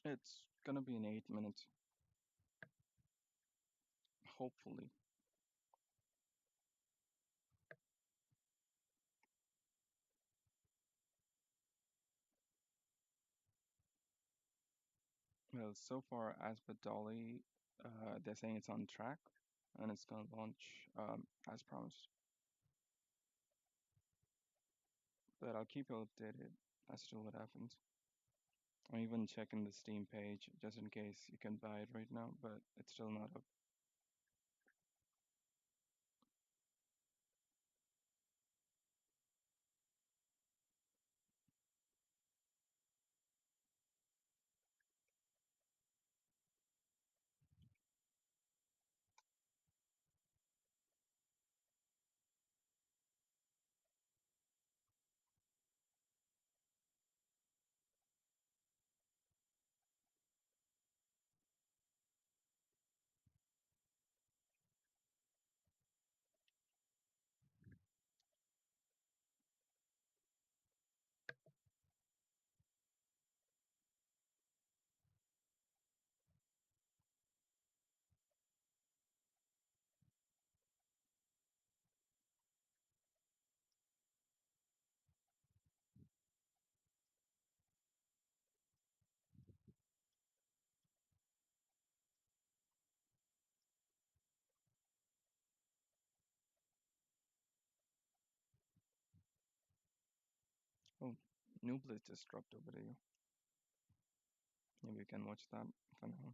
It's gonna be in 8 minutes, hopefully. Well, so far, as with Dolly, they're saying it's on track and it's gonna launch as promised. But I'll keep you updated as to what happens. I'm even checking the Steam page just in case you can buy it right now, but it's still not up. Oh, new Blitz just dropped over to you. Maybe you can watch that for now.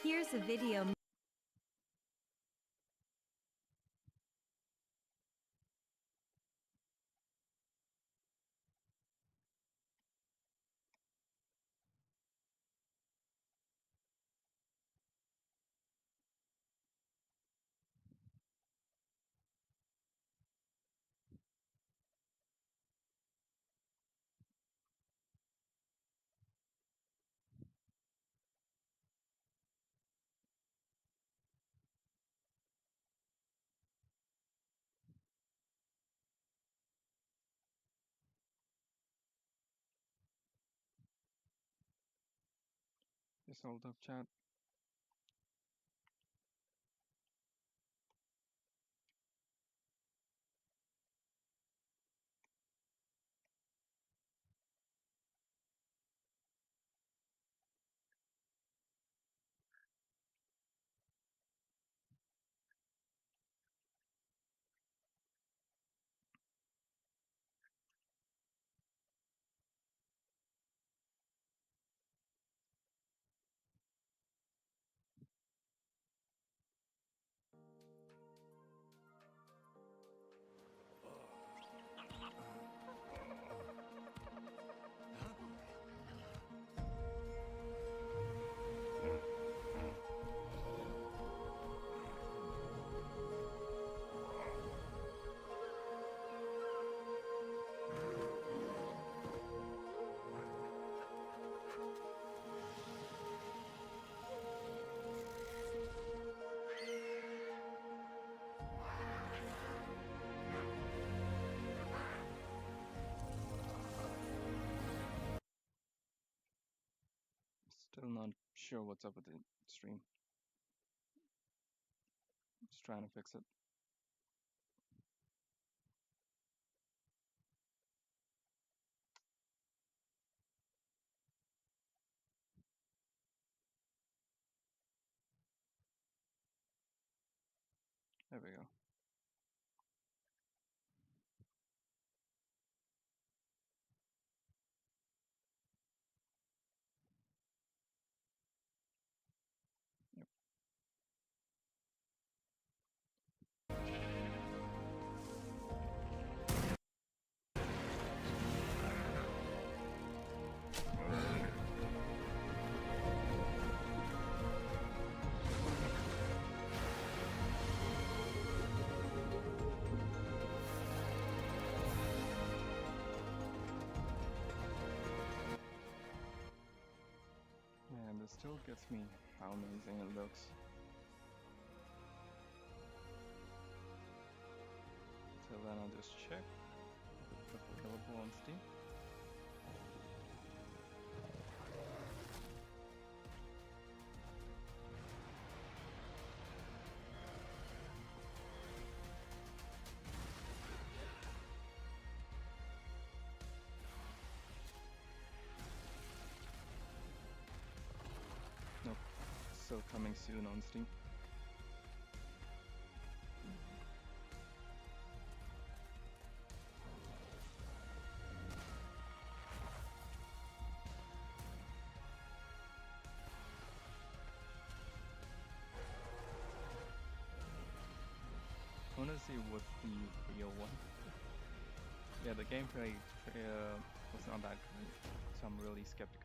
Here's a video. Just hold up, chat. Still not sure what's up with the stream. Just trying to fix it. There we go. Yep. Man, this still gets me how amazing it looks. just check if it's available on Steam. Nope, still coming soon on Steam. I wanna see what's the real one. Yeah, the gameplay was not that great, so I'm really skeptical.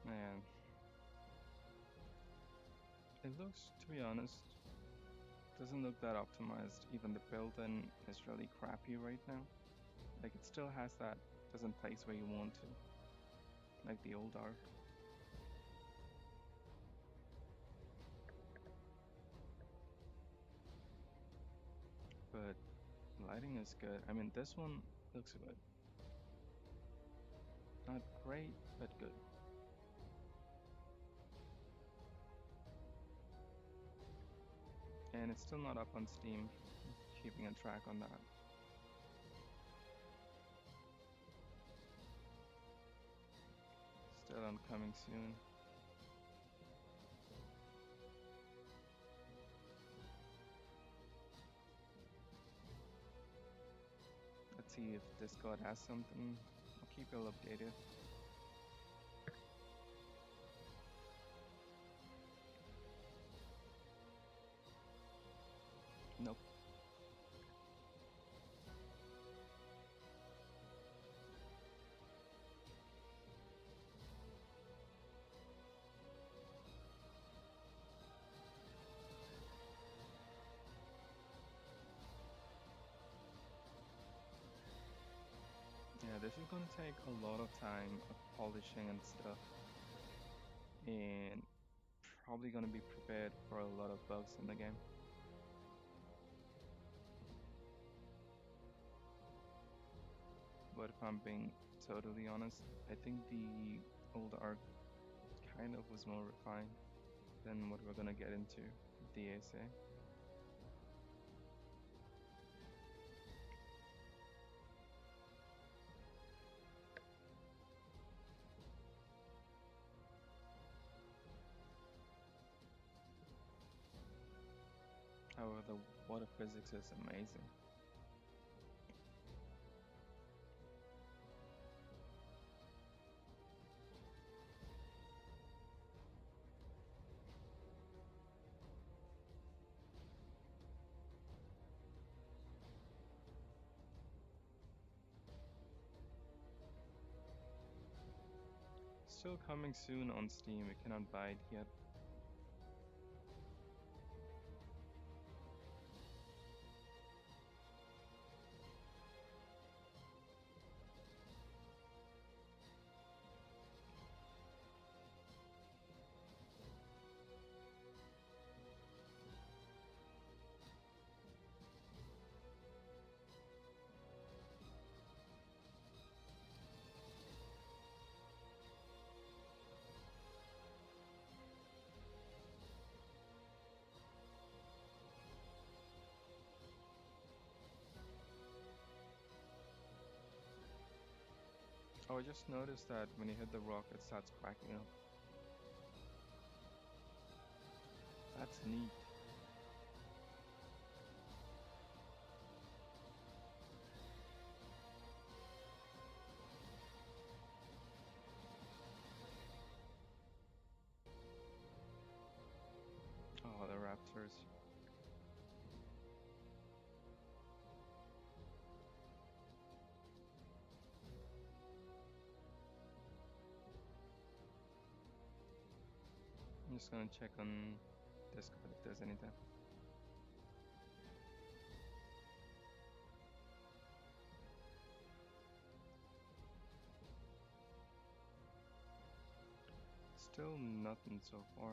Man, it looks, to be honest, doesn't look that optimized. Even the build-in is really crappy right now. Like it still has that, doesn't place where you want to, like the old ARK. But lighting is good. I mean, this one looks good. Not great, but good. And it's still not up on Steam. Keeping a track on that. Still on coming soon. Let's see if Discord has something. I'll keep you all updated. Nope. Yeah, this is gonna take a lot of time of polishing and stuff. And probably gonna be prepared for a lot of bugs in the game. But if I'm being totally honest, I think the old ARK kind of was more refined than what we're gonna get into the ASA. However, the water physics is amazing. Still coming soon on Steam, we cannot buy it yet. Oh, I just noticed that when you hit the rock, it starts cracking up. Neat. Oh, the Raptors. I'm just gonna check on Discord if there's anything. Still nothing so far.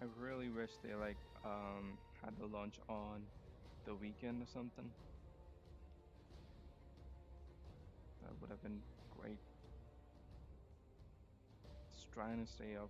I really wish they had the launch on the weekend or something. That would have been great. Just trying to stay up.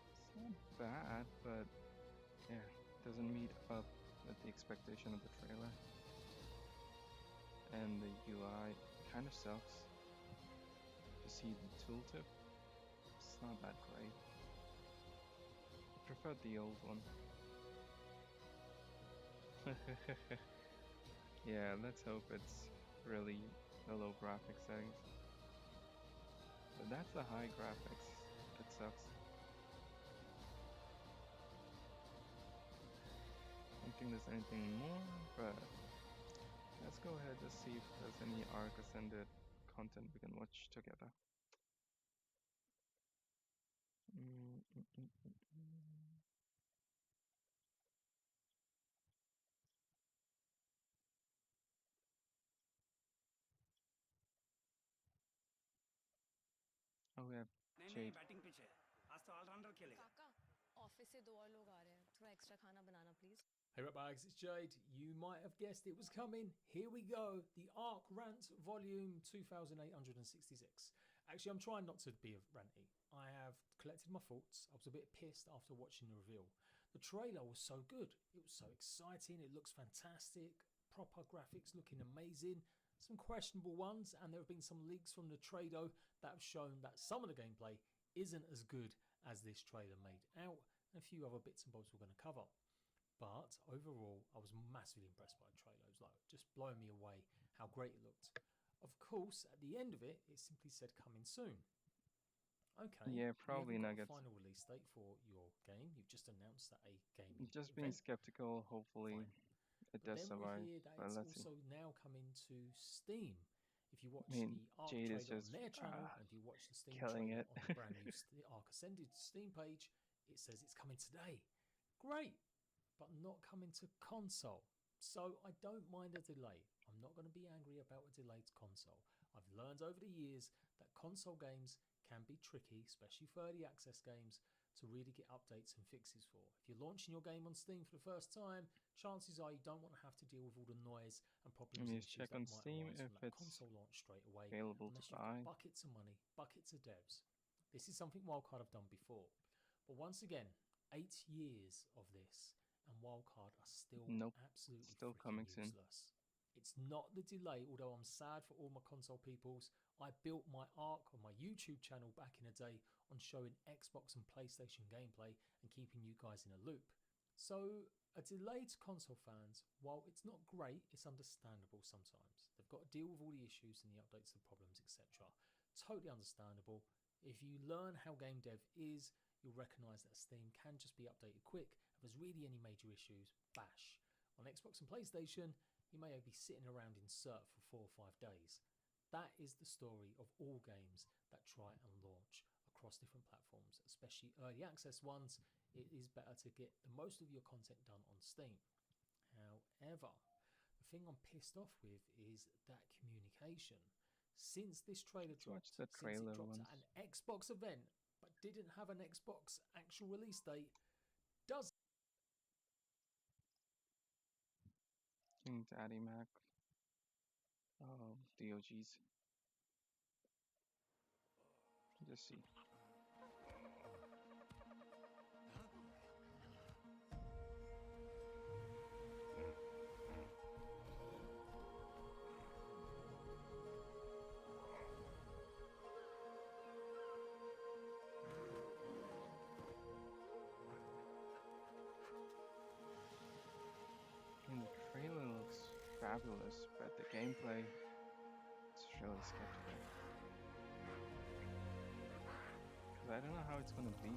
It's not bad, but yeah, doesn't meet up with the expectation of the trailer. And the UI kind of sucks. You see the tooltip, it's not that great. I prefer the old one. Yeah, let's hope it's really the low graphics settings. But that's the high graphics. It sucks. I don't think there's anything more, but let's go ahead and see if there's any ARK Ascended content we can watch together. Mm, mm, mm, mm, mm. Oh, we have नहीं नहीं Jade. Batting pitch है आज तो allrounder खेलेगा काका office से दो और लोग आ रहे हैं थोड़ा एक्स्ट्रा खाना बनाना please Hey, Bags, it's Jade. You might have guessed it was coming. Here we go. The ARK Rant Volume 2866. Actually, I'm trying not to be ranty. I have collected my thoughts. I was a bit pissed after watching the reveal. The trailer was so good. It was so exciting. It looks fantastic. Proper graphics looking amazing. Some questionable ones, and there have been some leaks from the Trado that have shown that some of the gameplay isn't as good as this trailer made out. And a few other bits and bobs we're going to cover. But overall, I was massively impressed by the trailer. It was like just blowing me away how great it looked. Of course, at the end of it, it simply said coming soon. Okay, Yeah, you probably haven't got a Nuggets. final release date for your game. You've just announced that a gaming Just being event. skeptical. Hopefully, Fine. it But does then we survive. hear that But it's let's see. also now coming to Steam. If you I watch mean, the ARK Jade is trailer on just their channel, and if you watch the Steam killing trailer it. on the brand new ARK Ascended Steam page, it says it's coming today. Great, but not coming to console. So I don't mind a delay. I'm not going to be angry about a delayed console. I've learned over the years that console games can be tricky, especially for early access games, to really get updates and fixes for. If you're launching your game on Steam for the first time, chances are you don't want to have to deal with all the noise and problems and Let me issues check that on might Steam arise if from that it's console launch straight away, available to unless you've got buy. buckets of money, buckets of devs. This is something Wildcard have done before. But once again, 8 years of this, and Wildcard are still Nope, absolutely still coming freaking soon. useless. It's not the delay, although I'm sad for all my console peoples. I built my ARK on my YouTube channel back in the day on showing Xbox and PlayStation gameplay and keeping you guys in a loop. So a delay to console fans, while it's not great, it's understandable sometimes. They've got to deal with all the issues and the updates, the problems, etc. Totally understandable. If you learn how game dev is, you'll recognise that Steam can just be updated quick. If there's really any major issues, bash. On Xbox and PlayStation, you may be sitting around in cert for 4 or 5 days. That is the story of all games that try and launch across different platforms, especially early access ones. It is better to get the most of your content done on Steam. However, the thing I'm pissed off with is that communication. Since this trailer Let's watch dropped, the since it trailer dropped once. at an Xbox event, but didn't have an Xbox actual release date does. King Daddy Mac. Oh, the OGs. Just see. And the trailer looks fabulous, but the gameplay is really skeptical. Because I don't know how it's gonna be.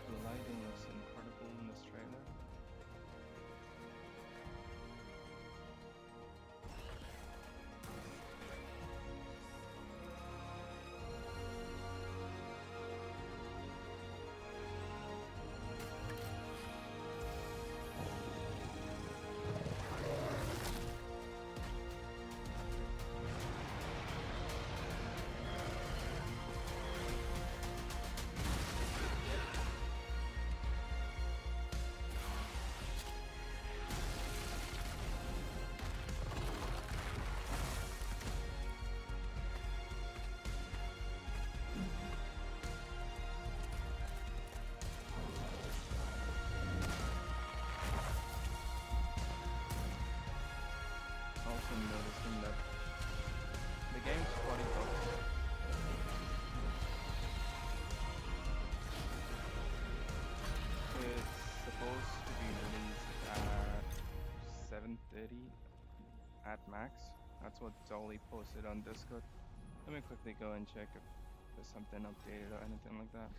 The lighting looks incredible in this trailer. Also noticing that the game's $40. It's supposed to be released at 7:30 at max. That's what Dolly posted on Discord. Let me quickly go and check if there's something updated or anything like that.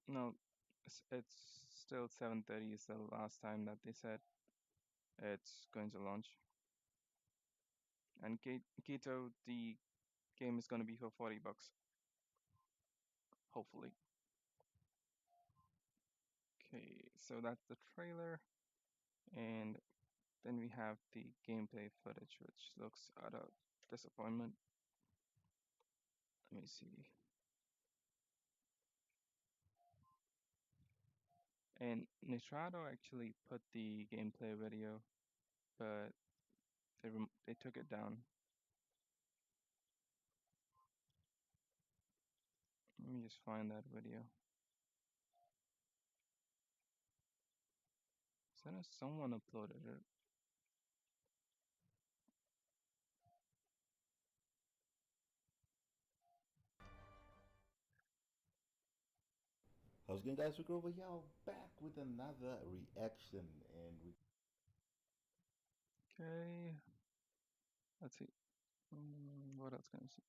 No, it's still 7:30 is the last time that they said it's going to launch. And Keto, the game is going to be for $40. Hopefully. Okay, so that's the trailer. And then we have the gameplay footage, which looks utter disappointment. Let me see. And Nitrado actually put the gameplay video, but they took it down. Let me just find that video. So I know someone uploaded it. How's it going, guys? We're over here back with another reaction, and we Okay. Let's see. What else can I see?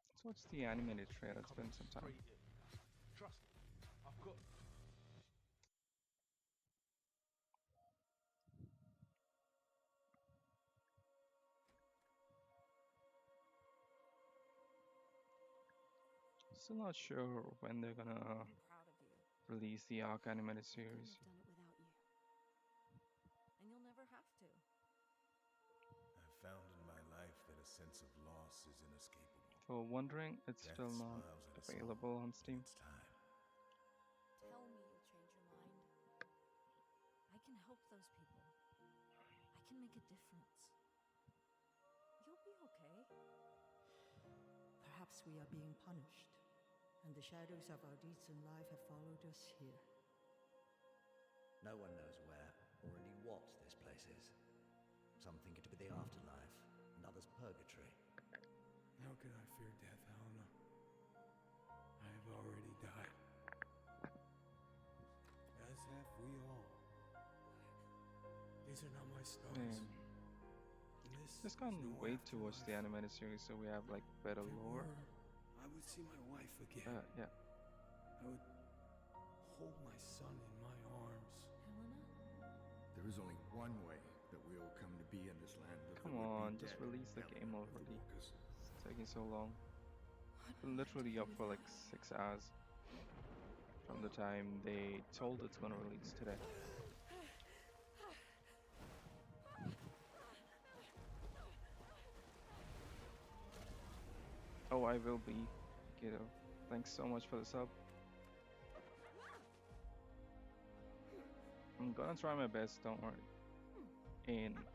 Let's watch the animated trailer. It's been some time. Trust me, I've got. Still not sure when they're gonna I'm proud of you. release the ARK animated I couldn't series. have done it without you. And you'll never have to. I've found in my life that a sense of loss is inescapable. For wondering, it's Death still not smiles at us available all on Steam. It's time. Tell me you'll change your mind. I can help those people. I can make a difference. You'll be okay. Perhaps we are being punished, and the shadows of our deeds in life have followed us here. No one knows where or indeed what this place is. Some think it to be the afterlife, and others purgatory. How can I fear death, Helena? I have already died. As have we all. These are not my stars. Man, This just is can't no wait to watch the afterlife. animated series so we have like better If it lore. were, I would see my wife again. Yeah. I would hold my son in my arms. Helena? There is only one way that we all come to be in this land of Come the would-be on, just dead, release the Helen game of the already. walkers. It's taking so long. What Been will I literally do up for like without 6 hours from the time they told it's gonna release today. Oh, I will be, kiddo. Thanks so much for the sub. I'm gonna try my best, don't worry.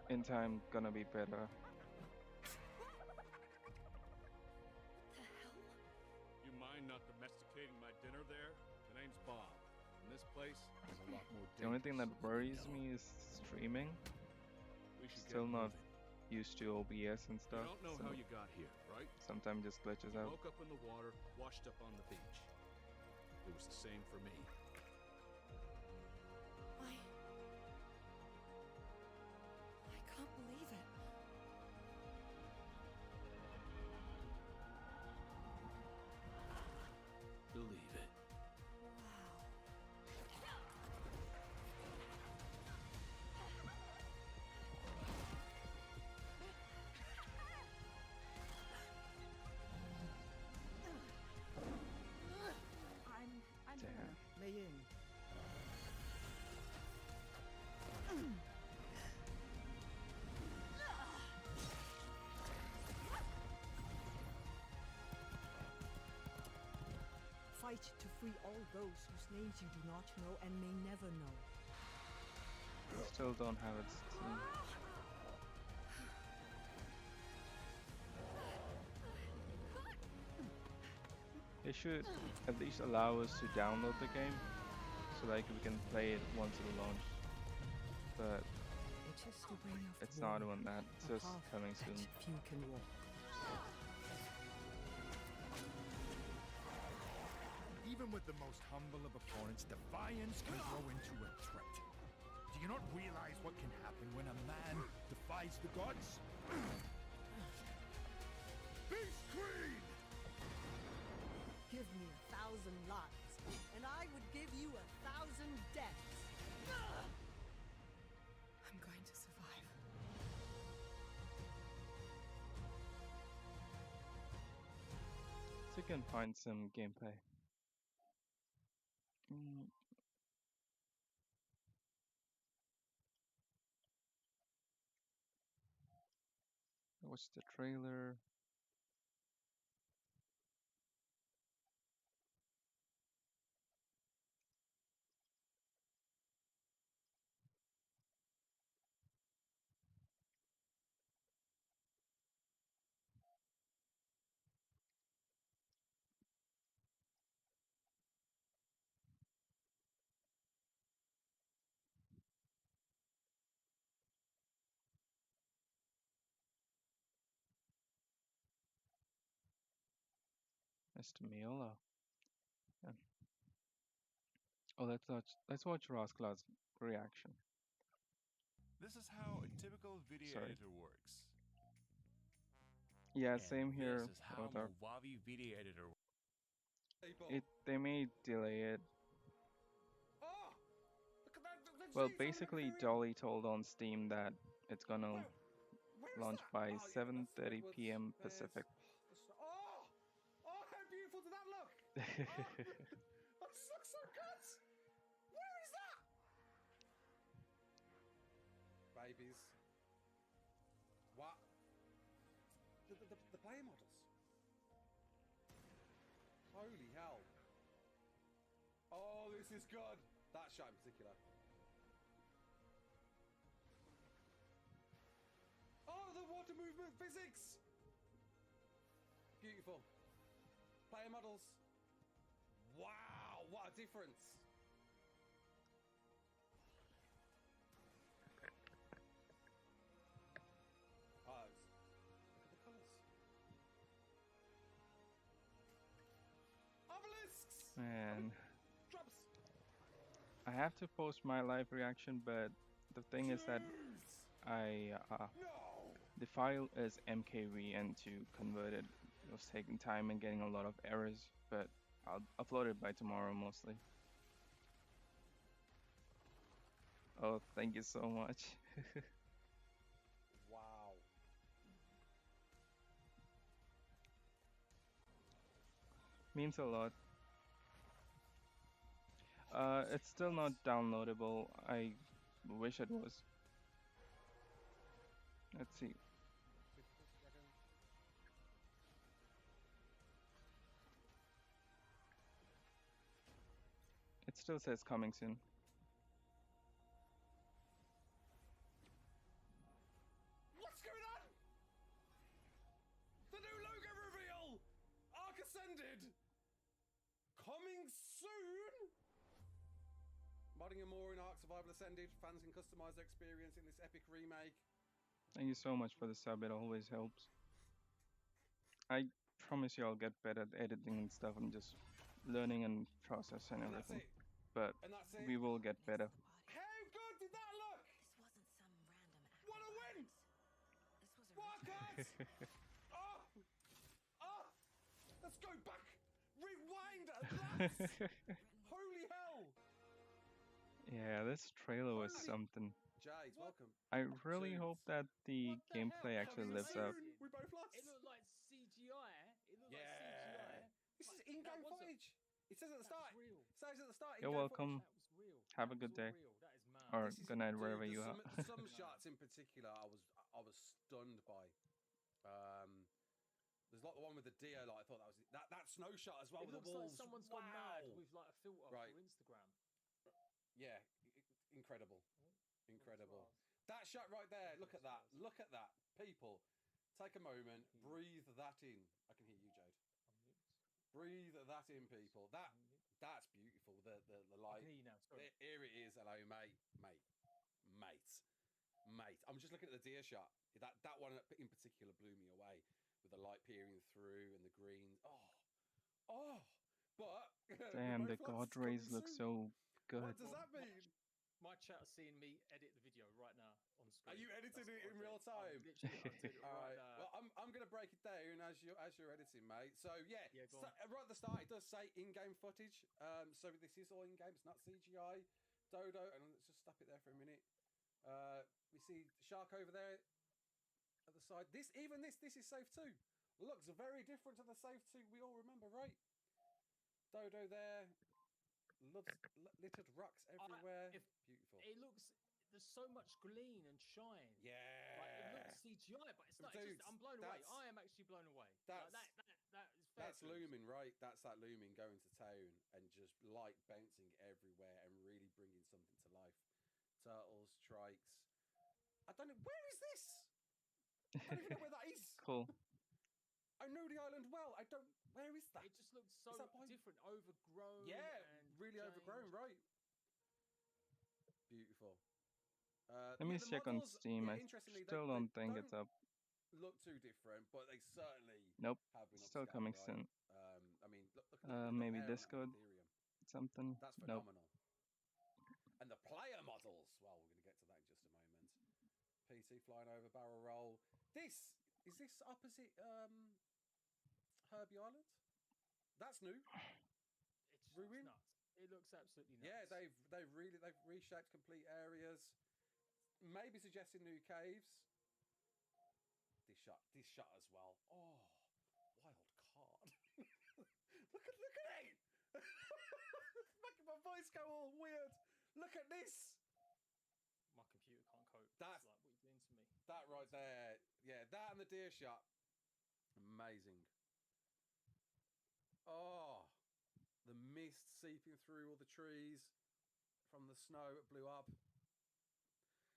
In time, gonna be better. You mind not domesticating my dinner there? My name's Bob, and this place is a lot more The only thing that dangerous. worries me is streaming. We should Still get not moving. used to OBS and You stuff, don't know so how you got here, right? sometimes just glitches You out. woke up in the water, washed up on the beach. It was the same for me. I can't believe it. Believe it. Wow. I'm Damn. Mei Ying. Fight to free all those whose names you do not know and may never know. Still don't have it. They should at least allow us to download the game so like we can play it once it launches. But It is the way of it's the not warrior, doing that. It's a just path coming that soon. few can walk. Even with the most humble of opponents, defiance can grow into a threat. Do you not realize what can happen when a man defies the gods? Beast Queen! Give me 1,000 lives, and I would give you 1,000 deaths. I'm going to survive. So you can find some gameplay. Watch the trailer. Mr. Miola. Yeah. Oh, let's watch Roscla's reaction. This is how a typical video Sorry. editor works. Yeah, And same here. This is how Lothar. Movavi video editor They may delay it. Oh! Look at that! Well, basically, Dolly told on Steam that it's gonna launch by 7:30 p.m. Pacific. Oh! Oh, how beautiful did that look? That looks so good! Where is that? Babies. What? The player models. Holy hell. Oh, this is good. That shot in particular. Oh, the water movement physics! Beautiful. Player models. Wow, what a difference. Oh, look at the colours. Obelisks! Man, Drops! I have to post my live reaction, but the thing is that No! the file is MKV, and to convert it was taking time and getting a lot of errors. But I'll upload it by tomorrow mostly. Oh, thank you so much. Means a lot. It's still not downloadable. I wish it was. Let's see. It still says coming soon. What's going on? The new logo reveal! ARK Ascended! Coming soon! Modding and more in ARK Survival Ascended. Fans can customize their experience in this epic remake. Thank you so much for the sub. It always helps. I promise you I'll get better at editing and stuff. I'm just learning and process and everything. But we will get better. How good did that look? This wasn't some random act. What a win! This was a What? Oh! Oh! Let's go back! Rewind! Lads! Holy hell! Yeah, this trailer was something. Jade, welcome. I really hope that the gameplay actually lives up. We both lost. It looked like CGI. It looked like Yeah. CGI. This is in-game footage. It says at the start. Real. It says at the start. You're in-game welcome. footage. That was real. Have a That good was all day. real. That is mad. Or This is- good night dude, wherever there's you are. some shots in particular I was stunned by. There's like the one with the deer. Like I thought that was that snow shot as well It with looks the like walls. someone's wow. gone mad with like a filter Right. for Instagram. Yeah, incredible, Oh, incredible. stars. That shot right there. Look at that. Stars. Look at that. People, take a moment. Thank you. Breathe that in. I can hear you, Jade. Unmute. Breathe that in, people. Unmute. That's beautiful. The I light. can hear you now. Sorry. Here it is. Hello, mate. I'm just looking at the deer shot. That one in particular blew me away with the light peering through and the green. Oh. But Damn, the we're both god lost. rays Coming look soon. so good. What does that mean? My chat is seeing me edit the video right now on screen. Are you editing That's it what in I real did. I'm time? literally doing it All right right. now. Well, I'm going to break it down as you're editing, mate. So yeah, Yeah, go on. right at the start it does say in-game footage. So this is all in-game. It's not CGI. Dodo, and let's just stop it there for a minute. We see the shark over there at the side. This is Safe 2. Looks very different to the Safe 2 we all remember, right? Dodo there. Loves littered rocks everywhere. Beautiful. It looks. There's so much gleam and shine. Yeah. Like, it looks CGI, but it's not. Dude, It's just, I'm blown away. that's- I am actually blown away. that's- Like, that is fair That's to looming, right? That's that looming going to town and just light bouncing everywhere and really bringing something to life. Turtles, trikes. I don't know. Where is this? I don't even know where that is. Cool. I know the island well. I don't. Where is that? It just looks so Is that by- different, overgrown. Yeah, and really overgrown, changed. right? Beautiful. Let me the check on models, Steam. I interestingly, still they don't think it's up. look too different, but they certainly Nope. have been Still upscaled, coming right? soon. I mean, look at the Maybe hair on that Discord. Ethereum. Something. That's Nope. phenomenal. And the player models. Well, we're going to get to that in just a moment. PT flying over barrel roll. Is this opposite Herbie Island? That's new. It just looks Ruin? nuts. It looks absolutely nuts. Yeah, they've reshaped complete areas. Maybe suggesting new caves. This shot as well. Oh, wild card. look at it. Making my voice go all weird. Look at this. My computer can't cope. That's- It's like, what are you doing to me? That right there. Yeah, that and the deer shot. Amazing. Oh, the mist seeping through all the trees from the snow it blew up.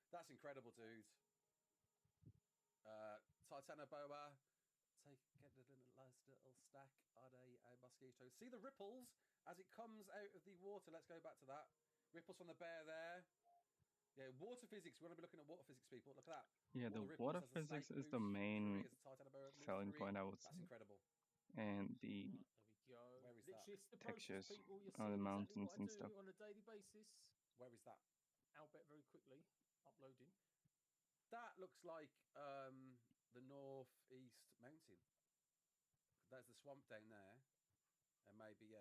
That's incredible, dude. Titanoboa. Get a nice little stack on a mosquito. See the ripples as it comes out of the water. Let's go back to that. Ripples from the bear there. Yeah, water physics. We want to be looking at water physics, people. Look at that. Yeah, All the ripples water as the snake physics is the moves through main it, as the Titanoboa moves selling through it. point, I would say. That's incredible. And the Right, there we go. Where is Literally, that? it's the textures process, people. You're on the seeing mountains exactly what I and do stuff. on a daily basis. Where is that? Albeit very quickly uploading. That looks like the northeast mountain. There's the swamp down there, and maybe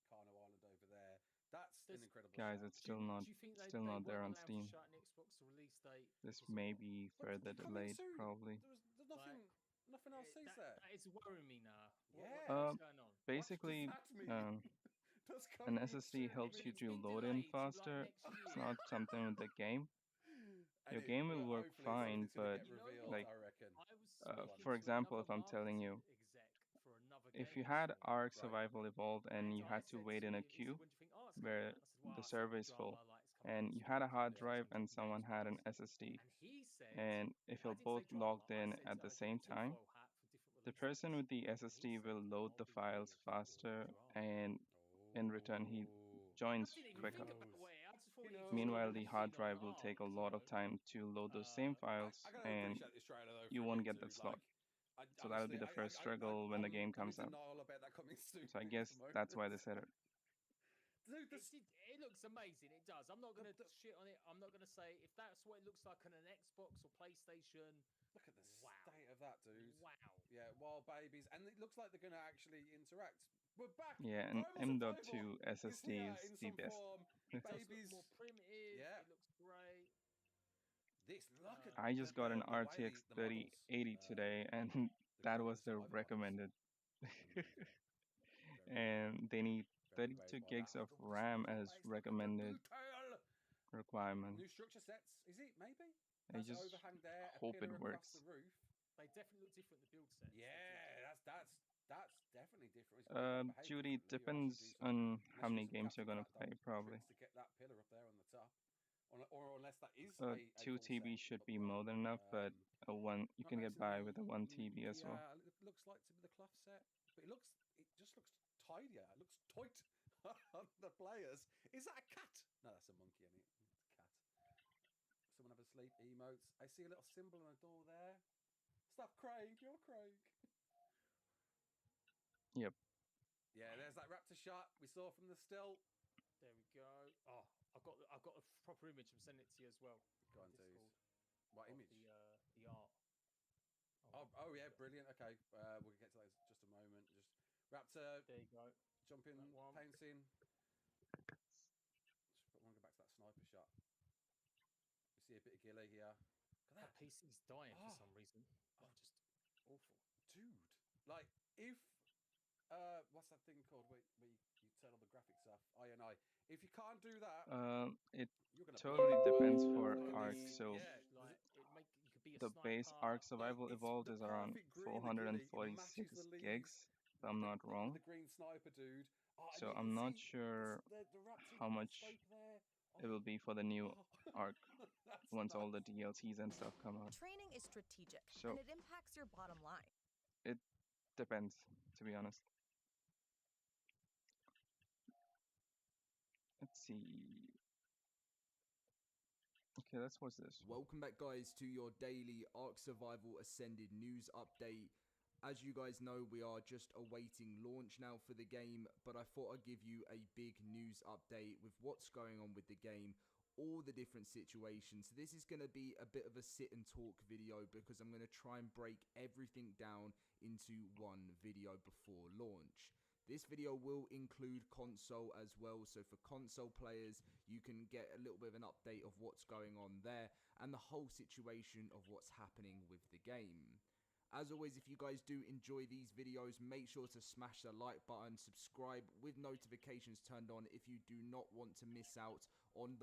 Carno Island over there. That's an incredible Guys, shot. it's still not Do you think still not there on weren't allowed Steam. to shout an Xbox release date? This because of may what? be But further they're coming delayed, soon. probably. There's nothing. Nothing else sees there. That is worrying me now. Yeah. What's going on? Basically, What does that mean? um, Does an coming SSD soon helps you mean- It's to been load in delayed to like faster. next year. It's not something with the game. And Your game will work hopefully fine, something's gonna but get You know revealed, what? like, I reckon. I was Go speaking on. for to example, another if I'm telling marketing you, exec for another if game you had this ARK Right. Survival Evolved and you I had to said wait to in a him, he said, queue when do you think Ark's coming where out? And I said, well, the I said server the is full, drama, like it's coming out and you soon. had a hard Yeah, drive 600 and someone had an games. SSD, And he said, and if I you're didn't both say drama, logged in I at said the get a same time, tinfoil hat for different the release person dates. with the And he SSD said, will load I'll the be files prepared faster, for drama. and in return he Oh. I joins didn't even quicker. think of that way. I just thought He he just knows. Meanwhile, wanted the to hard shit on drive will take a Ark, lot of time to load those same files, I gotta and appreciate this trailer though. you For a won't bit, get that dude. slot. Like, So that'll be the first struggle when the game I'm comes in out. denial about that coming soon. So I thing at guess the moment. that's why they said it. Dude, it looks amazing. It does. I'm not going to shit on it. I'm not going to say if that's what it looks like on an Xbox or PlayStation. Look at the state of that, dude. Wow. Yeah, wild babies, and it looks like they're going to actually interact. We're back. Yeah, and Primal M.2 Survival SSD here is in the some best. form. It does Babies. look more primitive. Yeah. It looks great. Look at I just got an the way RTX the models, 3080 today, and the that Primal was the Survival models. recommended. Very And they need very 32 well. gigs Oh, of look, this RAM beautiful as base. Look at the recommended detail. requirement. New structure sets. Is it maybe? I That's just overhang there. A hope it pillar across works. the roof. They definitely look different, the build sets. Yeah, that's definitely different. It's gonna behave Judy, differently. You depends actually do some, on how unless you many do some games you're Captain gonna Fat play, Dog probably. tricks to get that pillar up there on the top, or unless that is a 2 full set TB should up be there. more than enough, but a one you Not can get mentioned by with a 1 TB as well. Yeah, it looks like to be the cloth set, but it just looks tidier. It looks tight on the players. Is that a cat? No, that's a monkey. I mean, it's a cat. Someone have a sleep emotes. I see a little symbol on a door there. Stop crying. You're crying. Yep. Yeah, there's that raptor shot we saw from the still. There we go. Oh, I've got a proper image. I'm sending it to you as well. Go on, dude. What image? The art. Oh yeah, brilliant. Okay, we'll get to that in just a moment. Just raptor. There you go. Jumping, pouncing. Just want to go back to that sniper shot. We see a bit of Gilly here. Look at that. PC's dying for some reason. Like, just awful. Dude, like if what's that thing called where you turn all the graphics off? INI. If you can't do that, It you're gonna totally blow depends up. for Look at ARK. this. So Yeah, like you could be a the base sniper. ARK Survival Evolved the is around perfect green, the Gilly. It matches 446 the leaves. gigs, if I'm not With wrong. the green sniper, dude. Oh, and So you I'm can not see sure the raptor how in the much scope there. it will be for the new ARK That's once all nuts. the DLCs and stuff come out. Training is strategic, So and it impacts your bottom line. it depends, to be honest. Let's see. Okay, let's watch this. Welcome back, guys, to your daily ARK Survival Ascended news update. As you guys know, we are just awaiting launch now for the game, but I thought I'd give you a big news update with what's going on with the game, all the different situations. So this is going to be a bit of a sit and talk video because I'm going to try and break everything down into one video before launch. This video will include console as well, so for console players, you can get a little bit of an update of what's going on there and the whole situation of what's happening with the game. As always, if you guys do enjoy these videos, make sure to smash the like button, subscribe with notifications turned on if you do not want to miss out on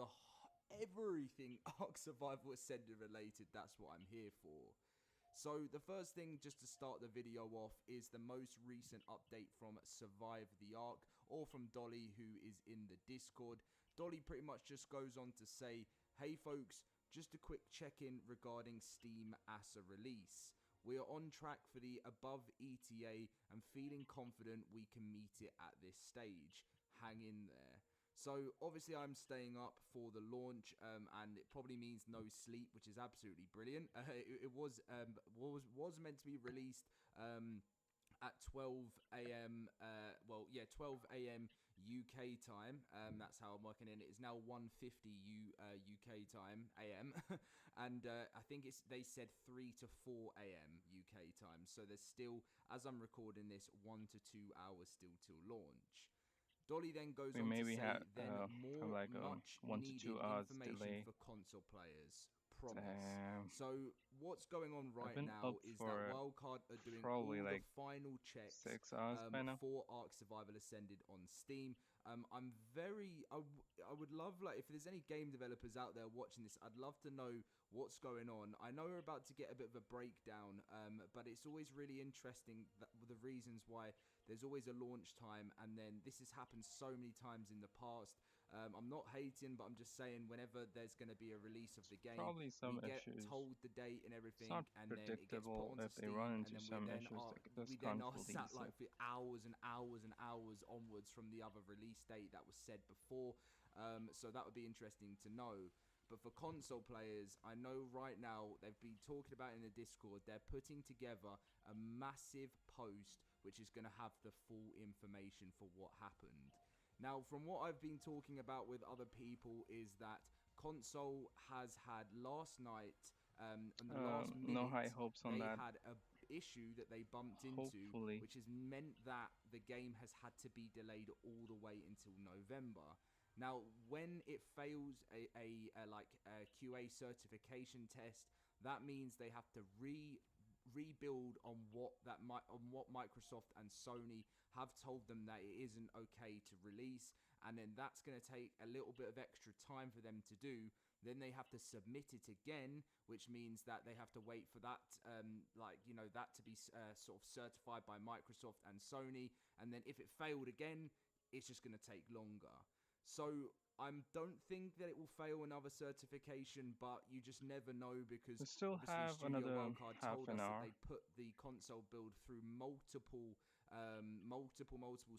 everything ARK Survival Ascended related. That's what I'm here for. So the first thing, just to start the video off, is the most recent update from Survive the ARK, or from Dolly, who is in the Discord. Dolly pretty much just goes on to say, hey folks, just a quick check-in regarding Steam ASA release. We are on track for the above ETA and feeling confident we can meet it at this stage. Hang in there. So obviously I'm staying up for the launch, and it probably means no sleep, which is absolutely brilliant. It was meant to be released at 12 a.m. 12 a.m. UK time. That's how I'm working in. It is now 1:50 UK time AM, and I think they said 3 to 4 a.m. UK time. So there's still, as I'm recording this, 1 to 2 hours still till launch. Dolly then goes on to say, then more like much 1 to 2 needed hours information delay. for console players. promise. Damn. So what's going on I've right been now up is that for Wildcard are doing probably all the like final checks 6 hours by now. for Ark Survival Ascended on Steam. I would love, like, if there's any game developers out there watching this, I'd love to know what's going on. I know we're about to get a bit of a breakdown, but it's always really interesting that the reasons why there's always a launch time, and then this has happened so many times in the past. I'm not hating, but I'm just saying whenever there's going to be a release of the game, Probably some we get issues. told the date and It's everything, not and then it gets put predictable onto if they Steam, run and into then some issues. Like it just we can't then are release sat it. like for hours and hours and hours onwards from the other release date that was said before. So that would be interesting to know. But for console players, I know right now they've been talking about in the Discord, they're putting together a massive post which is going to have the full information for what happened. Now, from what I've been talking about with other people is that console has had last night, in the last No minute, high hopes on they that. had a issue that they bumped into, Hopefully. which has meant that the game has had to be delayed all the way until November. Now, when it fails a QA certification test, that means they have to rebuild on what Microsoft and Sony have told them that it isn't okay to release, and then that's going to take a little bit of extra time for them to do. Then they have to submit it again, which means that they have to wait for that, that to be sort of certified by Microsoft and Sony. And then if it failed again, it's just going to take longer. So I don't think that it will fail another certification, but you just never know because We still obviously have Studio another Wildcard half told an us that hour. they put the console build through multiple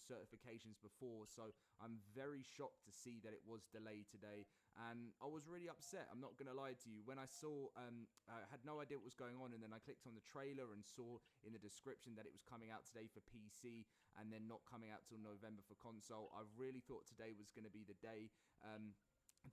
certifications before. So I'm very shocked to see that it was delayed today, and I was really upset. I'm not going to lie to you. When I saw, I had no idea what was going on, and then I clicked on the trailer and saw in the description that it was coming out today for PC and then not coming out till November for console. I really thought today was going to be the day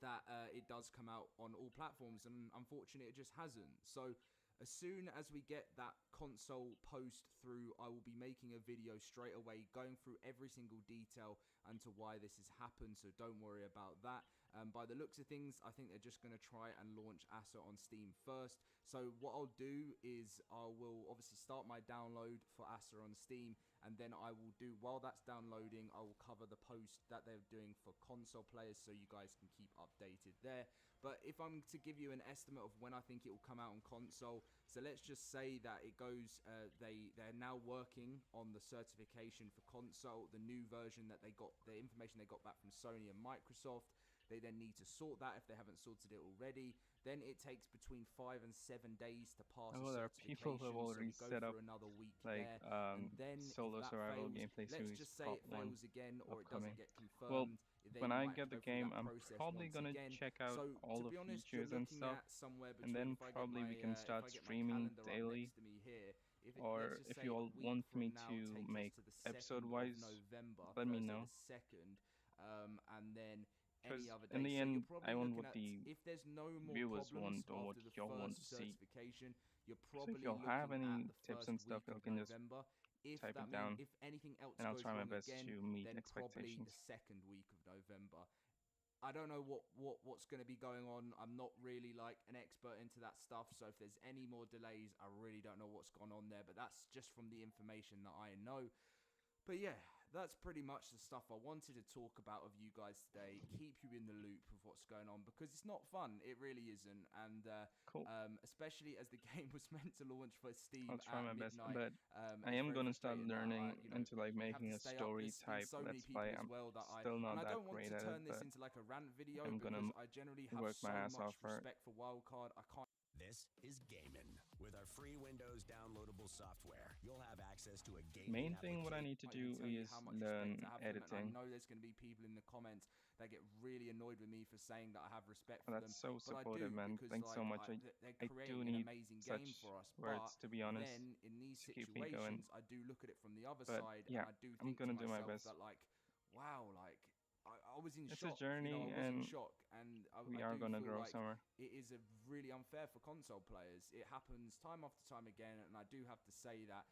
that it does come out on all platforms, and unfortunately it just hasn't. So as soon as we get that console post through, I will be making a video straight away going through every single detail into why this has happened, so don't worry about that. By the looks of things, I think they're just going to try and launch ASA on Steam first. So what I'll do is I will obviously start my download for ASA on Steam, and then I will do, while that's downloading, I will cover the post that they're doing for console players so you guys can keep updated there. But if I'm to give you an estimate of when I think it will come out on console, so let's just say that it goes, they're now working on the certification for console, the new version that they got, the information they got back from Sony and Microsoft. They then need to sort that if they haven't sorted it already. Then it takes between 5 and 7 days to pass a There are people certification, who have so already we go set up through another week like there. And then solo if that survival fails, gameplay let's series just say part it 1 fails again or it upcoming. doesn't get Well, confirmed. They when I might get have to the go through game, that I'm process probably once gonna again. check out So all to the be honest, you're features and looking stuff, at somewhere and between, then if I get probably my we can start if I get my streaming calendar up daily. next to me here, if it, let's Or just if say you a all week want from me now to takes make us to the 2nd episode of wise, November, let me Thursday know. the 2nd, and then Because any other in day. the So end, you're I probably want looking what at, the if there's no more viewers problems want or what after the y'all want first to see. certification, you're So if probably y'all have looking at any the tips first and stuff, week of y'all can just November. If type that it means, down, if anything else and I'll goes try my wrong best again, to meet then probably expectations. the 2nd week of November. I don't know what's going to be going on. I'm not really like an expert into that stuff, so if there's any more delays, I really don't know what's gone on there, but that's just from the information that I know. But yeah, that's pretty much the stuff I wanted to talk about with you guys today. Keep you in the loop of what's going on, because it's not fun. It really isn't. And Cool. especially as the game was meant to launch for Steam I'll try at my best, midnight. but I It's am very gonna start frustrating that learning into like you have making to a stay up. story There's been type so many let's people play. as I'm well that still and not I that don't want great to at it, turn this but into like a rant video I'm because gonna I generally have work so my ass much off for it. respect for Wildcard. I can't. This is Gamin'. With our free Windows downloadable software, you'll have access to a gaming Main thing what I need to I can do tell you is how much learn respect I have for them, and editing. I know there's going to be people in the comments that get really annoyed with me for saying that I have respect for That's them, so but I supportive, do, man. because Thanks so much. they're I creating do an need amazing such game for us. words, But to be honest, then in these to keep me going. situations, I do look at it from the other But side, yeah, and I do I'm think to gonna do my myself best. that like, wow, like I was in It's shock. a journey, I was in and shock, and we I are do gonna feel grow like somewhere. it is a really unfair for console players. It happens time after time again, and I do have to say that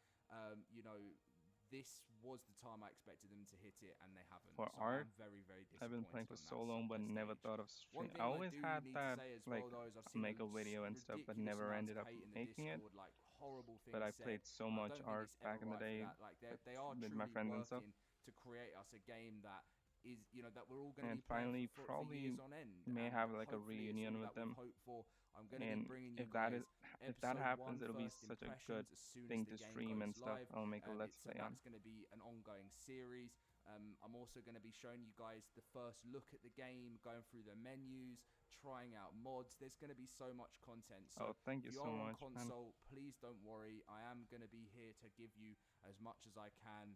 this was the time I expected them to hit it, and they haven't. For So I ARK, am very, very I've been disappointed playing for on so that long, but never stage. thought of One stream. I thing I always do had need to that, say as like, well, though, is I've I'll seen make a video and stuff, but ridiculous never amounts ended of up hate in the making it. Discord, like horrible But things I said. played so I much don't think ARK it's back ever in the right for day that. Like they are with my truly friends and stuff. working to create us a game that is, you know, that we're all going to And be playing finally, for years probably on end, may and have like a hopefully it's reunion all with that we've them. hoped for. I'm going to be And bringing you if that guys episode happens, 1 it'll be first such a good impressions as soon as thing the to game stream and goes stuff. live. I'll make a let's play on. That's going to be an ongoing series. I'm also going to be showing you guys the first look at the game, going through the menus, trying out mods. There's going to be so much content. So thank you if you so are on much, console, please don't worry. I am going to be here to give you as much as I can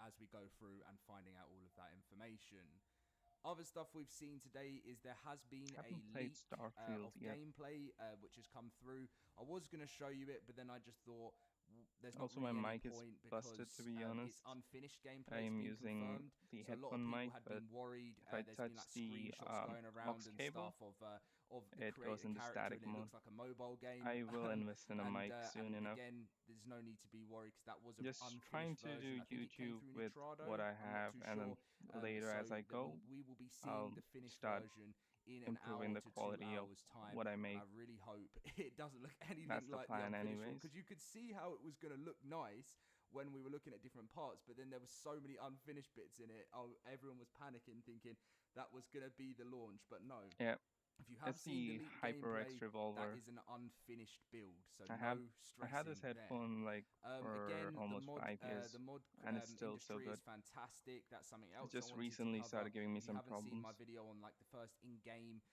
as we go through and finding out all of that information. Other stuff we've seen today is there has been a leak of gameplay which has come through. I was going to show you it, but then I just thought there's not Also, really my any mic is point busted, because to be honest. it's unfinished I gameplay. am It's been using confirmed. the So a lot of headphone people mic, had but been worried. if I There's touch been like the screenshots going around aux and cable, stuff of the it goes creator into character, static and it mode. looks like a mobile game. I will invest in a mic soon and enough. again, there's no need to be worried because that was an Just trying unfinished to do version. I think it came YouTube through with Nitrado. what I I'm not have, too and then sure. later So as I go, we will be I'll seeing the finished start version in an hour improving the to 2 quality of hours time. what I And make. I really hope it doesn't look anything That's the like the plan unfinished one, anyways. because you could see how it was going to look nice when we were looking at different parts, but then there was so many unfinished bits in it. Oh, everyone was panicking, thinking that was going to be the launch, but no. Yeah. If you have It's seen the the leaked HyperX gameplay, Revolver. that is an unfinished build, so I no had this stressing headphone there. like for Again, almost 5 years, the mod and it's still so industry good. is fantastic. That's something It else I just wanted recently to cover. started giving me If you some haven't seen problems. my video on like the first in-game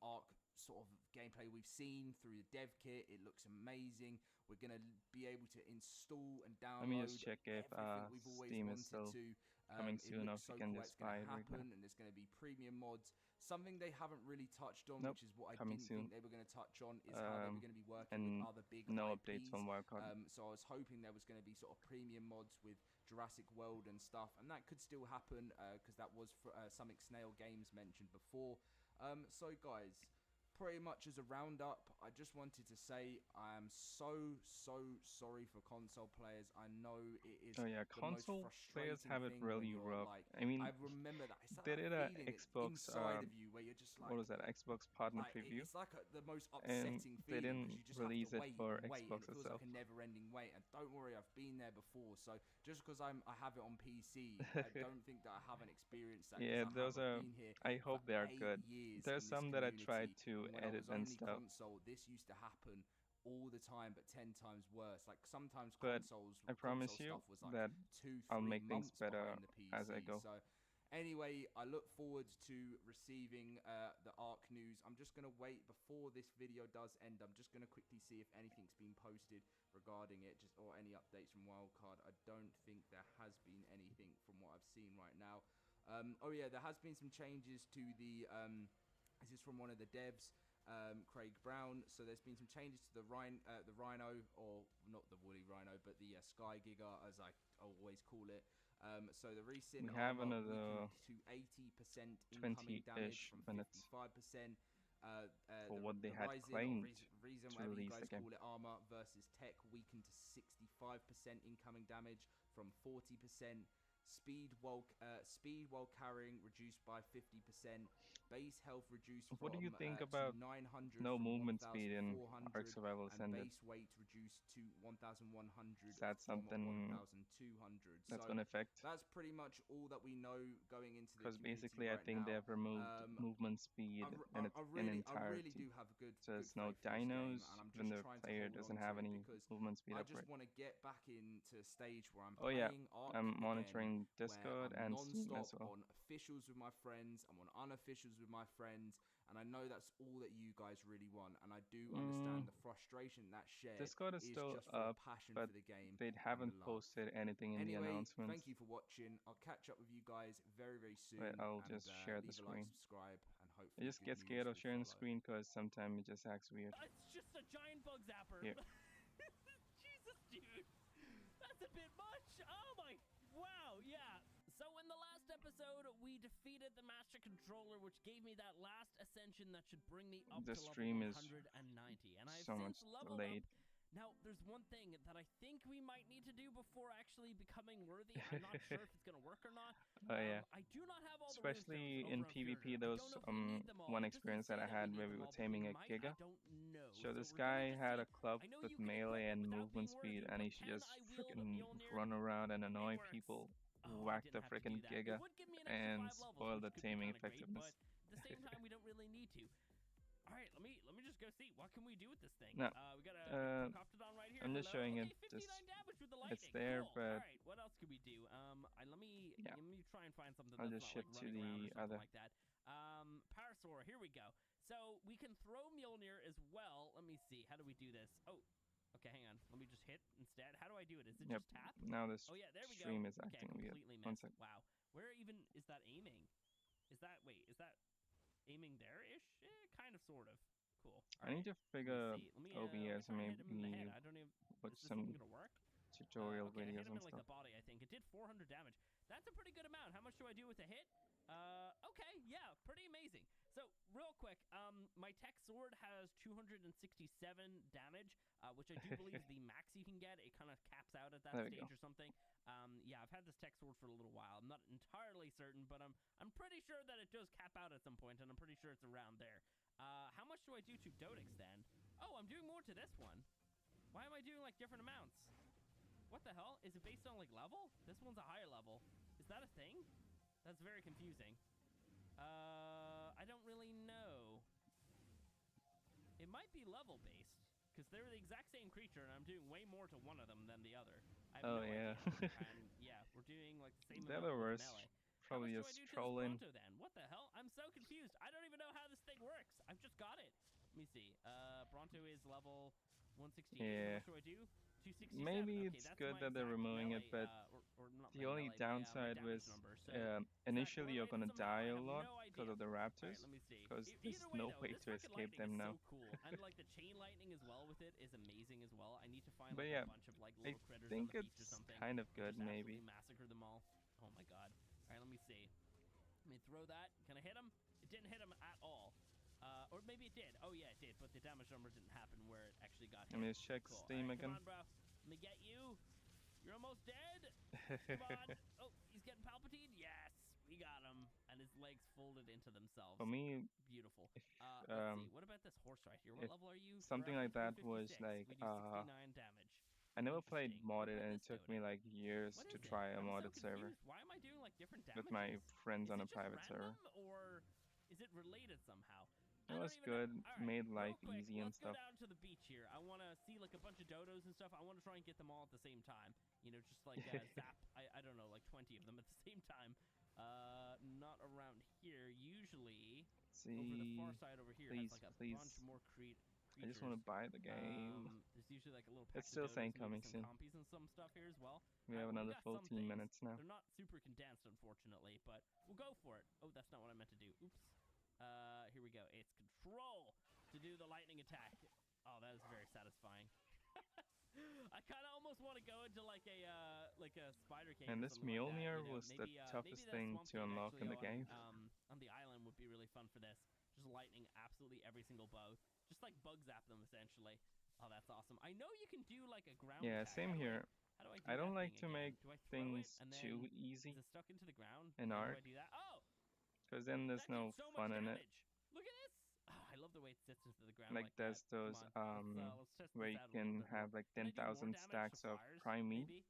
ARK sort of gameplay we've seen through the dev kit, it looks amazing. We're gonna be able to install and Let me download just check if everything we've always Steam is wanted still to. coming It soon, or looks if you so can cool. just It's going buy to it right happen, now. and there's going to be premium mods. Something they haven't really touched on, Nope, which is what I coming didn't soon. think they were going to touch on, is how they were going to be working and with other big no IPs. updates on Wildcard. So I was hoping there was going to be sort of premium mods with Jurassic World and stuff, and that could still happen because that was for, something Snail Games mentioned before. So guys, pretty much as a roundup, I just wanted to say I am so sorry for console players. I know it is Oh yeah, the most console players frustrating have it thing when really you're rough. like, I mean, I remember that. It's like they that did a feeling Xbox, inside of you where you're just like, what was that, Xbox partner like preview, it's like the most and upsetting they feeling didn't because you just have release to it wait for and wait, Xbox and it feels itself. like a never-ending wait. And don't worry, I've been there before. So just because I have it on PC, I don't think that I haven't experienced that. Yeah, those are. Been here I hope they are good. years There's in this some that I tried community, to and when edit I was and only stuff, console, this used to happen all the time, but 10 times worse. Like sometimes but consoles, I promise console you stuff was like that 2-3 I'll make things months better behind the PC. as I go. So anyway, I look forward to receiving the ARK news. I'm just going to wait before this video does end. I'm just going to quickly see if anything's been posted regarding it, just or any updates from Wildcard. I don't think there has been anything from what I've seen right now. Oh yeah, there has been some changes to the. This is from one of the devs, Craig Brown. So there's been some changes to the Rhino, or not the Woolly Rhino, but the Sky Giga, as I always call it. So the recent We have armor another weakened to 80% incoming damage from 55%. For what they had claimed reason, to whatever you release guys the game. call it, armor versus tech weakened to 65% incoming damage from 40%. Speed while carrying reduced by 50%. Base health reduced What do from you think to about 900 no from movement speed in 1,400, ARK Survival and Ascended? base weight reduced to 1,100 Is that from something 1,200. that's So going to affect? that's pretty much all that we know going into the Because community basically, right I think now. they have removed movement speed in I really entirety. do have a good So there's no faith in this game, dinos, and I'm when the just trying to player hold doesn't on have to it any because movement speed I upgrade. just want to get back into a stage where I'm Oh yeah, playing ARK I'm again, monitoring where Discord I'm and Steam as non-stop well. on officials with my friends, I'm on unofficials with my friends, and I know that's all that you guys really want, and I do understand the frustration that shared Discord is still just for up, the passion but for the game. they haven't posted anything in the Anyway, announcements. thank you for watching. I'll catch up with you guys very soon. Wait, I'll and, just share the leave a screen. like, subscribe, and hopefully I just good get news scared of will sharing the follow. screen because sometimes it just acts weird. It's just a giant bug zapper. Here. Jesus, dude. That's a bit much. Oh my. Wow, yeah. So in the last episode, we defeated the Master Controller, which gave me that last ascension that should bring me up The to stream level is 190. And I've so since much leveled delayed. up Now, there's one thing that I think we might need to do before actually becoming worthy. I'm not sure if it's going to work or not. Oh yeah. I do not have all the Especially runestones in over on PvP, Fearger. I those don't know if we need them all. one It doesn't experience that say I that had need where we them were all, but we taming a might. Giga. I don't know. So this we're gonna guy just had see. a club I know with you can melee equip it and without movement being speed, worthy, and but he should can just I wield a freaking Mjolnir? run around and It annoy works. people, Oh, I whack didn't the have to do freaking that. It Giga, would give me an extra and 5 levels, spoil the which could be taming kind of great, effectiveness. but at the same time, we don't really need to. All right, let me just go see what can we do with this thing. No, We got a Procoptodon right here. I'm just Hello? showing Okay, it. 59 Just damage with the it's lightning. there, Cool. but All right, what else could we do? Let me try and find something I'll that's just not ship like to running around or the something other. like that. Parasaur, here we go. So we can throw Mjolnir as well. Let me see. How do we do this? Oh, okay, hang on. Let me just hit instead. How do I do it? Is it just tap? Now this Oh yeah, there we go. stream is Okay, acting weird. completely One missed. sec. Wow. Where even is that aiming? Is that aiming there-ish? Kind of, sort of. Cool. I need to figure OBS and try and hit him in the head. maybe I don't even. watch Is this some even gonna work? tutorial Okay, I hit videos him and in like stuff. the body. I think it did 400 damage. That's a pretty good amount. How much do I do with a hit? Okay, yeah, pretty amazing. So real quick, my tech sword has 267 damage, which I do believe is the max you can get. It kind of caps out at that stage or something. Yeah, I've had this tech sword for a little while. I'm not entirely certain, but I'm pretty sure that it does cap out at some point, and I'm pretty sure it's around there. How much do I do to Dodix then? Oh, I'm doing more to this one. Why am I doing like different amounts? What the hell? Is it based on like level? This one's a higher level. Is that a thing? That's very confusing. I don't really know. It might be level based, because they're the exact same creature, and I'm doing way more to one of them than the other. I have no idea. And yeah, we're doing like the same The amount other with worst, melee. probably How much just do I do to trolling. this Bronto then? What the hell? I'm so confused. I don't even know how this thing works. I've just got it. Let me see. Bronto is level 168. Yeah. How much do I do? 267. Maybe Okay, it's that's good my that they're exact removing melee, it, but or not the my only melee, downside my was damage number. So, is that initially you're correlated gonna die somehow? I a have lot no because idea. of the All raptors. right, let me see. Because there's Either way, no though, way this to fucking escape lightning them now. is so cool, and like the chain lightning as well with it is amazing as well. I need to find But like yeah, a bunch of like I little critters think on the beach or it's something. kind of good, Just maybe. absolutely massacre them all. Oh my god. All right, let me see. Let me throw that. Can I hit him? It didn't hit him at all. Or maybe it did. Oh yeah, it did. But the damage number didn't happen where it actually got hit. Let me just check Cool. Steam All right, again. come on, bro. Let me get you. You're almost dead. Come on. Oh, he's getting Palpatine. Yes, we got him. And his legs folded into themselves. For me, Beautiful. if, Let's see. What about this horse right here? What if level are you? something like that was 356. like, We do 69 damage. I never played Interesting. What modded, about and this it took Dota? me like years What to is it? try a I'm modded so server confused. Why am I doing like different with damages? my friends Is on it a just private server. random, or is it related somehow? It was good, made life easy and Let's go stuff. down to the beach here. I want to see like a bunch of dodos and stuff. I want to try and get them all at the same time. You know, just like zap. I don't know, like 20 of them at the same time. Not around here. Usually, over the far side over here has like a bunch more creatures. I just want to buy the game. There's usually like a little. It's still saying coming coming soon. Compies and some stuff here as well. We have another got 14 some things. minutes now. They're not super condensed, unfortunately, but we'll go for it. Oh, that's not what I meant to do. Oops. Here we go. It's control to do the lightning attack. Oh, that is very satisfying. I kind of almost want to go into like a spider cave. And or this something like that, Mjolnir you know? was the maybe toughest that thing swamp to cave unlock in the actually game. on the island would be really fun for this. Just lightning absolutely every single bow. Just like bug zap them essentially. Oh, that's awesome. I know you can do like a ground Yeah, attack. same here. How do I do I don't that like thing to again? make Do I throw things it and then too easy is it stuck into the ground? in How ARK, do I do that? Oh, because then there's that did no so much fun in it. damage. Look at this. Oh, I love the way it sits into the ground Like like there's that. those Let's test where this you out a little can bit have more. like Can I do more 10,000 damage stacks to of flyers, prime meat. maybe?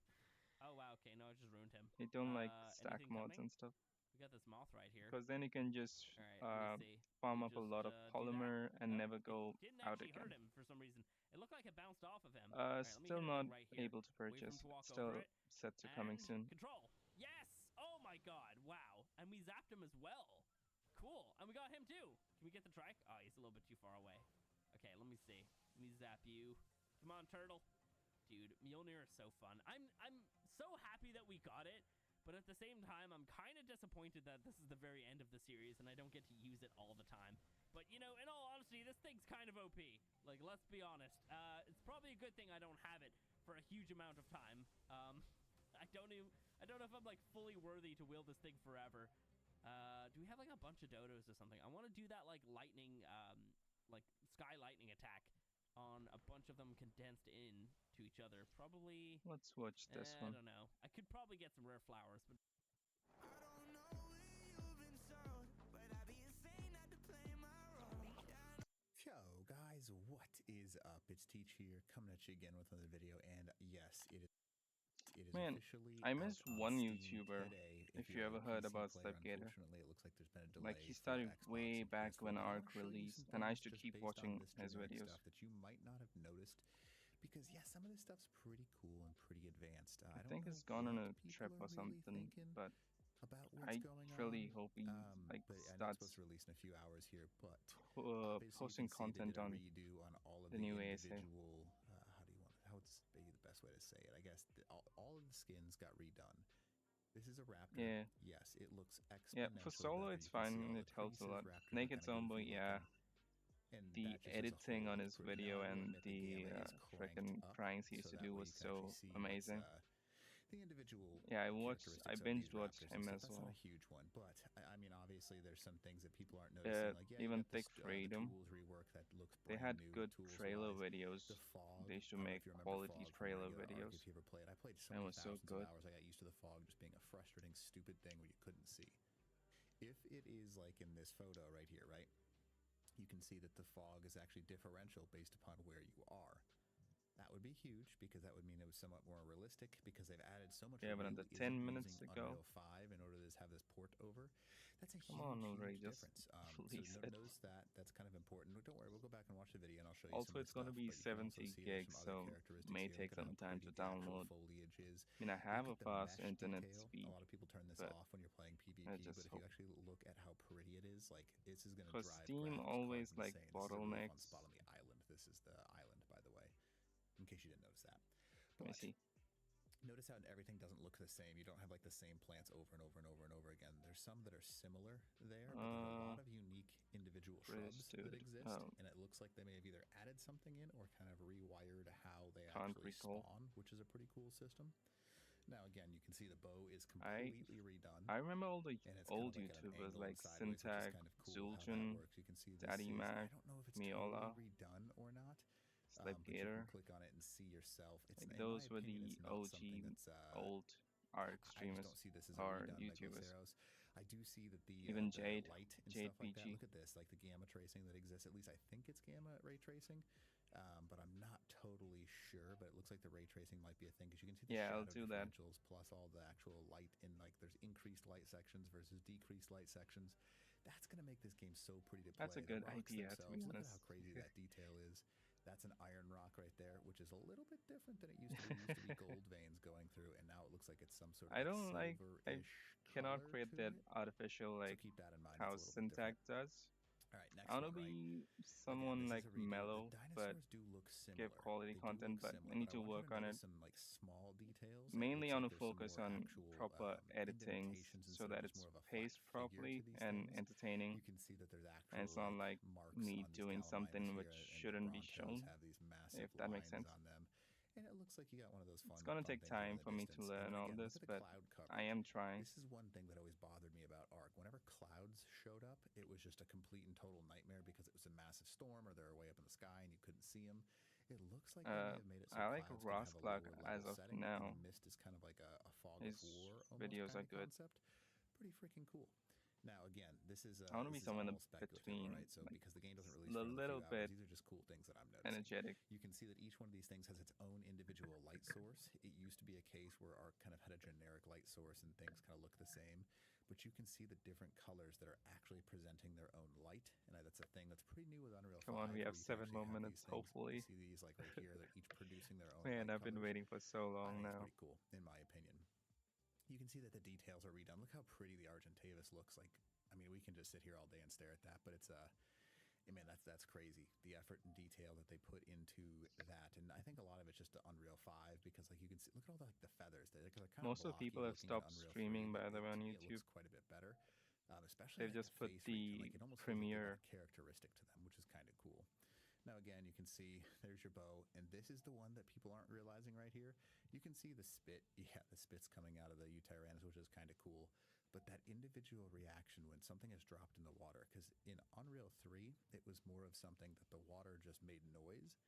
Oh wow, okay, no, I just ruined him. You don't like stack anything mods coming? and stuff. We got this moth right here. Because then you can just Alright, let me see. farm You up a just, lot of do that. polymer and never go Didn't out actually hurt again. him for some reason. It looked like it bounced off of him. Alright, let me Still hit a not thing right here. able to Wait for him purchase. to walk Still over it. set to coming And soon. control. Yes! Oh my god, wow. And we zapped him as well. Cool. And we got him too. Can we get the trike? Oh, he's a little bit too far away. Okay, let me see. Let me zap you. Come on, turtle. Dude, Mjolnir is so fun. I'm so happy that we got it, but at the same time, I'm kind of disappointed that this is the very end of the series and I don't get to use it all the time. But, you know, in all honesty, this thing's kind of OP. Like, let's be honest. It's probably a good thing I don't have it for a huge amount of time. I don't know if I'm, like, fully worthy to wield this thing forever. Do we have, like, a bunch of dodos or something? I want to do that, like, lightning, like, sky lightning attack on a bunch of them condensed in to each other. Probably, Let's watch this I one. don't know. I could probably get some rare flowers, but Yo, guys, what is up? It's Teach here, coming at you again with another video, and yes, it is Man, officially I out missed on one Steam YouTuber. today. If you're you a ever heard PC about player, Slipgator, unfortunately, it looks like there's been a like delay he for started Xbox way and back PS4. when But I ARK want to show you released, some and I things used to just keep based watching on this his generic videos. stuff that you might not have noticed, because yeah, some of this stuff's pretty cool and pretty advanced. I I don't think know he's gone on what a people trip are or really something, thinking but about what's I going really on. hope he like But I know it's supposed starts to release in a few hours here, but obviously you posting can see they content did a on redo on all of the the new ASA. individual how would be the best way to say it? I guess all of the skins got redone. This is a raptor. Yeah. Yes, it looks Yeah, for exponentially solo better. it's You can see fine, all it the helps a creases. lot. Raptors are Naked kind of Zone, but goofy yeah, looking. And the that just as a editing whole on looks his pretty. video Now, I will and admit the the gamma is cranked freaking up, pranks he used so to that do way was you can actually so see amazing. the individual Yeah, I characteristics of binge these watched raptors and him stuff. as That's not well. a huge one, but I mean, obviously, there's some things that people aren't noticing. Like, yeah, you Even got Thick this the Freedom, tools rework that looks they brand had new good tools trailer wise. videos. The fog. They should I don't know make if you remember quality fog from trailer regular ARK videos. if you ever played. I played so That many was so thousands good. of hours. I got used to the fog just being a frustrating, stupid thing where you couldn't see. If it is like in this photo right here, right? You can see that the fog is actually differential based upon where you are. That would be huge, because that would mean it was somewhat more realistic, because they've added so much. Yeah, but Unreal under isn't 10 minutes using to go. Unreal 5 in order to have this port over. That's a Come on already, huge just difference. release So it. notice that's kind of important. Don't worry, we'll go back and watch the video and I'll show you Also, some of it's the going to stuff. be But you can also 70 see there's gigs, some other so characteristics may here. take Look at some how time pretty to the actual download. foliage is. I mean, I have Look a at the fast mesh internet detail. speed. A lot of people turn this but off when you're playing PvP, I but just if you hope. actually look at how pretty it is, like, this is going to Because drive Steam graphics always cards like insane. This is a really fun bottlenecks. spot on the island. This is the island, by the way, in case you didn't notice that. Let me But see. notice how everything doesn't look the same. You don't have like the same plants over and over and over and over again. There's some that are similar there, but there are a lot of unique individual shrubs that exist, and it looks like they may have either added something in or kind of rewired how they actually spawn, which is a pretty cool system. Now, again, you can see the bow is completely redone. I remember all the and it's old kind of like YouTubers an like sideways, which is Syntax, kind of cool Zul'jin, how that works. You can see this Daddy is, I Mac, don't know if it's Miola, totally redone or not. But you Slipgator. can click on it and see yourself. It's, Like in those my were opinion, the it's not OG something that's old ARK I just streamers don't see this as a or redone like YouTubers. Megaceros. I do see that Even the Jade, light and Jade stuff like that. PG. Look at this, like the gamma tracing that exists. At least I think it's gamma ray tracing, but I'm not totally sure. But it looks like the ray tracing might be a thing, because you can see the Yeah, shadow I'll do that. differentials plus all the actual light in, like, there's increased light sections versus decreased light sections. That's gonna make this game so pretty to play. That's a good the rocks idea, to be themselves, look at honest. how crazy that detail is. That's an iron rock right there, which is a little bit different than it used to be. It used to be gold veins going through, and now it looks like it's some sort of I don't like. I silver-ish cannot color create to that it. artificial So like keep that in mind. how It's a little bit Syntax different. does. All right, next I want to one, right? be someone Again, like this is a redo. mellow, The but dinosaurs do look similar. give quality They do content. look But similar, I need but I to want you work to on it. notice some like small details. Mainly, I want to There's some focus more on actual proper editing indentations so instead of that just it's more of a flat paced figure to properly these and things. entertaining. You can see that there's actual And it's not like marks me on these doing calamines something here, which and the shouldn't be brontos shown, have these massive if that makes lines sense. on them. And it looks like you got one of those fun. It's gonna fun take things over in time the for me to distance. learn And all again, this, look at the but cloud cover. I am trying. This is one thing that always bothered me about ARK. Whenever clouds showed up, it was just a complete and total nightmare, because it was a massive storm or they were way up in the sky and you couldn't see them. It looks like they may have made it so I like clouds can Ross have a Clark lower as level of setting, now. and the mist is kind of like a fog His of war almost videos kind are of good. concept. Pretty freaking cool. Now, again, this is I want to be someone in all speculative, between, all right? So like, because the game doesn't release a for another little few hours, bit these are just cool things that I'm noticing. energetic. You can see that each one of these things has its own individual light source. It used to be a case where ARK kind of had a generic light source and things kind of look the same, but you can see the different colors that are actually presenting their own light, and that's a thing that's pretty new with Unreal 5. Come on, we have where you can 7 actually more have minutes, these things. hopefully. You see these like right here, they're each producing their own Man, light I've been colors. waiting for so I long think now. it's pretty cool, in my opinion. You can see that the details are redone. Look how pretty the Argentavis looks like. I mean, we can just sit here all day and stare at that, but it's I mean, that's crazy. The effort and detail that they put into that, and I think a lot of it's just the Unreal 5, because like you can see, look at all the feathers. They're kind of Most of blocky people have looking in stopped Unreal 3, streaming, but by the way, on to me YouTube. it looks quite a bit better. Especially They've like just the put face recon. the Like it almost feels like they got premiere. a characteristic to them, which is kind of cool. Now again, you can see there's your bow, and this is the one that people aren't realizing right here. You can see the spit. Yeah, the spit's coming out of the Utyrannus, which is kind of cool. But that individual reaction when something is dropped in the water, because in Unreal 3, it was more of something that the water just made noise.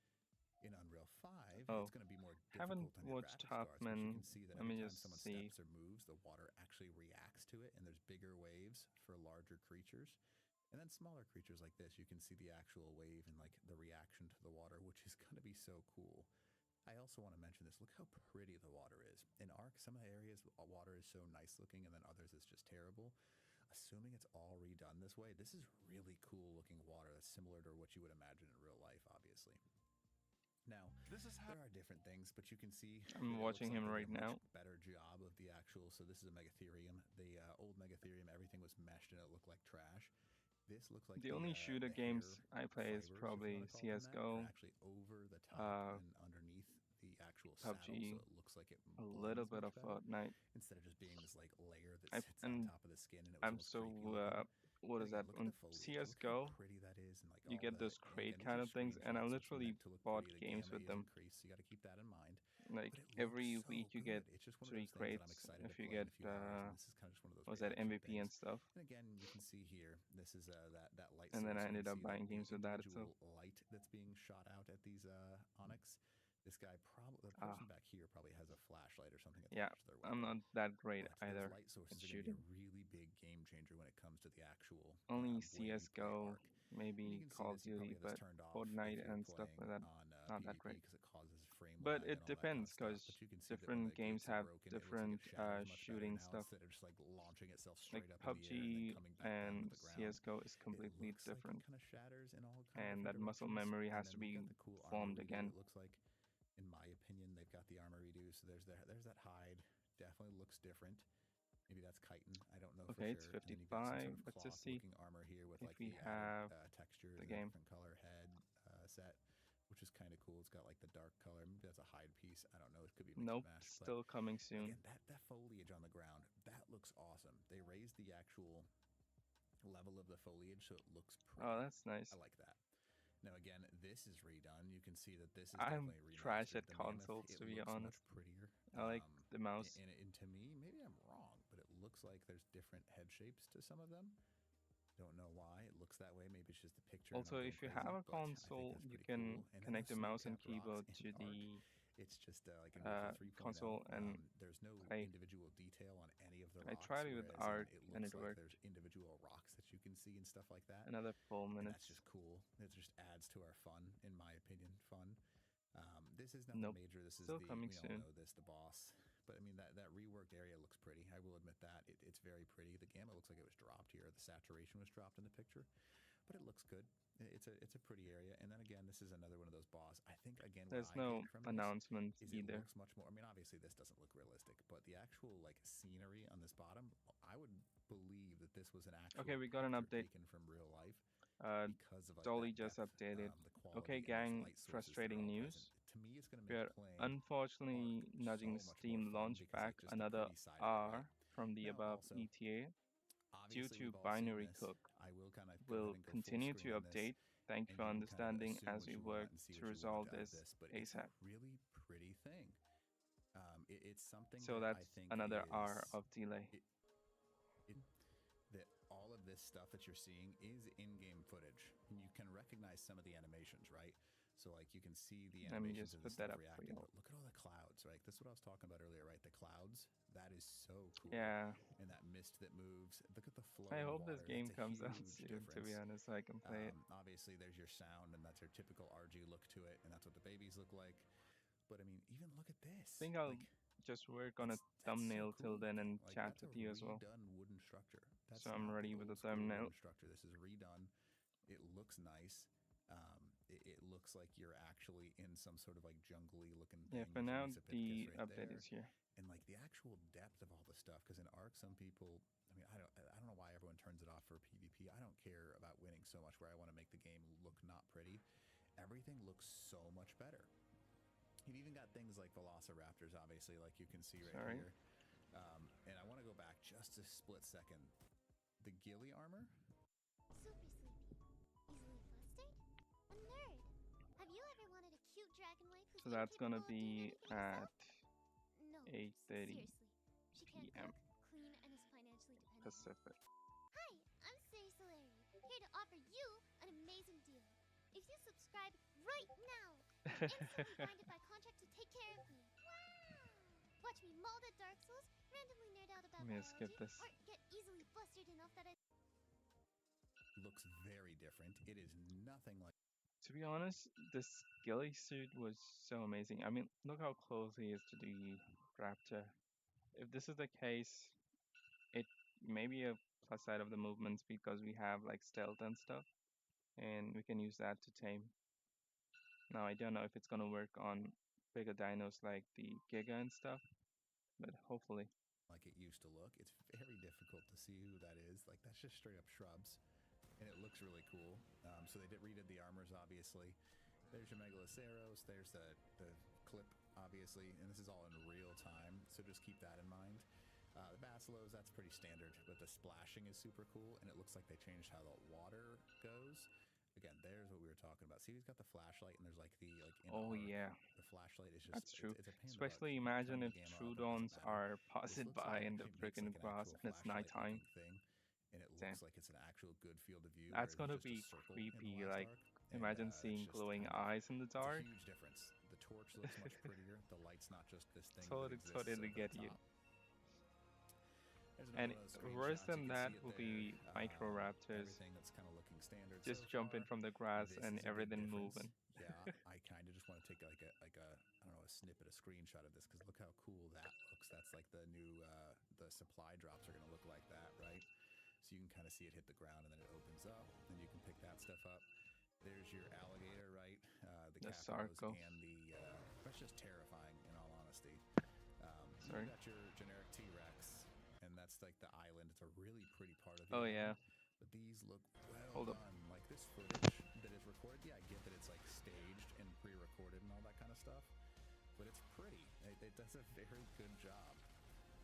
In Unreal 5, Oh, it's going to be more haven't difficult on your watched graphics cards, but you Halfman. can see that Let every me time just someone see. steps or moves, the water actually reacts to it, and there's bigger waves for larger creatures. And then smaller creatures like this, you can see the actual wave and like the reaction to the water, which is going to be so cool. I also want to mention this. Look how pretty the water is. In ARK, some of the areas, water is so nice looking, and then others it's just terrible. Assuming it's all redone this way, this is really cool looking water that's similar to what you would imagine in real life, obviously. Now, there are different things, but you can see I'm watching him right now. Better job of the actual. So this is a Megatherium. The old Megatherium, everything was meshed and it looked like trash. This looks like the only shooter games I play is fibers, probably CS:GO, are actually over the top and underneath the actual saddle, PUBG, so it looks like it a little bit of better, Fortnite, instead of just being this like layer that sits on top of the skin, and it was I'm almost so creepy. what is that Look on at the foliage. CS:GO? Look how pretty that is, and like You all get those crate kind of things, and I literally bought games with them. So you got to keep that in mind. Like every week you get 3 crates if you get was that MVP and stuff. And again, you can see here, this is that light. And then I ended up buying games with that itself. Light that's being shot out at these onyx. This guy the person back here probably has a flashlight or something. Yeah, I'm not that great either. Light sources are shooting. going to be a really big game changer when it comes to the actual. Only CS:GO, maybe Call of Duty, but Fortnite and stuff like that, not that great. Because it causes frame but lag it and all that depends, kind of because stuff. But you can see that when different the games gates are have broken, different it looks like it shatters much shooting better now, stuff. instead of just like launching itself Like straight up PUBG in the air and then coming back down and to the ground. CS:GO is completely It looks different, like it kind of shatters in all and that muscle directions. memory And has then to we've be got the cool formed armor redo, again. it looks like, in my opinion, they've got the armor redo. So there's that hide. Definitely looks different. Maybe that's chitin. I don't know Okay, for it's sure. And then you've got some 55. sort of Let's just see cloth-looking armor here with if like we the have added textures the and game. different color head set, which is kind of cool. It's got like the dark color. Maybe that's a hide piece. I don't know. It could be mixed Nope, and matched. still coming soon. Again, that foliage on the ground, that looks awesome. They raised the actual level of the foliage so it looks pretty. Oh, that's nice. I like that. Now again, this is redone. You can see that this is I'm definitely trash remastered. at The Mammoth, consoles, it to be looks honest. much prettier. I like the mouse. And to me, maybe I'm wrong, but it looks like there's different head shapes to some of them. Don't know why it looks that way. Maybe it's just the picture. Also, if you have a console, you can connect the mouse and keyboard to the it's just like in Warfare 3.0, console, and there's no play. individual detail on any of the I rocks. tried it with ARK, it and looks it like worked. there's individual rocks that you can see and stuff like that. Another 4 And minutes. that's just cool. It just adds to our fun, in my opinion. Fun. This is nothing major. This is Still coming we soon. all know this, the boss. But I mean, that reworked area looks pretty. I will admit that. It's very pretty. The gamma looks like it was dropped here. The saturation was dropped in the picture. But it looks good. It's a pretty area. And then again, this is another one of those boss. I think, again, There's no announcement either. It looks much more. I mean, obviously, this doesn't look realistic. But the actual, like, scenery on this bottom, I would believe that this was an actual Okay, we got an update. taken from real life. Because of Dolly just updated. Okay, gang, frustrating news. To me, it's going to we are unfortunately nudging Steam launch back another R from the above ETA due to binary cook. We'll continue to update. Thank you for understanding as we work to resolve this ASAP. Really pretty thing. It's something. So that's another R of delay. That all of this stuff that you're seeing is in-game footage, and you can recognize some of the animations, right? So like you can see the animations of the stuff reacting. But look at all the clouds, right? This is what I was talking about earlier, right? The clouds, that is so cool. Yeah. And that mist that moves. Look at the flow. I hope water. this game comes out soon, difference. to be honest, so I can play it. Obviously, there's your sound, and that's your typical RG look to it, and that's what the babies look like. But I mean, even look at this. I think I'll just work on a thumbnail till then and chat with you as well. Redone wooden structure. So I'm ready with the thumbnail. Structure. This is redone. It looks nice. It looks like you're actually in some sort of like jungly looking thing. Yeah, for now the update is here. And like the actual depth of all the stuff, because in ARK, some people, I mean, I don't know why everyone turns it off for PvP. I don't care about winning so much where I want to make the game look not pretty. Everything looks so much better. You've even got things like velociraptors, obviously, like you can see right here. And I want to go back just a split second. The ghillie armor. Super sleepy. Easily flustered? A nerd. Have you ever wanted a cute dragon wife who's So that's gonna be at 8:30 p.m. Clean and is financially dependent. Pacific. Hi, I'm Cerisolari, here to offer you an amazing deal. If you subscribe right now, instantly binded by contract to take care of me. Watch me maul at Dark Souls, randomly nerd out about I'm gonna skip biology, this. or get easily flustered enough that I Looks very different. It is nothing like. To be honest, this ghillie suit was so amazing. I mean, look how close he is to the raptor. If this is the case, it may be a plus side of the movements because we have like stealth and stuff, and we can use that to tame. Now I don't know if it's gonna work on bigger dinos like the Giga and stuff, but hopefully. Like it used to look. It's very difficult to see who that is. Like that's just straight up shrubs, and it looks really cool. So they redid the armors, obviously. There's your Megaloceros. There's the clip, obviously, and this is all in real time. So just keep that in mind. The Basilos, that's pretty standard, but the splashing is super cool, and it looks like they changed how the water goes. Again, there's what we were talking about. See, he's got the flashlight, and there's like the Oh yeah, the flashlight is just that's true. it's a pain in the butt. Especially You imagine turn if the game off, and it Troodons doesn't matter. are This passing looks like by it in the actually makes freaking like an grass actual and it's nighttime. flashlight-looking thing, and it Damn. looks like it's an actual good field of view. That's whereas gonna it's just be a circle creepy. in the last Like, arc. imagine And, seeing it's just glowing kind of, eyes in the dark. It's a huge difference. The torch looks much prettier. The light's not just this thing Totally, that exists totally over get the you. top. There's And another one of those worse screenshots. than You can that see it will there. be Microraptors Everything that's kind of looking standard just so jumping far. from the grass This and is a big everything difference. moving. Yeah, I kind of just want to take like a I don't know, a snippet, a screenshot of this, because look how cool that looks. That's like the new the supply drops are gonna look like that, right? So you can kind of see it hit the ground and then it opens up, and you can pick that stuff up. There's your alligator, right? The capos Sarco. and the that's just terrifying, in all honesty. Sorry. You got your generic T-Rex, and that's like the island. It's a really pretty part of the Oh island. yeah. But these look well Hold up. done. Like this footage that is recorded, yeah, I get that it's like staged and pre-recorded and all that kind of stuff, but it's pretty. It does a very good job,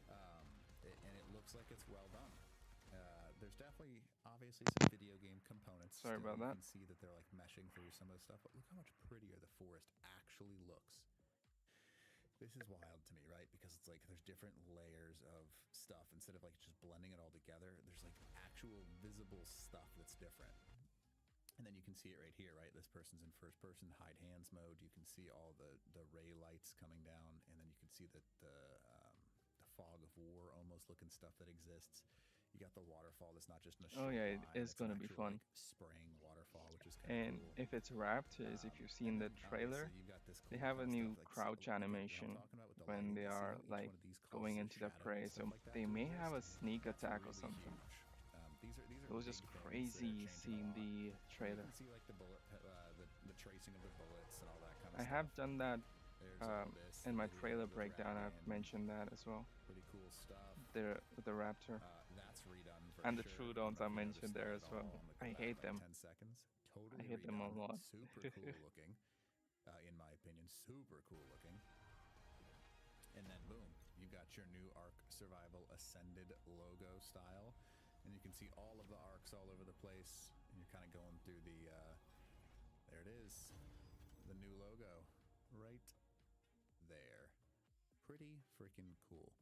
and it looks like it's well done. There's definitely, obviously, some video game components. Sorry about that. You can see that they're like meshing through some of the stuff, but look how much prettier the forest actually looks. This is wild to me, right? Because it's like there's different layers of stuff. Instead of like just blending it all together, there's like actual visible stuff that's different. And then you can see it right here, right? This person's in first person hide hands mode. You can see all the ray lights coming down, and then you can see the fog of war almost looking stuff that exists. You got the waterfall that's not just in a straight Oh yeah, it line, is it's an gonna be actual, fun. like, spraying waterfall, which is kind of And cool. if it's Raptors, if you've seen the trailer, You've got this they cool have a kind of new stuff, like, crouch again, what I'm animation talking about with the when lighting, they you see are how each like one of these going causes a into the shadow prey. and So stuff like that they to may exist. have a sneak That's attack or really something. huge. These are It was just big things that are crazy changing a seeing lot. the You trailer. can see like the bullet, the tracing of the bullets and all that kind of I stuff. have done that There's all this, in the my video trailer of the breakdown. I've dragon. mentioned that as well. Pretty cool stuff. The Raptor. That's redone for And the sure. Troodons I don't know if you mentioned there as noticed that well. at all. I'm gonna I go back hate like them. 10 seconds. Totally I hate them a redone. lot. Super cool looking. In my opinion, super cool looking. And then boom, you got your new ARK Survival Ascended logo style. And you can see all of the arcs all over the place. And you're kind of going through the, there it is. The new logo right there. Pretty freaking cool.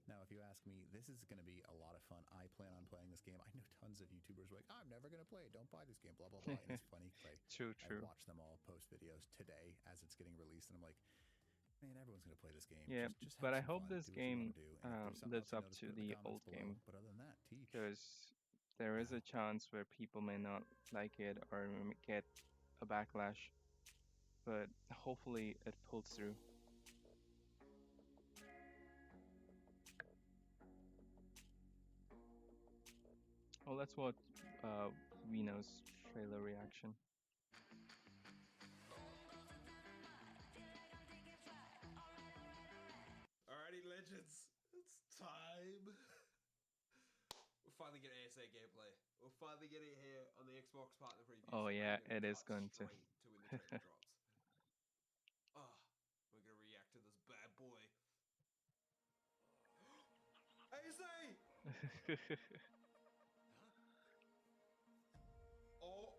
Now, if you ask me, this is going to be a lot of fun. I plan on playing this game. I know tons of YouTubers are like, I'm never going to play it. Don't buy this game, blah, blah, blah. And it's funny. True. I watch them all post videos today as it's getting released. And I'm like, man, everyone's going to play this game. Yeah, just but have I some hope fun, this do what you game wanna do. And if there's something lives else you up notice, to put it in the comments old below. game. But other than that, teach. Because there is a chance where people may not like it or get a backlash. But hopefully it pulls through. Oh, let's watch Vino's trailer reaction. Alrighty, legends, it's time. We'll finally get ASA gameplay. We'll finally get it here on the Xbox partner preview. Oh yeah, it is going to. Straight to when the trailer drops. Oh, we're gonna react to this bad boy. ASA!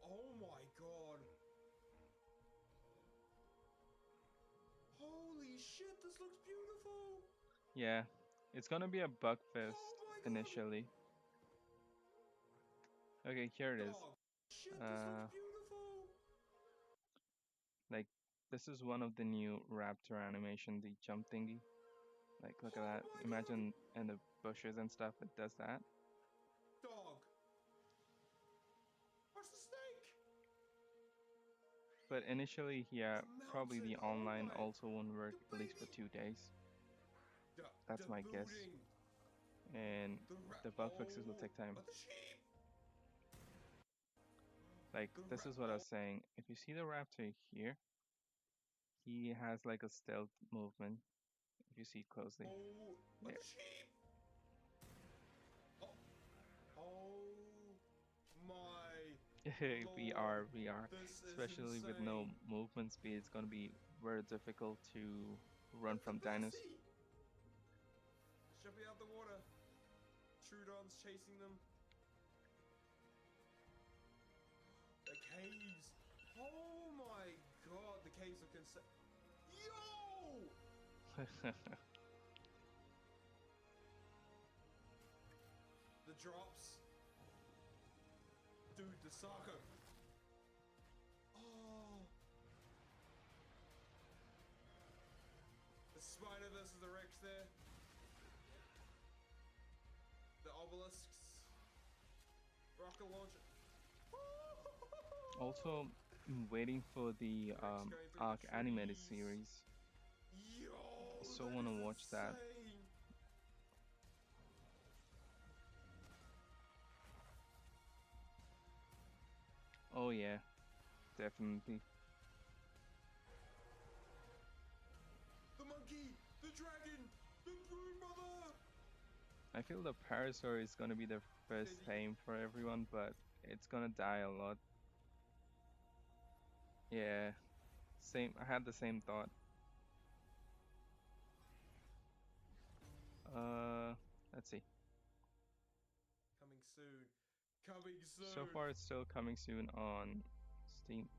Oh my god. Holy shit, this looks beautiful. Yeah, it's gonna be a bug fest initially. Okay, here it is. Shit, this looks beautiful. Like this is one of the new raptor animation, the jump thingy. Like, look at that. Imagine in the bushes and stuff, it does that. Dog. Where's the snake? But initially, yeah, probably the online also won't work at least for 2 days. That's my guess. And the bug fixes will take time. Like, this is what I was saying. If you see the raptor here, he has like a stealth movement. If you see it closely. There. Oh my VR. Especially with no movement speed, it's gonna be very difficult to run from dinos. Jumping out the water. Troodon's chasing them. The caves. Oh my god, the caves look insane. Yo! The drops. Dude, the Sako. Oh. The spider versus the Rex there. The obelisks. Rocket launcher. Also, I'm waiting for the ARK animated series. Yo, I so want to watch that. Oh yeah, definitely. The monkey, the dragon, the brood mother. I feel the Parasaur is gonna be the first tame for everyone, but it's gonna die a lot. Yeah, same. I had the same thought. Let's see. Coming soon. Coming soon. So far, it's still coming soon on Steam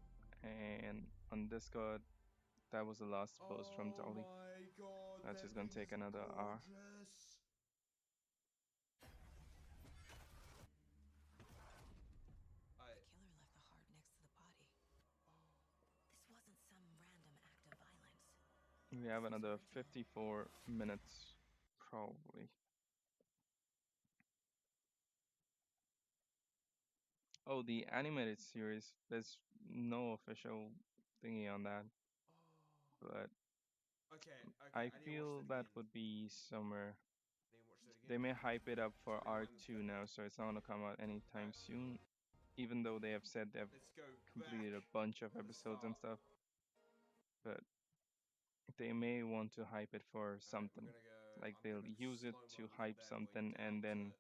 and on Discord. That was the last post from Dolly. Oh my god, that's just gonna take another hour. The killer left the heart next to the body. This wasn't some random act of violence. We have another 54 minutes, probably. Oh, the animated series. There's no official thingy on that. But I feel that would be somewhere. They may hype it up for ARK 2 now, so it's not gonna come out anytime soon. Even though they have said they've completed a bunch of episodes and stuff. But they may want to hype it for something. Like they'll use it to hype something and then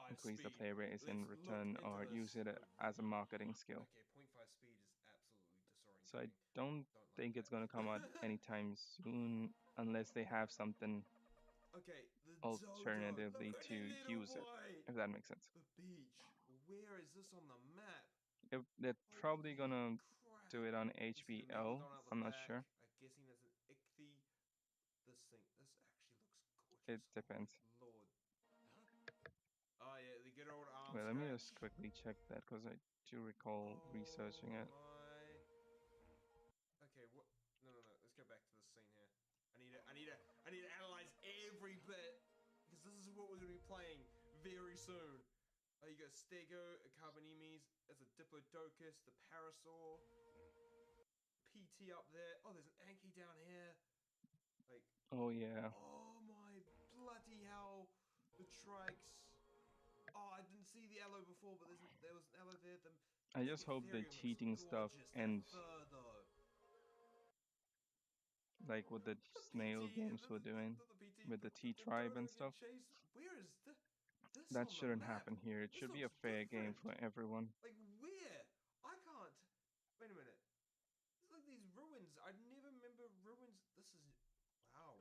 increase the play rates in return, or use it as a marketing skill. Okay, 0.5 speed is absolutely disorientating. So I don't think it's gonna come out anytime soon unless they have something alternatively to use it, if that makes sense. The beach. Where is this on the map? They're probably gonna do it on HBO. I'm not sure. I'm guessing there's an ichthy. This actually looks gorgeous. It depends. Oh, Lord. Oh yeah, the good old arm Wait, let me scratch. just quickly check that because I do recall researching it. Okay, what? No. Let's go back to this scene here. I need to analyze every bit because this is what we're gonna be playing very soon. You got Stego, Carbonimes, there's a Diplodocus, the Parasaur, PT up there. Oh, there's an Anki down here. Like. Oh yeah. Oh my bloody hell! The Trikes. Oh, I didn't see the Aloe before, but there was an Aloe there. I just hope the cheating stuff ends. Like what the snail games were doing with the T-Tribe and stuff. Where is that shouldn't happen here. It should be a fair game for everyone. Like where? I can't. Wait a minute. It's like these ruins. I never remember ruins. This is wow.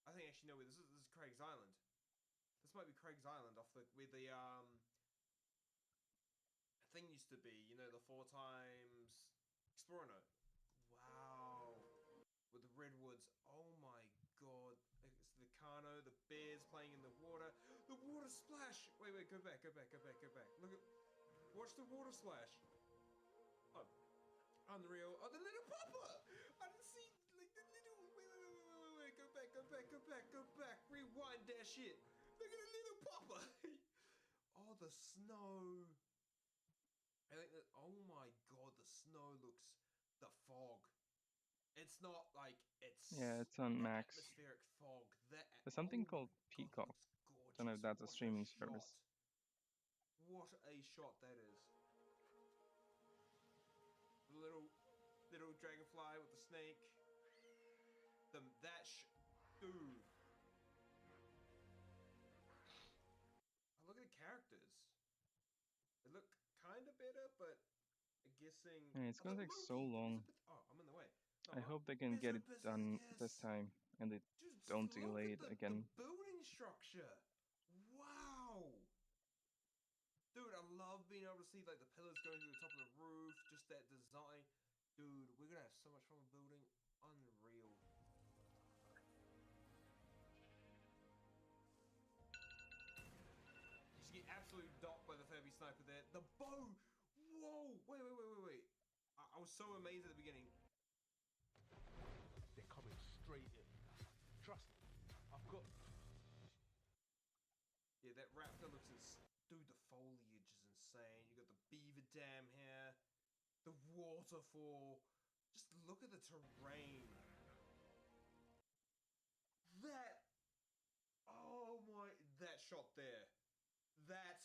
I think I actually know where this is. This is Craig's Island. This might be Craig's Island off where the thing used to be. You know, the 4 times Explorer Note. Wow. With the redwoods. Oh my god. It's the Kano, the bears playing in the water. The water splash! Wait, go back. Look at... Watch the water splash. Oh. Unreal. Oh, the little popper! I didn't see, like, the little... Wait. Go back. Rewind that shit. Look at the little popper. Oh, the snow. I think that... Oh, my God. The snow looks... The fog. It's not like it's... Yeah, it's on Max. Atmospheric fog. There's something called Peacock. Don't know if that's a streaming service. What a shot that is. The little dragonfly with the snake. Dude. Oh, look at the characters. They look kind of better, but I'm guessing... Yeah, it's gonna take so long. Oh, I'm in the way. I hope they can get it done this time and they don't delay it again. The building structure. Wow. Dude, I love being able to see like the pillars going through the top of the roof, just that design. Dude, we're gonna have so much fun with building. Unreal. Just get absolutely docked by the Fabby sniper there. The bow! Whoa! Wait. I was so amazed at the beginning. They're coming straight in. Trust me. I've got... Yeah, that raptor looks dude, the foliage is insane. You got the beaver dam here, the waterfall. Just look at the terrain. That shot there. That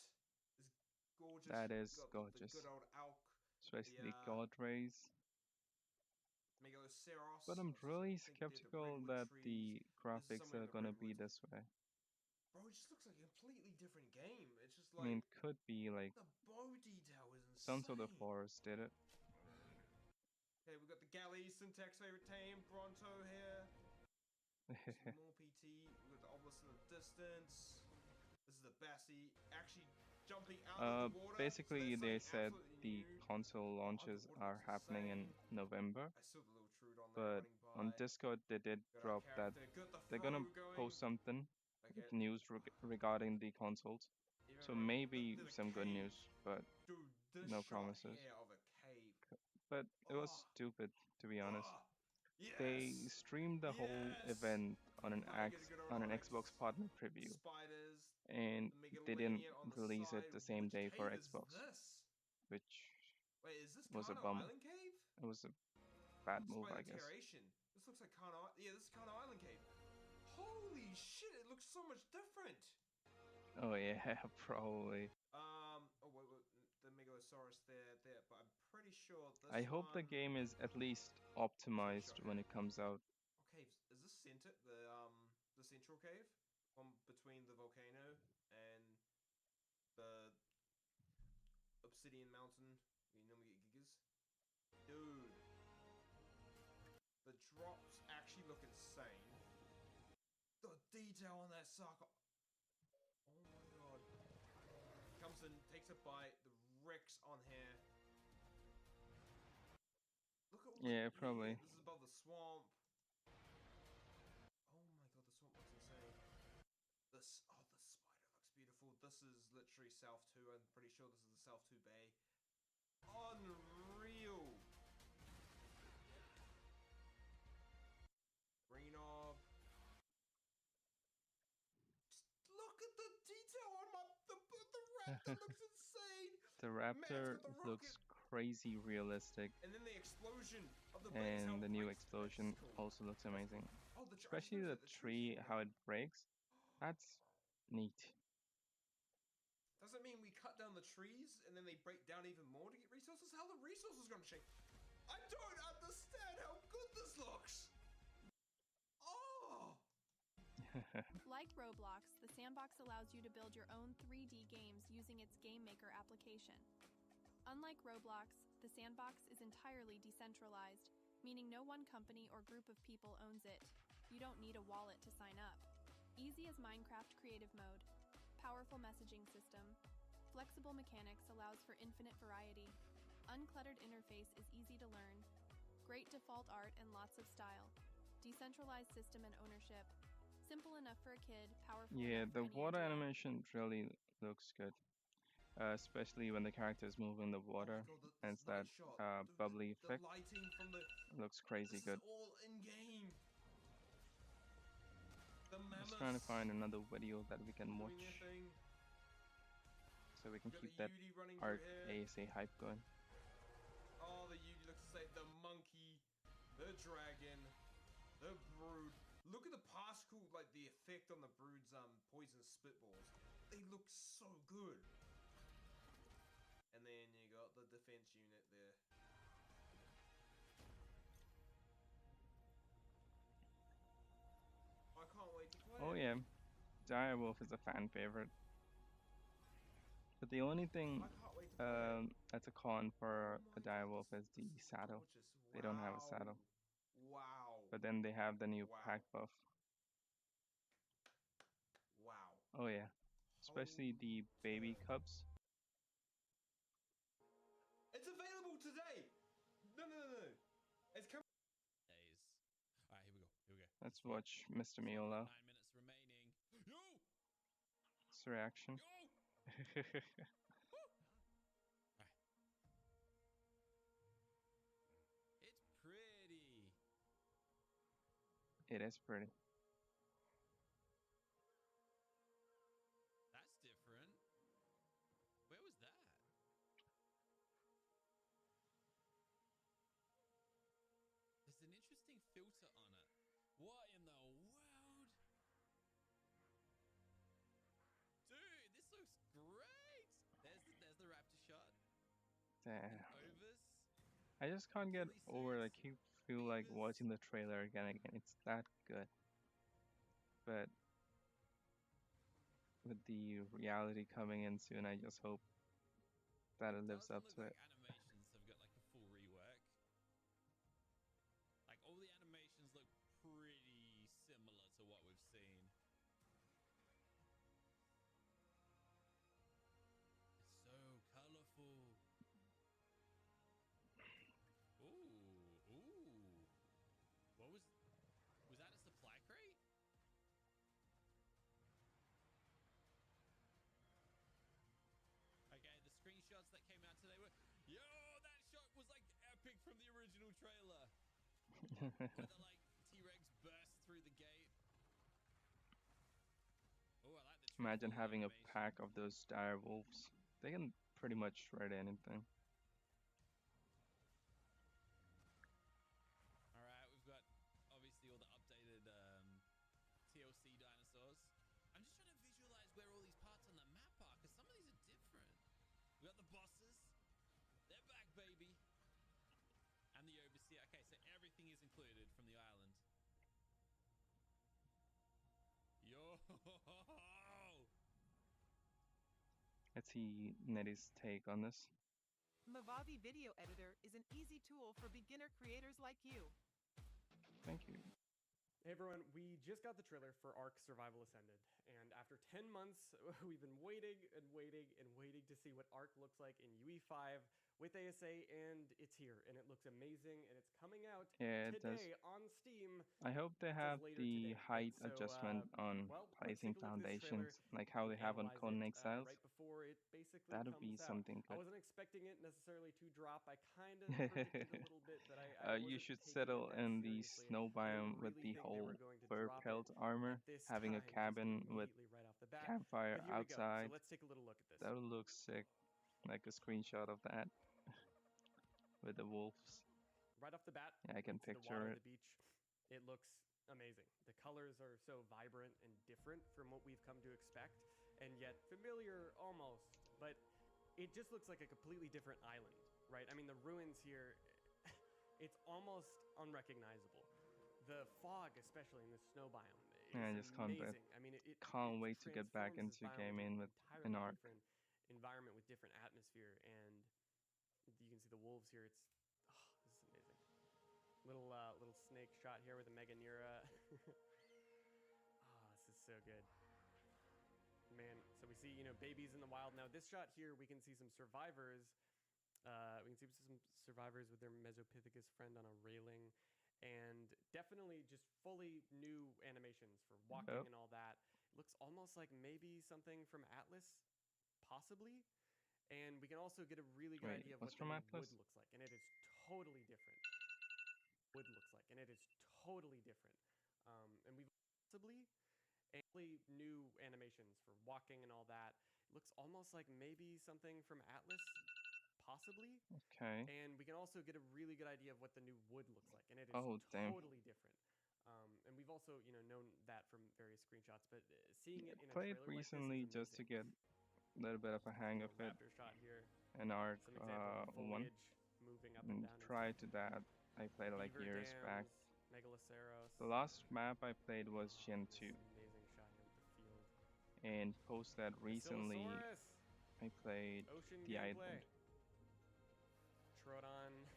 is gorgeous. That is The gorgeous. good old ARK. Especially the God Rays. But I'm really skeptical that the graphics are gonna be this way. Bro, it just looks like a completely different game. It's just I like... mean, it could be like... The bow detail is insane. Sons of the Forest did it. Okay, we've got the galleys, Syntax favorite tame, Bronto here. Some more PT. We've got the obelisk in the distance. This is the Bassie actually jumping out of the water. Basically, they said the console launches are happening in November. I saw the little Trude on there But on Discord, they did drop that they're gonna post something with news regarding the consoles. So maybe some good news, but no promises. But it was stupid, to be honest. They streamed the whole event on an Xbox partner preview, and they didn't release it the same day for Xbox, which was a bummer. It was a bad move, I guess. This looks like Kana. Yeah, this is Kana Island Cave. Holy shit! It looks so much different. Oh yeah, probably. Oh wait, the Megalosaurus there, but I'm pretty sure this I hope the game is at least optimized when it comes out. Okay, is this the central cave? One between the volcano and the obsidian mountain where you normally get gigas? Dude. The drops actually look insane. The detail on that sucker. Oh my god. Comes in, takes a bite, the wrecks on here. Look at all probably. This is above the swamp. Oh my god, the swamp looks insane. The spider looks beautiful. This is literally South 2. I'm pretty sure this is the South 2 Bay. Unreal. Green orb. Just look at the detail on the raptor looks insane. The raptor looks crazy realistic. And then the explosion of the and the new explosion also looks amazing. Especially the tree, how it breaks. That's neat. Does it mean we cut down the trees and then they break down even more to get resources? How are the resources gonna change? I don't understand how good this looks! Oh! Like Roblox, the sandbox allows you to build your own 3D games using its Game Maker application. Unlike Roblox, the sandbox is entirely decentralized, meaning no one company or group of people owns it. You don't need a wallet to sign up. Easy as Minecraft creative mode. Powerful messaging system. Flexible mechanics allows for infinite variety. Uncluttered interface is easy to learn. Great default art and lots of style. Decentralized system and ownership. Simple enough for a kid, powerful Yeah, enough the for any water adult. animation really looks good. especially when the characters move in the water, God, and this it's that night shot, bubbly the effect. lighting from the. It looks crazy This good. is all in game. The I'm just mammoths trying to find another video that we can doing watch, their thing. so we can Got keep the that Yudi running ARK through here. ASA hype going. Oh, the Yudi looks the same. The monkey, the dragon, the brood. Look at the particle, like the effect on the brood's poison spitballs. They look so good. And then you got the defense unit there. I can't wait to play. Oh yeah, Direwolf is a fan favorite. But the only thing that's a con for a Direwolf is the saddle. They don't have a saddle. Wow. But then they have the new pack buff. Wow. Oh yeah, especially the baby cubs. It's available today. No. It's coming. Days. All right, here we go. Let's watch Mr. Miola. 9 minutes remaining. Yo! His reaction. It's pretty. It is pretty. That's different. Where was that? There's an interesting filter on it. What in the world? Dude, this looks great. There's the raptor shot. Damn. Overs. I just can't get over. I keep feel like watching the trailer again and again. It's that good. But with the reality coming in soon, I just hope that it lives up to it. Animations have got like a full rework. Like all the animations look pretty similar to what we've seen. It's so colorful. Ooh. What was that a supply crate? Okay, the screenshots that came out today were, yo, that shot was like epic from the original trailer. Where the like T-Rex burst through the gate. Oh, I like the Imagine having a pack of those dire wolves. They can pretty much shred anything. Alright, we've got obviously all the updated TLC dinosaurs. I'm just trying to visualize where all these parts on the map are, because some of these are different. We got the bosses. They're back, baby. And the overseer. Okay, so everything is included from the island. Yo! Let's see Nettie's take on this. Mavavi Video Editor is an easy tool for beginner creators like you. Thank you. Hey everyone, we just got the trailer for ARK Survival Ascended, and after 10 months, we've been waiting to see what ARK looks like in UE5 with ASA, and it's here, and it looks amazing, and it's coming out today on Steam. I hope they have the height adjustment on placing foundations, like how they have on Conan Exiles. Right before it basically That would be comes out. something I good. wasn't expecting it necessarily to drop. I kind of predicted a little bit, but I You wasn't should taking settle it that in the seriously. snow I didn't biome with really the think they whole were going to fur drop pelt it armor, at this having a time, just cabin with immediately right off the bat. campfire But here we go. outside. So let's take a little look at this. That would look sick, like a screenshot of that with the wolves. Right off the bat, Yeah, I can it's the water, picture it. the beach. It looks amazing. The colors are so vibrant and different from what we've come to expect, and yet familiar almost. But it just looks like a completely different island, right? I mean, the ruins here, it's almost unrecognizable. The fog, especially in the snow biome, Yeah, I is just can't amazing. I mean, it can't wait to get back transforms this into biome gaming into with an an entirely ARK. different environment with different atmosphere, and you can see the wolves here. This is amazing. Little snake shot here with a Meganera. This is so good. Man, so we see, babies in the wild. Now this shot here, we can see some survivors. We can see some survivors with their Mesopithecus friend on a railing, and definitely just fully new animations for walking Yep. and all that. It looks almost like maybe something from Atlas, possibly. And we can also get a really good Wait, idea of what's what the from new Atlas? wood looks like, and it is totally different. Wood looks like, and it is totally different. And we've possibly new animations for walking and all that. It looks almost like maybe something from Atlas, possibly. Okay. And we can also get a really good idea of what the new wood looks like, and it is Oh, damn. totally different. And we've also, known that from various screenshots, but seeing it in a Played trailer like this recently is just to amazing. get a little bit of a hang of it. Raptor shot here. An ARK Some example of 1. foliage moving up and down. Prior to that, I played like Beaver years back. dams, Megaloceros. The last map I played was Gen 2. Amazing shot here with the field. And post that recently, I played Ocean The gameplay. Island. Troodon.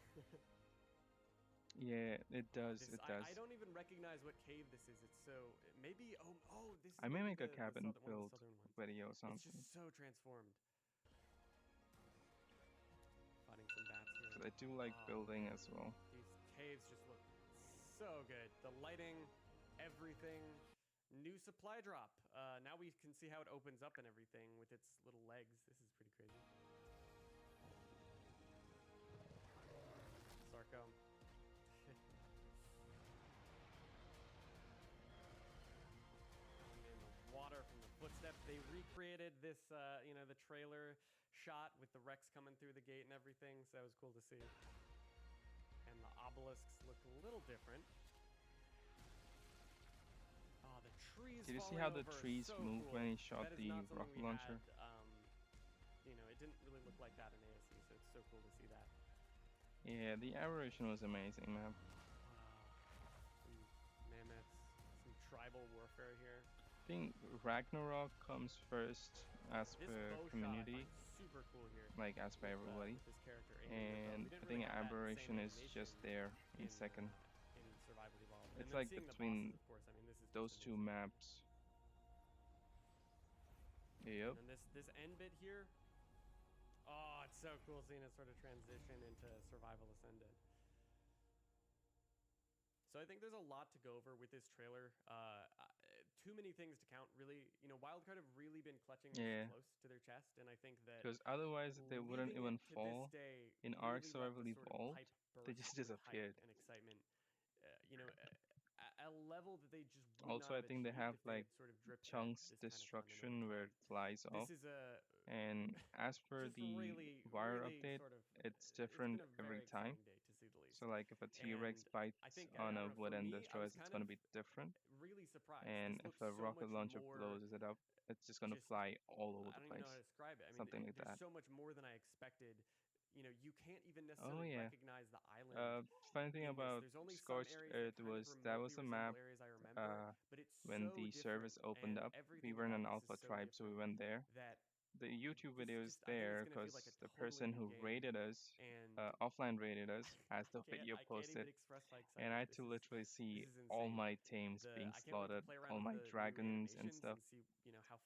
Yeah, it does. This, It does. I don't even recognize what cave this is. It's so maybe this is I may maybe make a the cabin one of the build southern ones. video or It's something. just so transformed. Fighting some bats here. 'Cause I do like building as well. These caves just look so good. The lighting, everything. New supply drop. Now we can see how it opens up and everything with its little legs. This is pretty crazy. Sarko. In the water from the footsteps. They recreated this, the trailer shot with the Rex coming through the gate and everything, so that was cool to see. And the obelisks look a little different. Oh, the trees. Did you see how the trees moved when he shot the rocket launcher? It didn't really look like that in ASE, so it's so cool to see that. Yeah, the aberration was amazing, man. Some mammoths, some tribal warfare here. I think Ragnarok comes first as per community, super cool here. Like as per everybody, this character, and I think Aberration is just there in second. In Survival Evolved. It's like between of course. I mean, this is those two maps. Yep. And this end bit here. Oh, it's so cool seeing it sort of transition into Survival Ascended. So I think there's a lot to go over with this trailer. Too many things to count, really. Wildcard have really been clutching this close to their chest, and I think that because otherwise they wouldn't even fall. In ARK really Survival Evolved, they just disappeared. And excitement, a level that they just would also, not I think they have like sort of chunks destruction where it flies off. This is and as per the wire update, sort of, it's different every time. Day, to say the least. So like if a T-Rex bites on a wood and destroys, it's going to be different. Really surprised. And if a rocket launcher blows it up, it's just going to fly all over the place. I don't even know how to describe it. I mean, something like that. There's so much more than I expected. You can't even necessarily recognize the island. Funny thing about Scorched Earth was that was a map when the service opened up. We were in an alpha tribe, so we went there. The YouTube video is there because the person who rated us, offline rated us, has the video posted. And I had to literally see all my tames being slaughtered, all my dragons and stuff.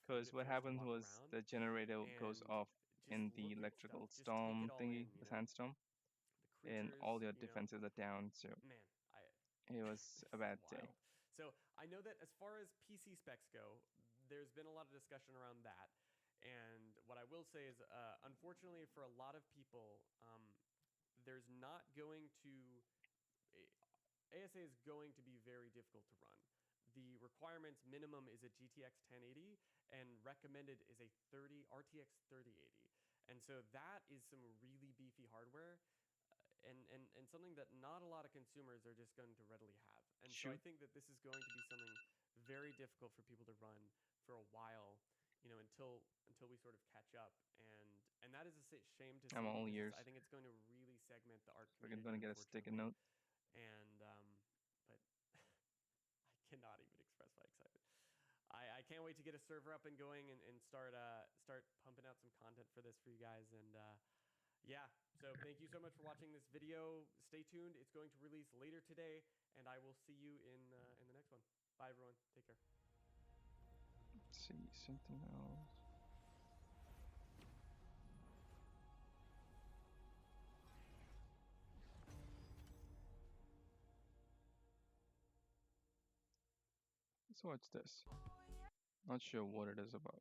Because what happened was the generator goes off in the electrical storm thingy, the sandstorm, and all your defenses are down, so it was a bad day. So I know that as far as PC specs go, there's been a lot of discussion around that. And what I will say is, unfortunately for a lot of people, there's not going to... ASA is going to be very difficult to run. The requirements minimum is a GTX 1080 and recommended is a RTX 3080. And so that is some really beefy hardware and something that not a lot of consumers are just going to readily have. And so I think that this is going to be something very difficult for people to run for a while, until we sort of catch up. And that is a shame to see. I'm all ears. I think it's going to really segment the ARK community. We're going to get a sticky note. And but I cannot even express my excitement. I can't wait to get a server up and going and start pumping out some content for this for you guys. And yeah, so thank you so much for watching this video. Stay tuned. It's going to release later today, and I will see you in the next one. Bye, everyone. Take care. Let's see something else. So what's this? Not sure what it is about.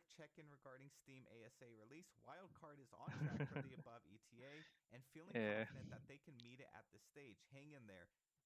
quick check-in regarding Steam ASA release. Wildcard is on track for the above ETA and feeling confident that they can meet it at this stage. Hang in there.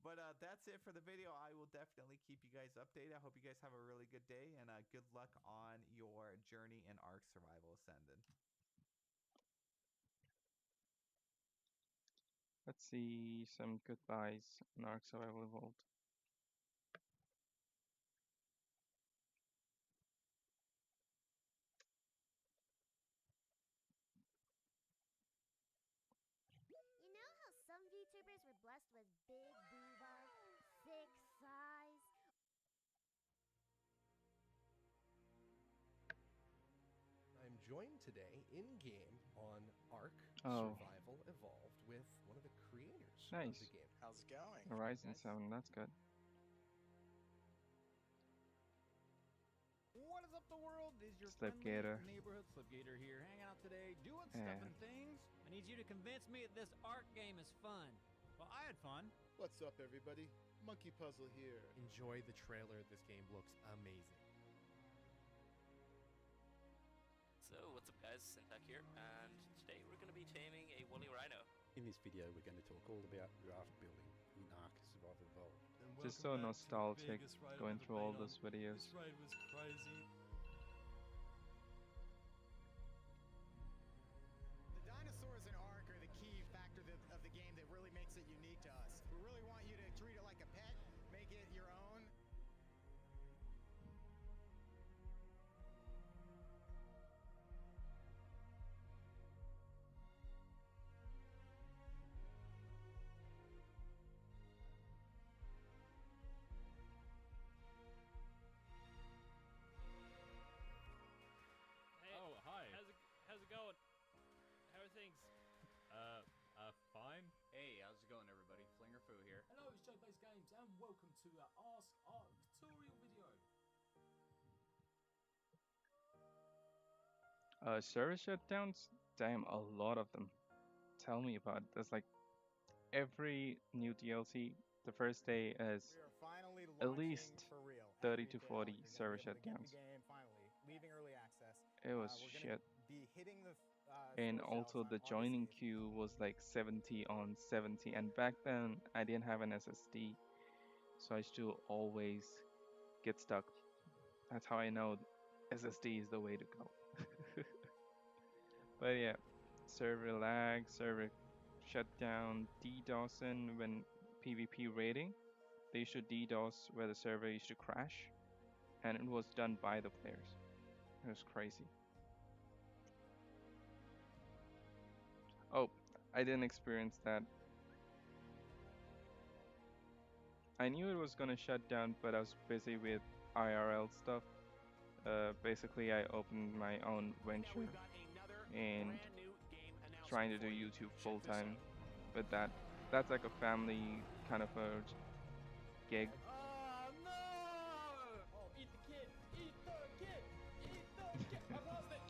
But that's it for the video. I will definitely keep you guys updated. I hope you guys have a really good day, and good luck on your journey in ARK. Ark Survival Ascended. Let's see some goodbyes in ARK Survival Evolved. You know how some VTubers were blessed with big boobas, thick thighs? I'm joined today in-game on ARK Oh. Survival Evolved with one of the creators of Nice. the game. How's it going? Horizon 7, that's good. What is up, the world? Is your Slipgator. friendly neighborhood Slipgator here, hanging out today, doing stuff and things. I need you to convince me that this ARK game is fun. Well, I had fun. What's up, everybody? Monkey Puzzle here. Enjoy the trailer. This game looks amazing. So, what's up guys, Syntac here, and today we're going to be taming a woolly rhino. In this video we're going to talk all about raft building in ARK Survival Evolved. Just so nostalgic going through all those videos. This ride was crazy. The dinosaurs in ARK are the key factor of the game that really makes it unique to us. We really want you to treat it like a pet, make it your own. Hey, Oh, hi. how's it going? How are things? Fine. Hey, how's it going, everybody? Flinger Foo here. Hello, it's J-Base Games, and welcome to our Ask ARK tutorial video. Server shutdowns? Damn, a lot of them. Tell me about it. There's like every new DLC, the first day is We are finally at launching least for real. 30 At to retail. 40 You're gonna server be able to get shutdowns. the game finally, leaving early access. It was We're shit. gonna be hitting the And store also shelves the on joining August 8th. queue was like 70 on 70, and back then I didn't have an SSD, so I still always get stuck. That's how I know SSD is the way to go. But yeah, server lag, server shutdown, DDoSing when PvP raiding. They used to DDoS where the server used to crash, and it was done by the players. It was crazy. Oh, I didn't experience that. I knew it was gonna shut down, but I was busy with IRL stuff. Basically, I opened my own venture and trying to do YouTube full time, but that's like a family kind of a gig. Oh no! Oh, eat the kid! Eat the kid! Eat the kid! I lost it!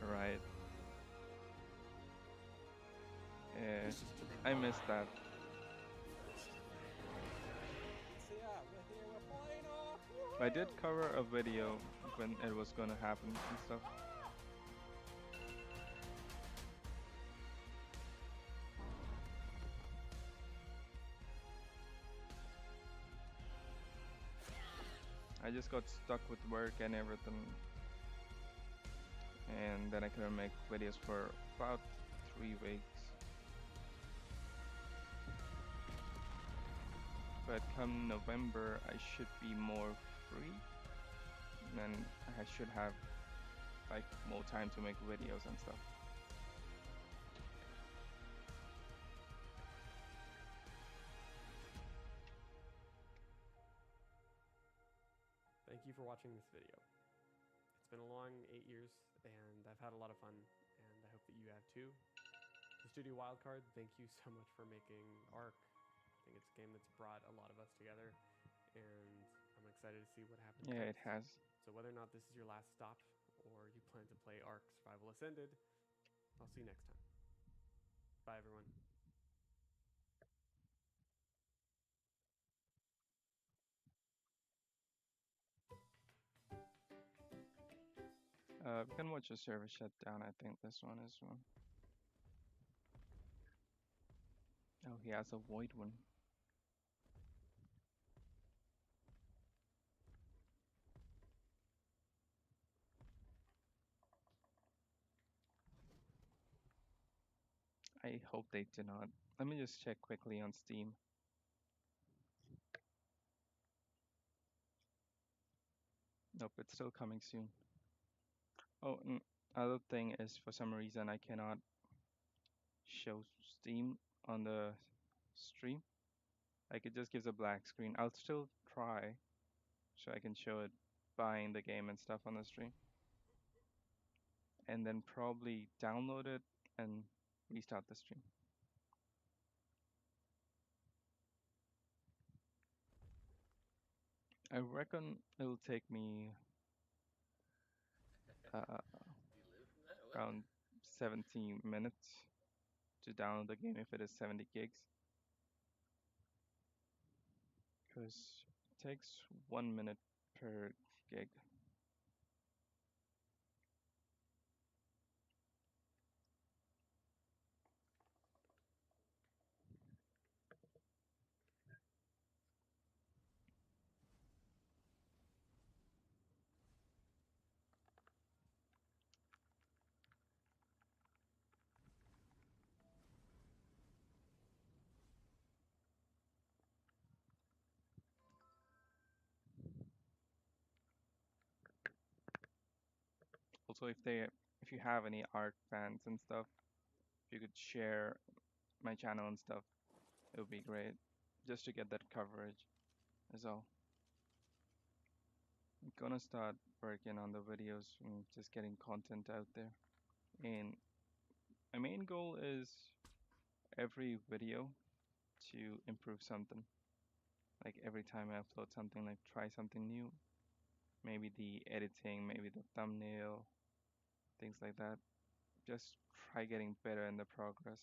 Right. Yeah, I missed that. So yeah, we're here, we're playing ARK! I did cover a video when it was gonna happen and stuff. I just got stuck with work and everything, and then I couldn't make videos for about 3 weeks. But come November, I should be more free, and I should have like more time to make videos and stuff. Thank you for watching this video. It's been a long 8 years, and I've had a lot of fun, and I hope that you have too. To Studio Wildcard, thank you so much for making ARK. I think it's a game that's brought a lot of us together, and I'm excited to see what happens Yeah, next. it has. So whether or not this is your last stop, or you plan to play ARK Survival Ascended, I'll see you next time. Bye, everyone. We can watch a server shutdown. I think this one is one. Oh, he has a void one. I hope they do not. Let me just check quickly on Steam. Nope, it's still coming soon. Oh, other thing is for some reason I cannot show Steam on the stream. Like it just gives a black screen. I'll still try so I can show it buying the game and stuff on the stream. And then probably download it and restart the stream. I reckon it'll take me around 17 minutes to download the game if it is 70 gigs. Because it takes 1 minute per gig. Also, if you have any ARK fans and stuff, if you could share my channel and stuff, it would be great. Just to get that coverage is all. I'm gonna start working on the videos and just getting content out there. And my main goal is every video to improve something. Like every time I upload something, like try something new. Maybe the editing, maybe the thumbnail, things like that. Just try getting better in the progress.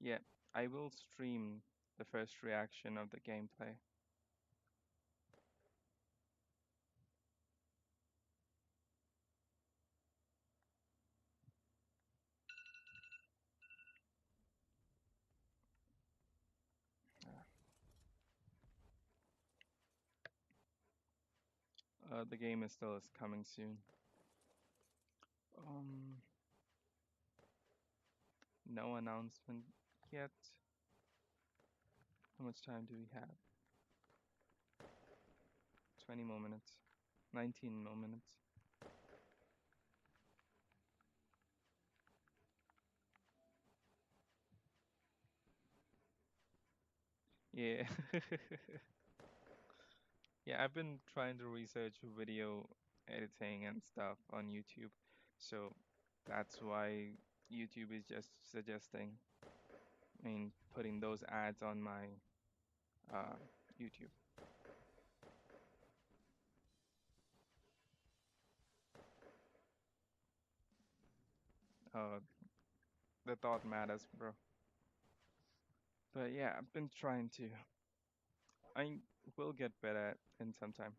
Yeah, I will stream the first reaction of the gameplay. The game is still coming soon. No announcement yet. How much time do we have? 20 more minutes. 19 more minutes. Yeah. Yeah, I've been trying to research video editing and stuff on YouTube. So that's why YouTube is just suggesting, putting those ads on my YouTube. The thought matters, bro. But yeah, I've been trying to. I will get better in some time.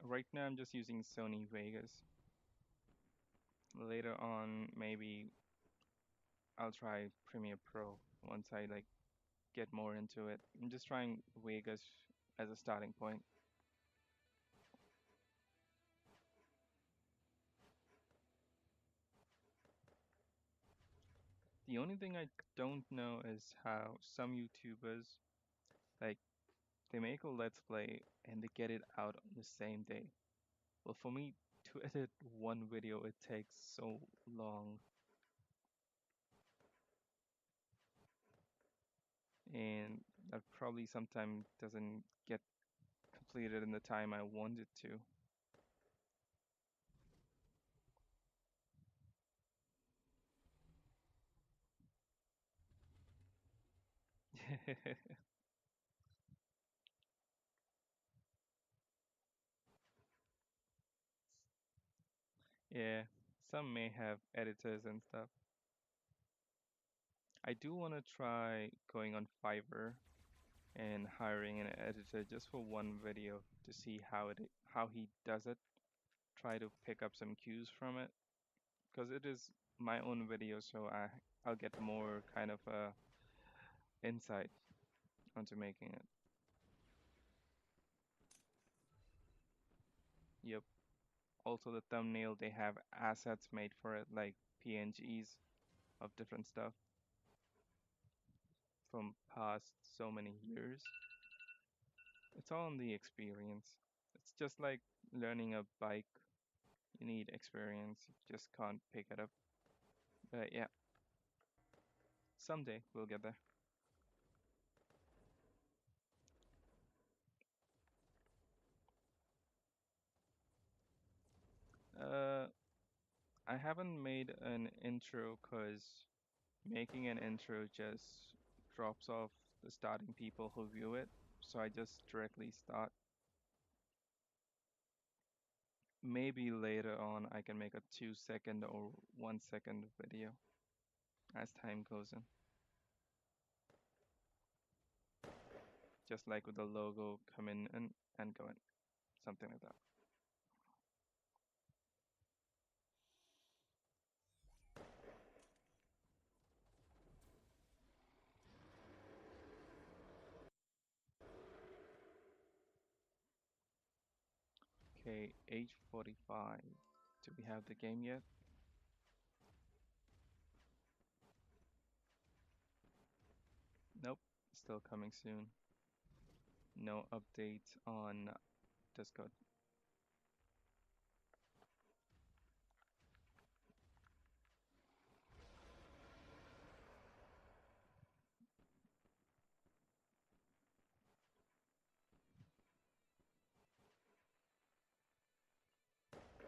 Right now, I'm just using Sony Vegas. Later on, maybe I'll try Premiere Pro once I get more into it. I'm just trying Vegas as a starting point. The only thing I don't know is how some YouTubers, they make a Let's Play and they get it out on the same day. Well, for me to edit one video, it takes so long. And that probably sometimes doesn't get completed in the time I want it to. Yeah, some may have editors and stuff. I do want to try going on Fiverr and hiring an editor just for one video to see how he does it. Try to pick up some cues from it, because it is my own video, so I'll get more kind of insight onto making it. Yep. Also, the thumbnail, they have assets made for it, like PNGs of different stuff from past so many years. It's all in the experience. It's just like learning a bike. You need experience. You just can't pick it up. But yeah, someday we'll get there. Uh, I haven't made an intro because making an intro just drops off the starting people who view it. So I just directly start. Maybe later on I can make a 2 second or 1 second video as time goes in. Just like with the logo coming in and going, something like that. Okay, 8:45. Do we have the game yet? Nope, still coming soon. No update on Discord.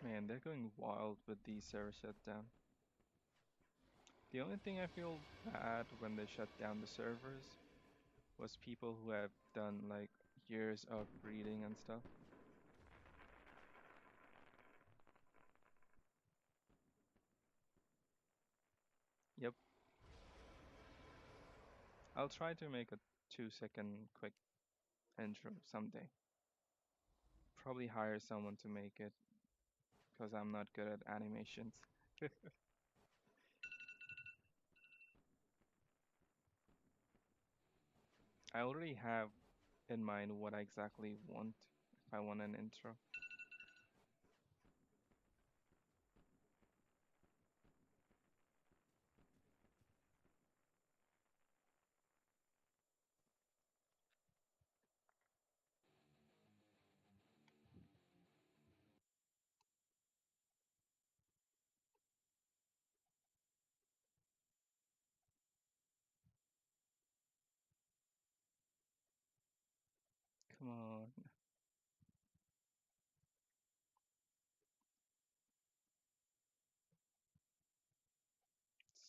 Man, they're going wild with the server shutdown. The only thing I feel bad when they shut down the servers was people who have done like years of breeding and stuff. Yep. I'll try to make a 2 second quick intro someday. Probably hire someone to make it because I'm not good at animations. I already have in mind what I exactly want if I want an intro. Come on.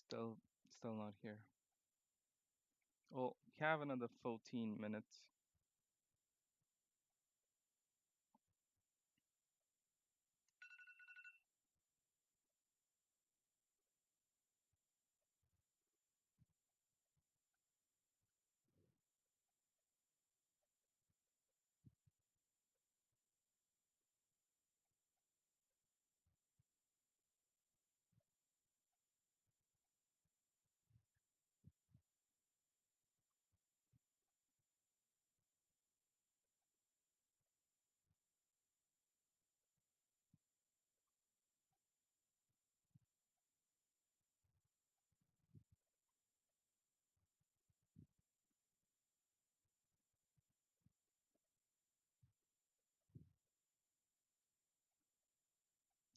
Still still not here. Well, we have another 14 minutes.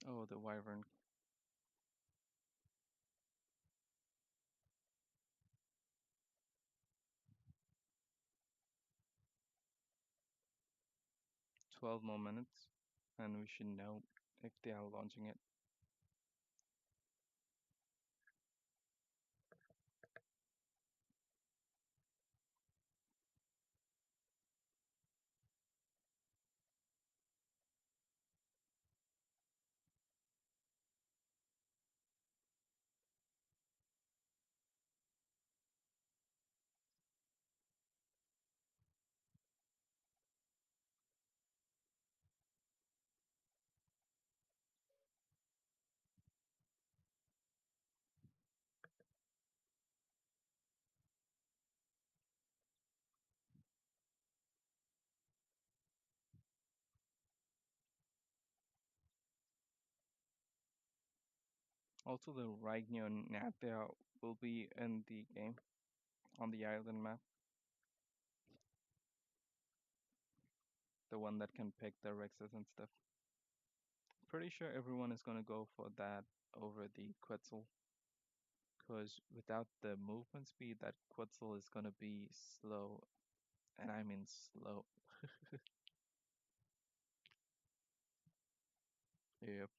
Oh, the wyvern. 12 more minutes, and we should know if they are launching it. Also, the Rhino and Nathia will be in the game on the island map. The one that can pick the Rexes and stuff. Pretty sure everyone is gonna go for that over the Quetzal. Because without the movement speed, that Quetzal is gonna be slow. And I mean slow. Yep.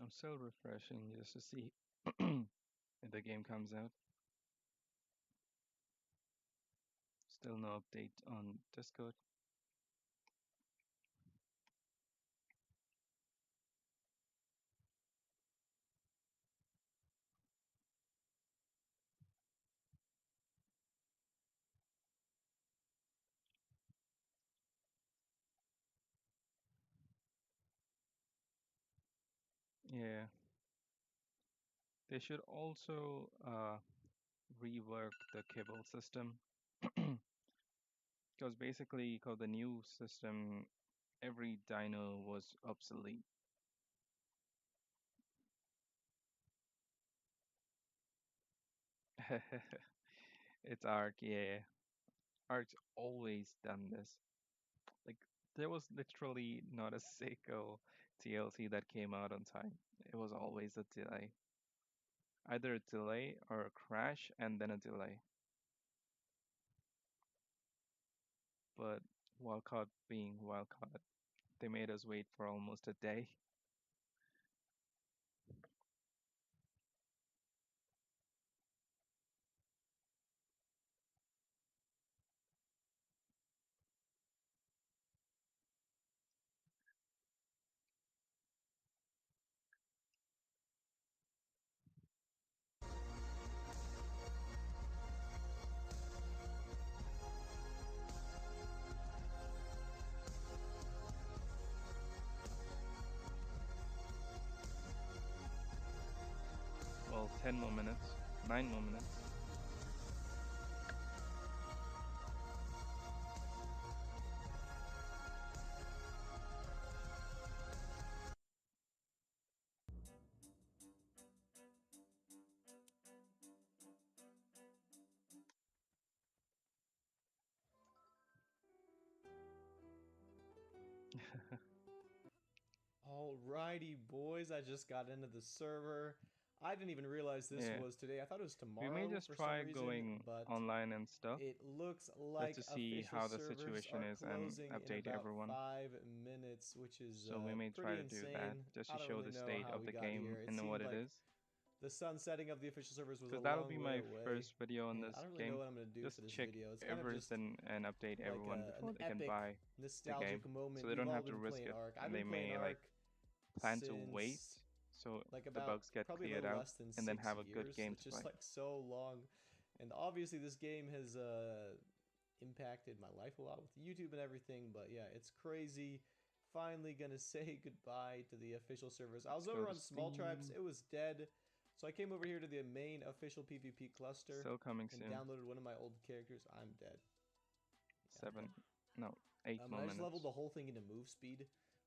I'm still refreshing just to see if the game comes out. Still no update on Discord. Yeah. They should also rework the kibble system. Because basically, because the new system, every dino was obsolete. It's ARK, yeah. ARK's always done this. Like, there was literally not a single TLC that came out on time. It was always a delay. Either a delay or a crash and then a delay. But Wildcard being Wildcard, they made us wait for almost a day. Well, 10 more minutes, 9 more minutes. Alrighty, boys, I just got into the server. I didn't even realize this Yeah. was today. I thought it was We may tomorrow just for some try reason, going but online and stuff. it looks Just like to see official how the servers situation are is and closing in update about everyone. 5 minutes, which is So we may try pretty to do that insane. just I to don't show really the know state how of we the got game here. It and what seemed it like is. the sunsetting of the official servers was a Because that'll long be way my away. first video on And this I don't really game. know what I'm going to do Just for this check video. It's kind of just everything and update like everyone an before they can epic buy the game. nostalgic moment. So they We've don't all have to been risk playing it. ARK. I've And they been playing may like ARK plan to since wait so like the about bugs get probably a cleared little out less than and then 6 have a good years. game It's to just play. like so long, and obviously this game has impacted my life a lot with YouTube and everything. But yeah, it's crazy. Finally gonna say goodbye to the official servers. I was Let's go over to on Small Tribes. Steam. It was dead. So I came over here to the main official PvP cluster Still coming and soon. downloaded one of my old characters. I'm dead. Yeah, 7, no, 8 more I just minutes. leveled the whole thing into move speed,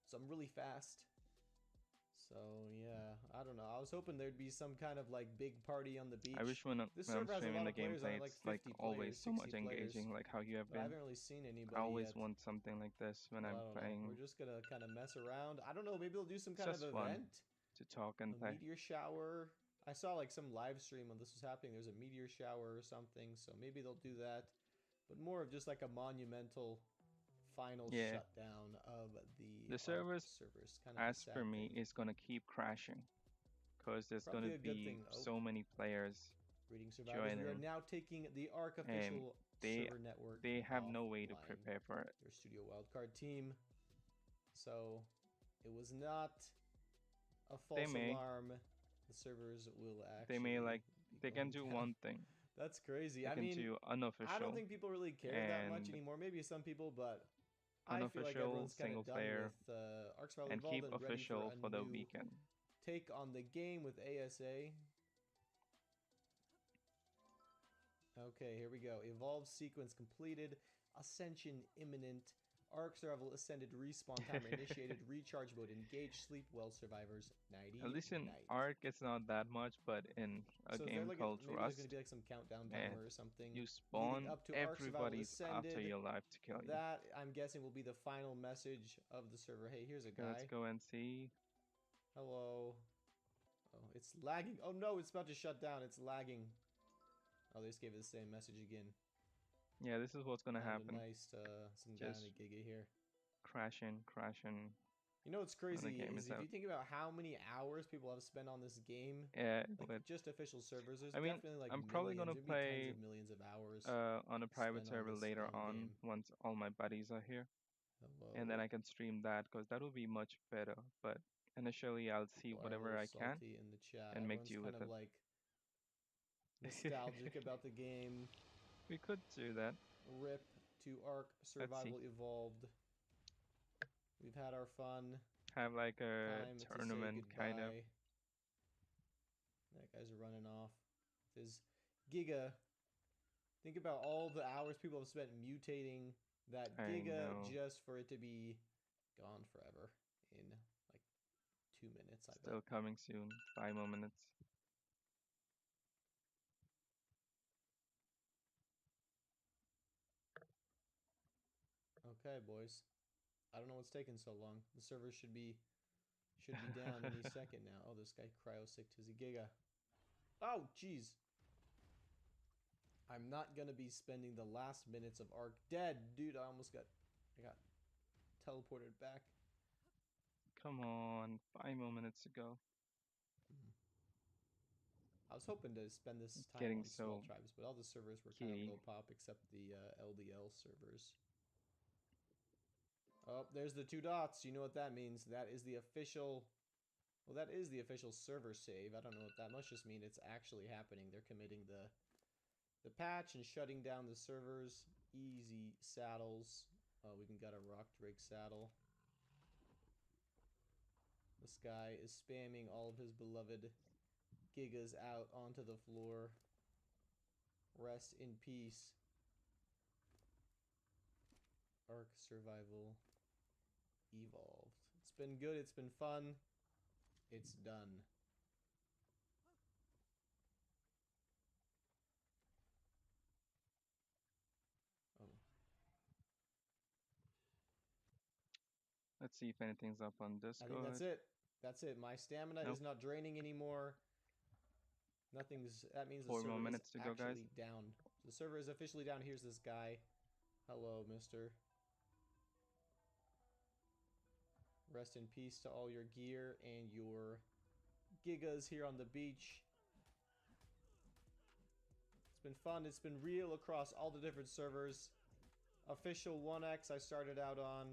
so I'm really fast. So yeah, I don't know. I was hoping there'd be some kind of like big party on the beach. I wish when I'm streaming the gameplay, like it's like 50 always players, so much 60 players, engaging, like how you have but I been. haven't really seen anybody I always yet. want something like this when Well, I'm I don't playing. know. We're just gonna kind of mess around. I don't know. Maybe they'll do some It's kind of just fun event. to talk and A play. meteor shower. I saw like some live stream when this was happening. There's a meteor shower or something, so maybe they'll do that. But more of just like a monumental final Yeah. shutdown of The ARK servers, servers. Kind of a as sad for me, thing. is gonna keep crashing because there's Probably gonna a good be thing. Oh. so many players Greetings, survivors. We are joining, now taking the ARK and official they server network. have no way to offline. prepare for it. Their studio wildcard team. So it was not a false alarm. The servers will actually. They may like be they can going do down. one thing. That's crazy. They I can mean, do unofficial. I don't think people really care that much and anymore. Maybe some people, but I feel like unofficial everyone's kind single of done player with Ark Survival and Evolved keep and ready official for for a the new weekend. take on the game with ASA. Okay, here we go. Evolve sequence completed. Ascension imminent. ARK survival ascended. Respawn timer initiated. Recharge mode engaged. Sleep well, survivors. Nighty At least in night. ARK, it's not that much, but in a So is there game like called maybe Rust, there's gonna be like some countdown man, timer or something you leading spawn up to ARK survival everybody's after ascended. your life to kill you. That I'm guessing will be the final message of the server. Hey, here's a Okay, guy. let's go and see. Hello. Oh, it's lagging. Oh no, it's about to shut down. It's lagging. Oh, they just gave it the same message again. Yeah, this is what's gonna Found happen. a nice, some guy Just on a Giga here. crashing. You know what's crazy game is is if out. you think about how many hours people have spent on this game, Yeah, like just official servers, there's I mean, definitely like I'm probably millions, gonna maybe tens play of millions of hours on a private spent on server this later dang on game. once all my buddies are here, and then Hello. I can stream that because that will be much better. But initially, I'll see People are a whatever little I can salty in the chat. and make Everyone's do kind with of it. like nostalgic about the game. We could do that. RIP to ARK Survival see. Evolved. We've had our fun. Have like a Time tournament to say kind of. goodbye. That guy's running off with his Giga. Think about all the hours people have spent mutating that Giga just for it to be gone forever in like 2 minutes, I bet. Still coming soon. 5 more minutes. Okay, boys. I don't know what's taking so long. The server should be down any second now. Oh, this guy cryo-sicked his Giga. Oh, jeez. I'm not gonna be spending the last minutes of ARK dead. Dude, I got teleported back. Come on, 5 more minutes to go. I was hoping to spend this time Getting on small tribes, but all the servers were kind of low pop except the LDL servers. Oh, there's the 2 dots. You know what that means. That is the official... Well, that is the official server save. I don't know what that must just mean. It's actually happening. They're committing the patch and shutting down the servers. Easy saddles. Oh, we even got a rock drake saddle. This guy is spamming all of his beloved Gigas out onto the floor. Rest in peace. ARK Survival Evolved. It's been good. It's been fun. It's done. Oh. Let's see if anything's up on Discord. I think that's it. That's it. My stamina is not draining anymore. Nothing's... That means the 4 server more minutes is to go, guys. actually down. The server is officially down. Here's this guy. Hello, mister. Rest in peace to all your gear and your Gigas here on the beach. It's been fun. It's been real across all the different servers. Official 1X I started out on.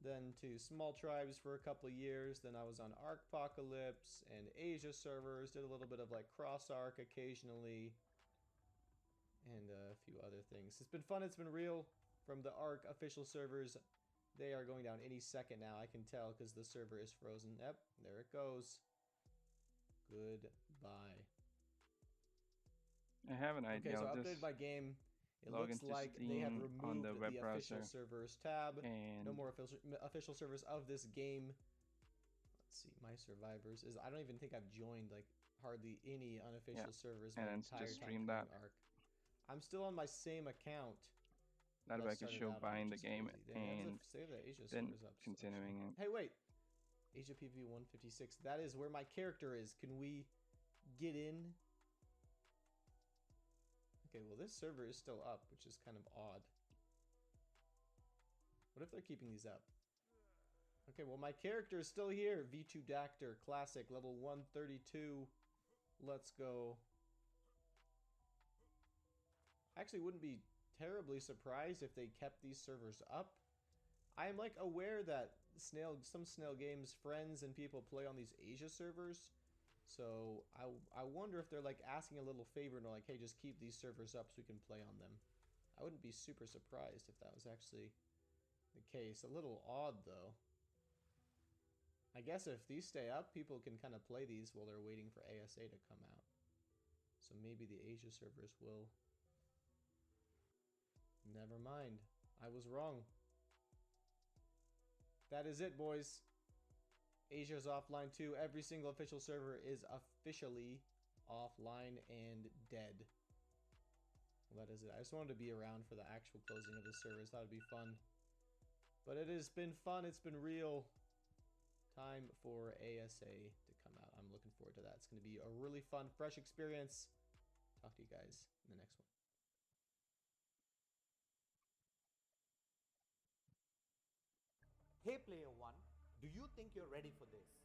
Then to small tribes for a couple of years. Then I was on ARKpocalypse and Asia servers. Did a little bit of like cross ARK occasionally. And a few other things. It's been fun. It's been real. From the ARK official servers, they are going down any second now. I can tell because the server is frozen. Yep, there it goes. Goodbye. I have an idea. Okay, so I updated my game. It looks like they have removed the official servers tab. And no more official servers of this game. Let's see, my survivors is. I don't even think I've joined like hardly any unofficial servers my entire just time stream that. ARK. I'm still on my same account. That way I can show buying the game and then continuing it. Hey, wait. Asia PvP 156. That is where my character is. Can we get in? Okay, well, this server is still up, which is kind of odd. What if they're keeping these up? Okay, well, my character is still here. V2 Dactor, Classic, level 132. Let's go. I actually wouldn't be terribly surprised if they kept these servers up. I am like aware that some Snail Games friends and people play on these Asia servers. So I wonder if they're like asking a little favor and they're like, hey, just keep these servers up so we can play on them. I wouldn't be super surprised if that was actually the case. A little odd though. I guess if these stay up, people can kind of play these while they're waiting for ASA to come out. So maybe the Asia servers will. Never mind. I was wrong. That is it, boys. Asia's offline too. Every single official server is officially offline and dead. Well, that is it. I just wanted to be around for the actual closing of the servers. That would be fun. But it has been fun. It's been real. Time for ASA to come out. I'm looking forward to that. It's going to be a really fun, fresh experience. Talk to you guys in the next one. Hey Player One, do you think you're ready for this?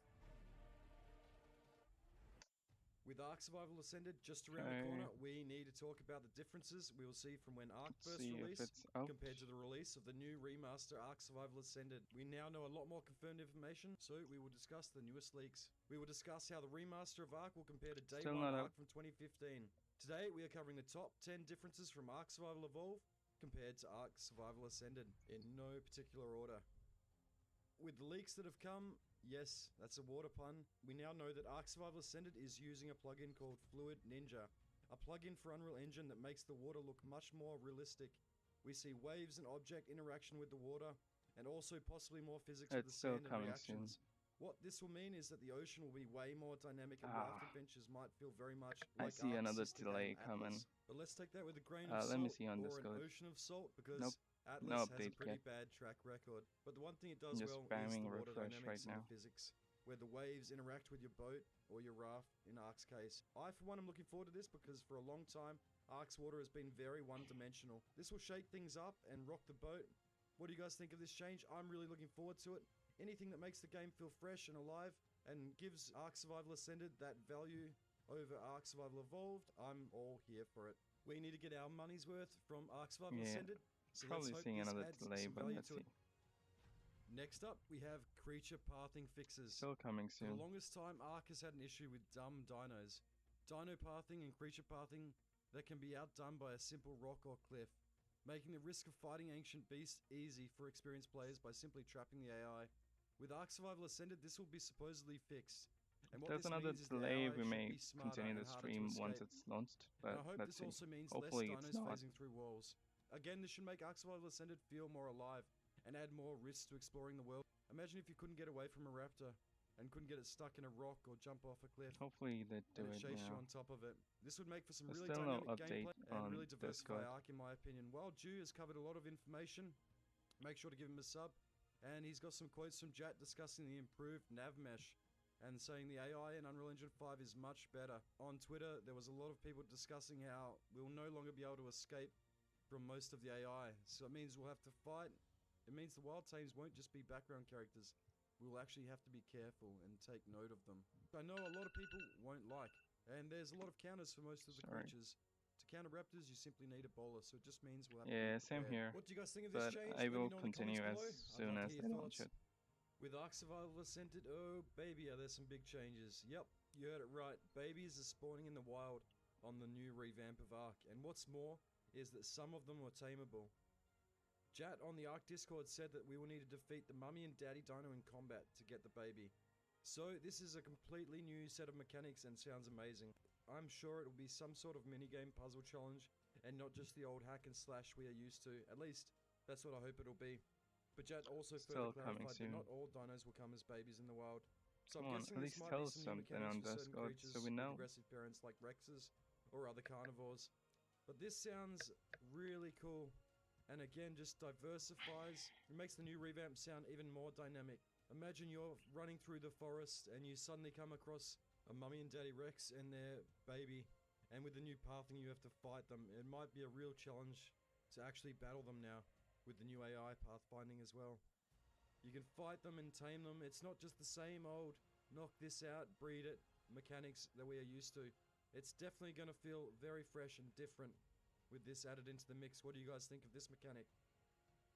With ARK Survival Ascended just around the corner, we need to talk about the differences we will see from when ARK first released compared to the release of the new remaster ARK Survival Ascended. We now know a lot more confirmed information, so we will discuss the newest leaks. We will discuss how the remaster of ARK will compare to Day 1 ARK from 2015. Today, we are covering the top 10 differences from ARK Survival Evolved compared to ARK Survival Ascended, in no particular order. With the leaks that have come, yes, that's a water pun. We now know that ARK Survival Ascended is using a plugin called Fluid Ninja, a plugin for Unreal Engine that makes the water look much more realistic. We see waves and object interaction with the water, and also possibly more physics with the sand and reactions. What this will mean is that the ocean will be way more dynamic and raft adventures might feel very much like I see ARK's another sister delay game coming. Atlas. But let's take that with a grain of salt, let me see on or Discord. an ocean of salt, because Atlas no has a pretty yet. bad track record. But the one thing it does I'm just well is spamming the water refresh dynamics right and now. the physics, where the waves interact with your boat or your raft in ARK's case. I, for one, am looking forward to this because for a long time, ARK's water has been very one-dimensional. This will shake things up and rock the boat. What do you guys think of this change? I'm really looking forward to it. Anything that makes the game feel fresh and alive and gives ARK Survival Ascended that value over ARK Survival Evolved, I'm all here for it. We need to get our money's worth from ARK Survival Ascended, so probably let's hope seeing this another adds delay, some but value let's to see. it. Next up, we have creature pathing fixes. Still coming For soon. the longest time, ARK has had an issue with dumb dinos. Dino pathing and creature pathing that can be outdone by a simple rock or cliff, making the risk of fighting ancient beasts easy for experienced players by simply trapping the AI. With ARK Survival Ascended, this will be supposedly fixed. And what There's this another means is the delay. AI We should may be smarter continue and the harder to stream once escape. it's launched, but And I hope let's this see. also means Hopefully less it's dinos not. phasing through walls. Again, this should make ARK Survival Ascended feel more alive and add more risks to exploring the world. Imagine if you couldn't get away from a raptor and couldn't get it stuck in a rock or jump off a cliff. Hopefully they do and it it chased you now. on top of it. This would make for some There's really still no dynamic update gameplay and on really diversify Discord. ARK in my opinion. While Jew has covered a lot of information, make sure to give him a sub. And he's got some quotes from Jat discussing the improved nav mesh and saying the AI in Unreal Engine 5 is much better. On Twitter, there was a lot of people discussing how we'll no longer be able to escape from most of the AI. So it means we'll have to fight. It means the wild tames won't just be background characters. We'll actually have to be careful and take note of them. I know a lot of people won't like, and there's a lot of counters for most of the creatures. To counter raptors, you simply need a bowler, so it just means we'll have to be Same prepared. here. What do you guys think of But this change? I Let me will know in the continue as comments below. I'd soon love as to they hear launch thoughts. it. With ARK Survival Ascended, oh baby, are there some big changes. Yep, you heard it right. Babies are spawning in the wild on the new revamp of ARK, and what's more is that some of them were tameable. Jat on the ARK Discord said that we will need to defeat the mummy and daddy dino in combat to get the baby. So this is a completely new set of mechanics and sounds amazing. I'm sure it will be some sort of minigame puzzle challenge and not just the old hack and slash we are used to. At least, that's what I hope it'll be. But Jat also further clarified that not all dinos will come as babies in the wild. So I'm guessing at this least might tell be us some new something mechanics on for certain Discord creatures so we know. with aggressive parents like Rexes or other carnivores. But this sounds really cool. And again, just diversifies. It makes the new revamp sound even more dynamic. Imagine you're running through the forest and you suddenly come across a mummy and daddy Rex and their baby. And with the new pathing, you have to fight them. It might be a real challenge to actually battle them now with the new AI pathfinding as well. You can fight them and tame them. It's not just the same old knock this out, breed it mechanics that we are used to. It's definitely going to feel very fresh and different with this added into the mix. What do you guys think of this mechanic?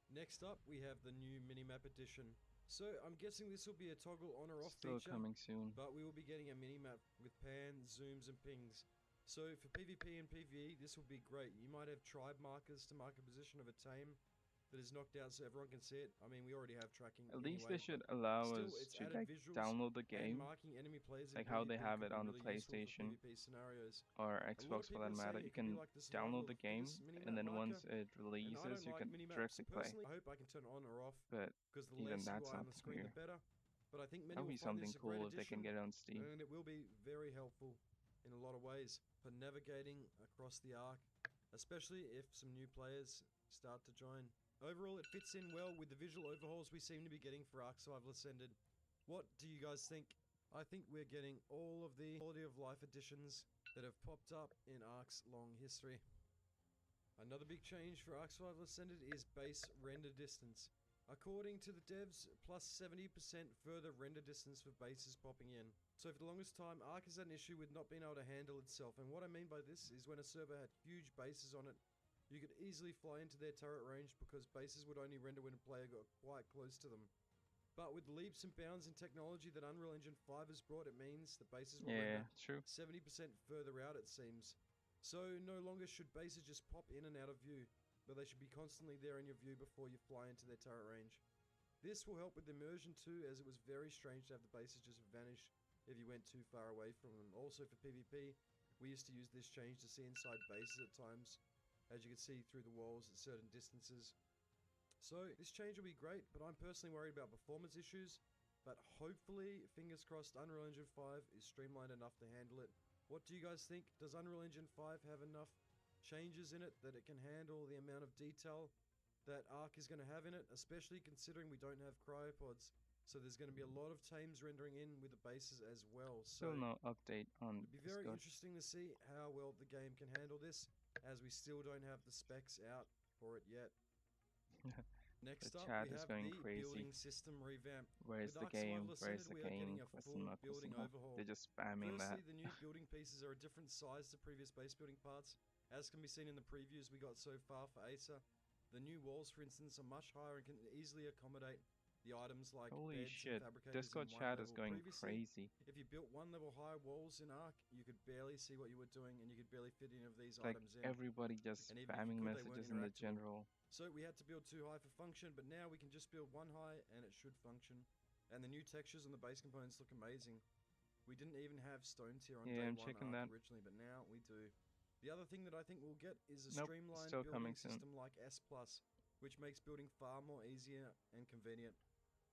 Next up, we have the new minimap edition. So I'm guessing this will be a toggle on or off Still feature, coming soon. but we will be getting a minimap with pans, zooms, and pings. So for PvP and PvE, this will be great. You might have tribe markers to mark a position of a tame, that is knocked out so everyone can see it. I mean, we already have tracking. At anyway, least they should allow still, us it's to added like visuals download the and game, marking enemy players in like how they PvP have could it be on the really useful for PlayStation PvP scenarios. or A lot of Xbox for that people matter. say You it could be can like the survival download of the game, fittest and minimap then marker, once it and I releases, don't you like can minimaps. directly play. Personally, I hope I can turn it on or off, But because the even less that's UI on not the screen, here. the better. But I think many That'd will be find something this a great cool if they can addition, get it on Steam. and it will be very helpful in a lot of ways for navigating across the ARK, especially if some new players start to join. Overall, it fits in well with the visual overhauls we seem to be getting for ARK Survival Ascended. What do you guys think? I think we're getting all of the quality of life additions that have popped up in ARK's long history. Another big change for ARK Survival Ascended is base render distance. According to the devs, plus 70% further render distance for bases popping in. So for the longest time, ARK has had an issue with not being able to handle itself, and what I mean by this is when a server had huge bases on it, you could easily fly into their turret range because bases would only render when a player got quite close to them. But with the leaps and bounds in technology that Unreal Engine 5 has brought, it means the bases will render 70% further out, it seems. So no longer should bases just pop in and out of view, but they should be constantly there in your view before you fly into their turret range. This will help with immersion too, as it was very strange to have the bases just vanish if you went too far away from them. Also for PvP, we used to use this change to see inside bases at times, as you can see through the walls at certain distances. So this change will be great, but I'm personally worried about performance issues, but hopefully, fingers crossed, Unreal Engine 5 is streamlined enough to handle it. What do you guys think? Does Unreal Engine 5 have enough changes in it that it can handle the amount of detail that ARK is going to have in it, especially considering we don't have cryopods? So there's going to be a lot of tames rendering in with the bases as well. Still no update on it'd be very interesting to see how well the game can handle this, as we still don't have the specs out for it yet. Next up, we have the building system revamp. Where's the game? Where's the game? Question mark, question mark. They're just spamming that. Firstly, the new building pieces are a different size to previous base building parts. As can be seen in the previews we got so far for Acer, the new walls, for instance, are much higher and can easily accommodate the items like holy beds shit, and fabricators Discord in chat one is level. going Previously, crazy. If you built one level high walls in ARK, you could barely see what you were doing and you could barely fit any of these Like items in. everybody just And even if spamming you could, they weren't messages in the interactable. general. So we had to build too high for function, but now we can just build one high and it should function. And the new textures on the base components look amazing. We didn't even have stone tier on day I'm one checking ARK that. originally, but now we do. The other thing that I think we'll get is a Nope, streamlined still building coming soon. system like S+, which makes building far more easier and convenient.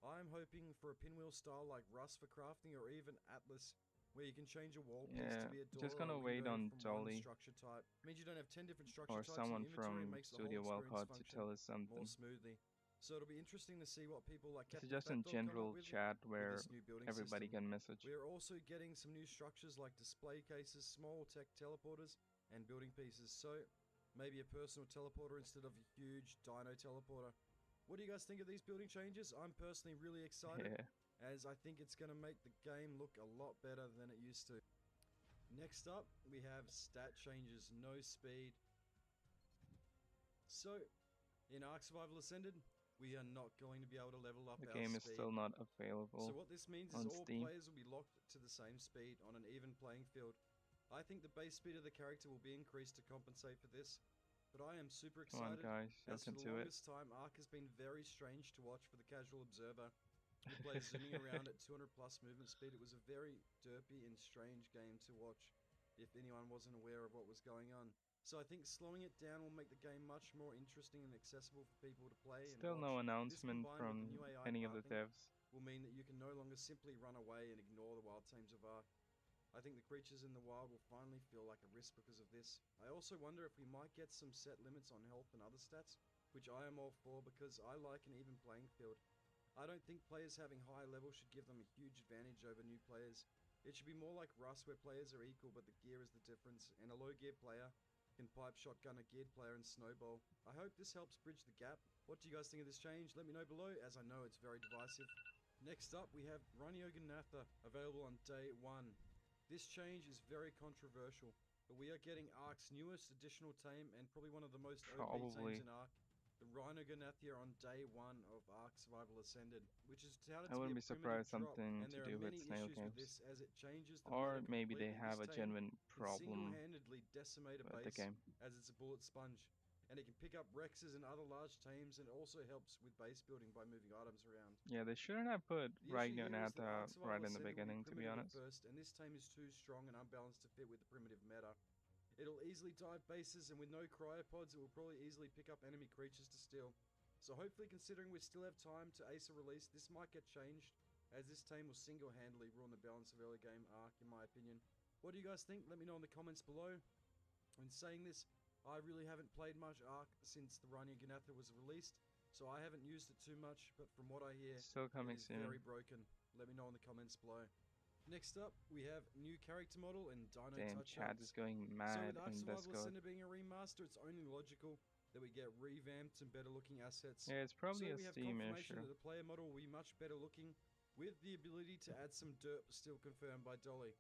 I'm hoping for a pinwheel style like Rust for crafting, or even Atlas, where you can change a wall piece to be a door just gonna or a wait window on from one Jolly structure type. It means you don't have 10 different structure or types someone in your inventory, and from makes the Studio whole Wildcard experience to function tell us something. more smoothly. So it'll be interesting to see what people like This Captain is just in Fat Dog come general up with chat where this new building everybody system. can message. We are also getting some new structures like display cases, small tech teleporters, and building pieces. So maybe a personal teleporter instead of a huge dino teleporter. What do you guys think of these building changes? I'm personally really excited, as I think it's going to make the game look a lot better than it used to. Next up, we have stat changes, no speed. So, in ARK Survival Ascended, we are not going to be able to level up The our game is speed. still not available So what this means is on all Steam. players will be locked to the same speed on an even playing field. I think the base speed of the character will be increased to compensate for this, but I am super Come on, excited, guys, as for welcome the to it. longest time ARK has been very strange to watch for the casual observer who plays zooming around at 200 plus movement speed. It was a very derpy and strange game to watch if anyone wasn't aware of what was going on. So I think slowing it down will make the game much more interesting and accessible for people to play and Still watch. no This announcement combined with the from new AI any of the pathing devs. will mean that you can no longer simply run away and ignore the wild tames of ARK. I think the creatures in the wild will finally feel like a risk because of this. I also wonder if we might get some set limits on health and other stats, which I am all for because I like an even playing field. I don't think players having high levels should give them a huge advantage over new players. It should be more like Rust, where players are equal but the gear is the difference, and a low gear player can pipe shotgun a geared player and snowball. I hope this helps bridge the gap. What do you guys think of this change? Let me know below, as I know it's very divisive. Next up, we have Rhyniogonatha, available on day 1. This change is very controversial, but we are getting ARK's newest additional tame and probably one of the most OP tames in ARK, the Rhyniogonatha on day 1 of ARK Survival Ascended, which is touted I to wouldn't be be a primitive surprised drop, something and to there do are with many snail issues with games. this as it changes the Or meta maybe they completely. have This a tame genuine can problem single-handedly decimate a with the base game. as it's a bullet sponge. and it can pick up Rexes and other large teams, and it also helps with base building by moving items around. Yeah, they shouldn't have put Ragnar and Atha right in the beginning, to be honest. First, and this team is too strong and unbalanced to fit with the primitive meta. It'll easily dive bases, and with no cryopods, it will probably easily pick up enemy creatures to steal. So hopefully, considering we still have time to ace a release, this might get changed, as this team will single-handedly ruin the balance of early game ARK, in my opinion. What do you guys think? Let me know in the comments below. When saying this, I really haven't played much ARK since the Rania Ganatha was released, so I haven't used it too much, but from what I hear, still coming it is soon. Very broken. Let me know in the comments below. Next up, we have new character model and Dino Damn, touch chat is going mad so with in Ark Survival Discord. Ascended being a remaster, it's only logical that we get revamped and better looking assets. Yeah, it's probably so a we have Steam confirmation issue. that the player model will be much better looking, with the ability to add some dirt, still confirmed by Dolly.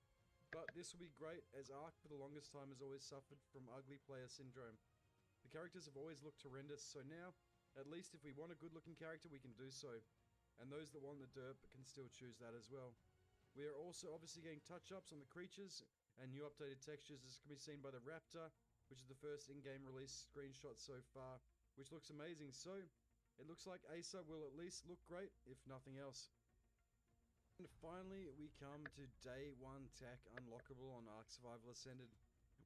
But this will be great, as ARK for the longest time has always suffered from ugly player syndrome. The characters have always looked horrendous, so now, at least if we want a good looking character, we can do so. And those that want the dirt can still choose that as well. We are also obviously getting touch-ups on the creatures and new updated textures, as can be seen by the Raptor, which is the first in-game release screenshot so far, which looks amazing. So, it looks like Asa will at least look great, if nothing else. And finally, we come to Day 1 tech unlockable on ARK Survival Ascended.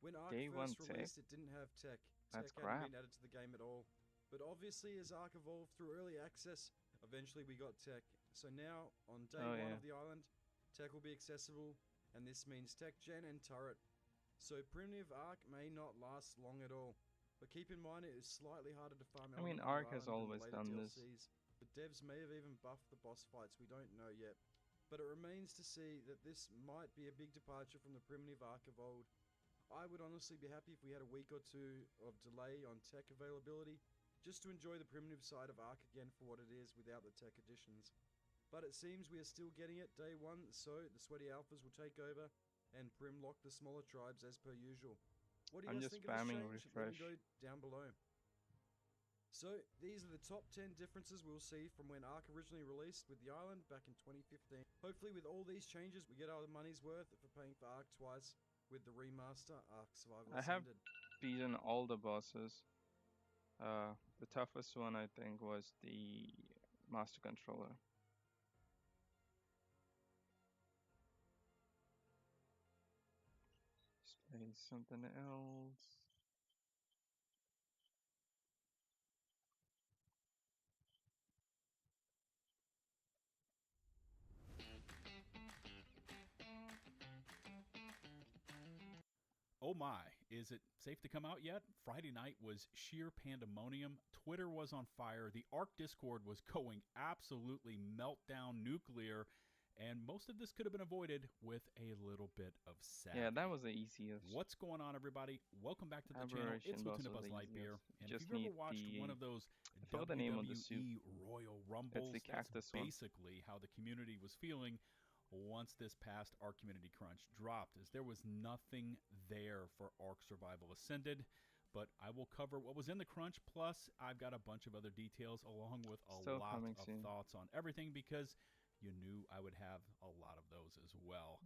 When ARK first released, it didn't have tech. Tech hadn't been added to the game at all. But obviously, as ARK evolved through early access, eventually we got tech. So now, on Day 1 of the island, tech will be accessible, and this means tech gen and turret. So primitive ARK may not last long at all, but keep in mind it is slightly harder to farm. I mean, ARK has always done this. The devs may have even buffed the boss fights, we don't know yet. But it remains to see that this might be a big departure from the primitive ARK of old. I would honestly be happy if we had a week or two of delay on tech availability, just to enjoy the primitive side of ARK again for what it is without the tech additions. But it seems we are still getting it Day 1, so the sweaty alphas will take over and prim lock the smaller tribes as per usual. What do you guys think of this change? Let me know down below. So, these are the top 10 differences we'll see from when ARK originally released with the island back in 2015. Hopefully with all these changes, we get our money's worth for paying for ARK twice with the remaster ARK Survival Ascended. I have beaten all the bosses. The toughest one, I think, was the Master Controller. Play something else. Oh my, is it safe to come out yet? Friday night was sheer pandemonium. Twitter was on fire. The ARK Discord was going absolutely meltdown nuclear. And most of this could have been avoided with a little bit of savvy. Yeah, that was the easiest. What's going on, everybody? Welcome back to the channel. It's Lieutenant Buzz Lightbeer. And if you've ever watched one of those WWE Royal Rumbles, that's basically how the community was feeling once this past ARK Community Crunch dropped, as there was nothing there for ARK Survival Ascended. But I will cover what was in the crunch, plus I've got a bunch of other details along with a lot of thoughts on everything, because you knew I would have a lot of those as well.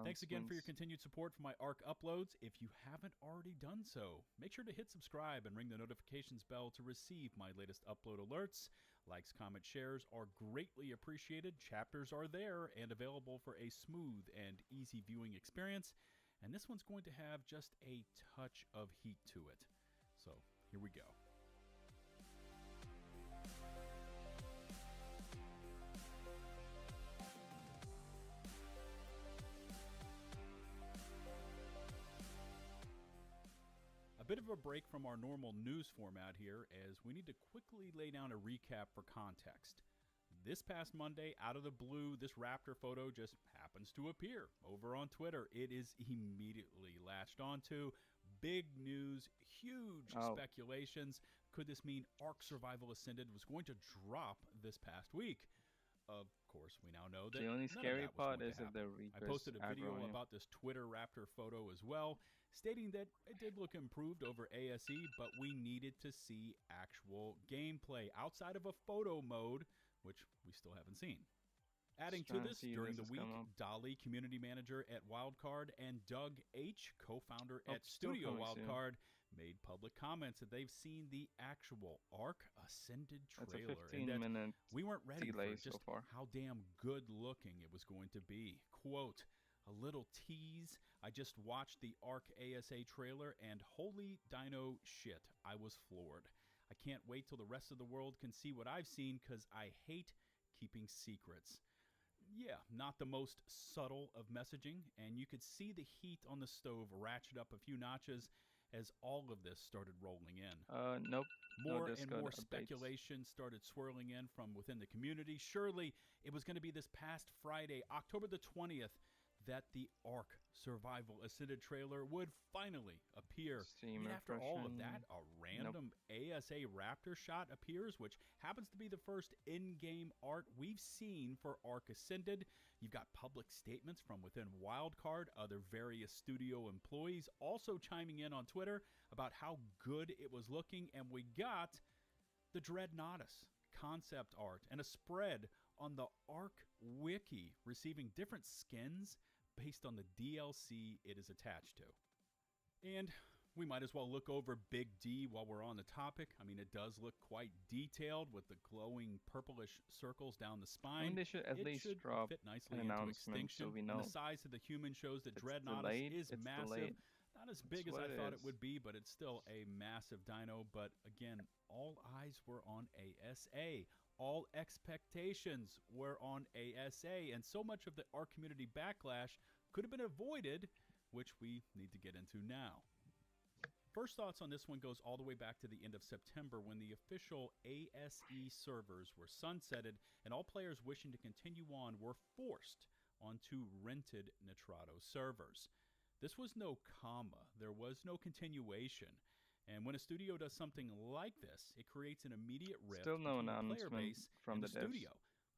Thanks again for your continued support for my ARK uploads. If you haven't already done so, make sure to hit subscribe and ring the notifications bell to receive my latest upload alerts. Likes, comments, shares are greatly appreciated. Chapters are there and available for a smooth and easy viewing experience. And this one's going to have just a touch of heat to it. So here we go. Bit of a break from our normal news format here, as we need to quickly lay down a recap for context. This past Monday, out of the blue, this Raptor photo just happens to appear over on Twitter. It is immediately latched onto. Big news, huge speculations. Could this mean ARK Survival Ascended was going to drop this past week? Of course, we now know that the only scary part is that the Reapers. I posted a video about this Twitter Raptor photo as well, stating that it did look improved over ASE, but we needed to see actual gameplay outside of a photo mode, which we still haven't seen. Adding to this, during the week, Dolly, community manager at Wildcard, and Doug H., co-founder at Studio Wildcard, made public comments that they've seen the actual ARK Ascended trailer. That's a 15-minute we weren't ready for just so far. how damn good looking it was going to be. Quote, a little tease, I just watched the ARK ASA trailer and holy dino shit, I was floored. I can't wait till the rest of the world can see what I've seen because I hate keeping secrets. Yeah, not the most subtle of messaging, and you could see the heat on the stove ratchet up a few notches as all of this started rolling in. Nope. More and more speculation started swirling in from within the community. Surely it was going to be this past Friday, October the 20th, that the ARK Survival Ascended trailer would finally appear. After all of that, a random ASA Raptor shot appears, which happens to be the first in-game art we've seen for ARK Ascended. You've got public statements from within Wildcard, other various studio employees also chiming in on Twitter about how good it was looking, and we got the Dreadnoughtus concept art and a spread on the ARK wiki receiving different skins based on the DLC it is attached to. And we might as well look over Big D while we're on the topic. I mean, it does look quite detailed with the glowing purplish circles down the spine. I mean, they should at least drop fit nicely an into announcement Extinction. so we know. And the size of the human shows that It's Dreadnoughtus delayed. is It's massive. delayed. Not as big as I thought it would be, but it's still a massive dino. But again, all eyes were on ASA. All expectations were on ASA, and so much of the ARK community backlash could have been avoided, which we need to get into now. First thoughts on this one goes all the way back to the end of September when the official ASE servers were sunsetted and all players wishing to continue on were forced onto rented Nitrado servers. This was no comma. There was no continuation. And when a studio does something like this, it creates an immediate rift Still no between the player announcement base from and the the devs. studio.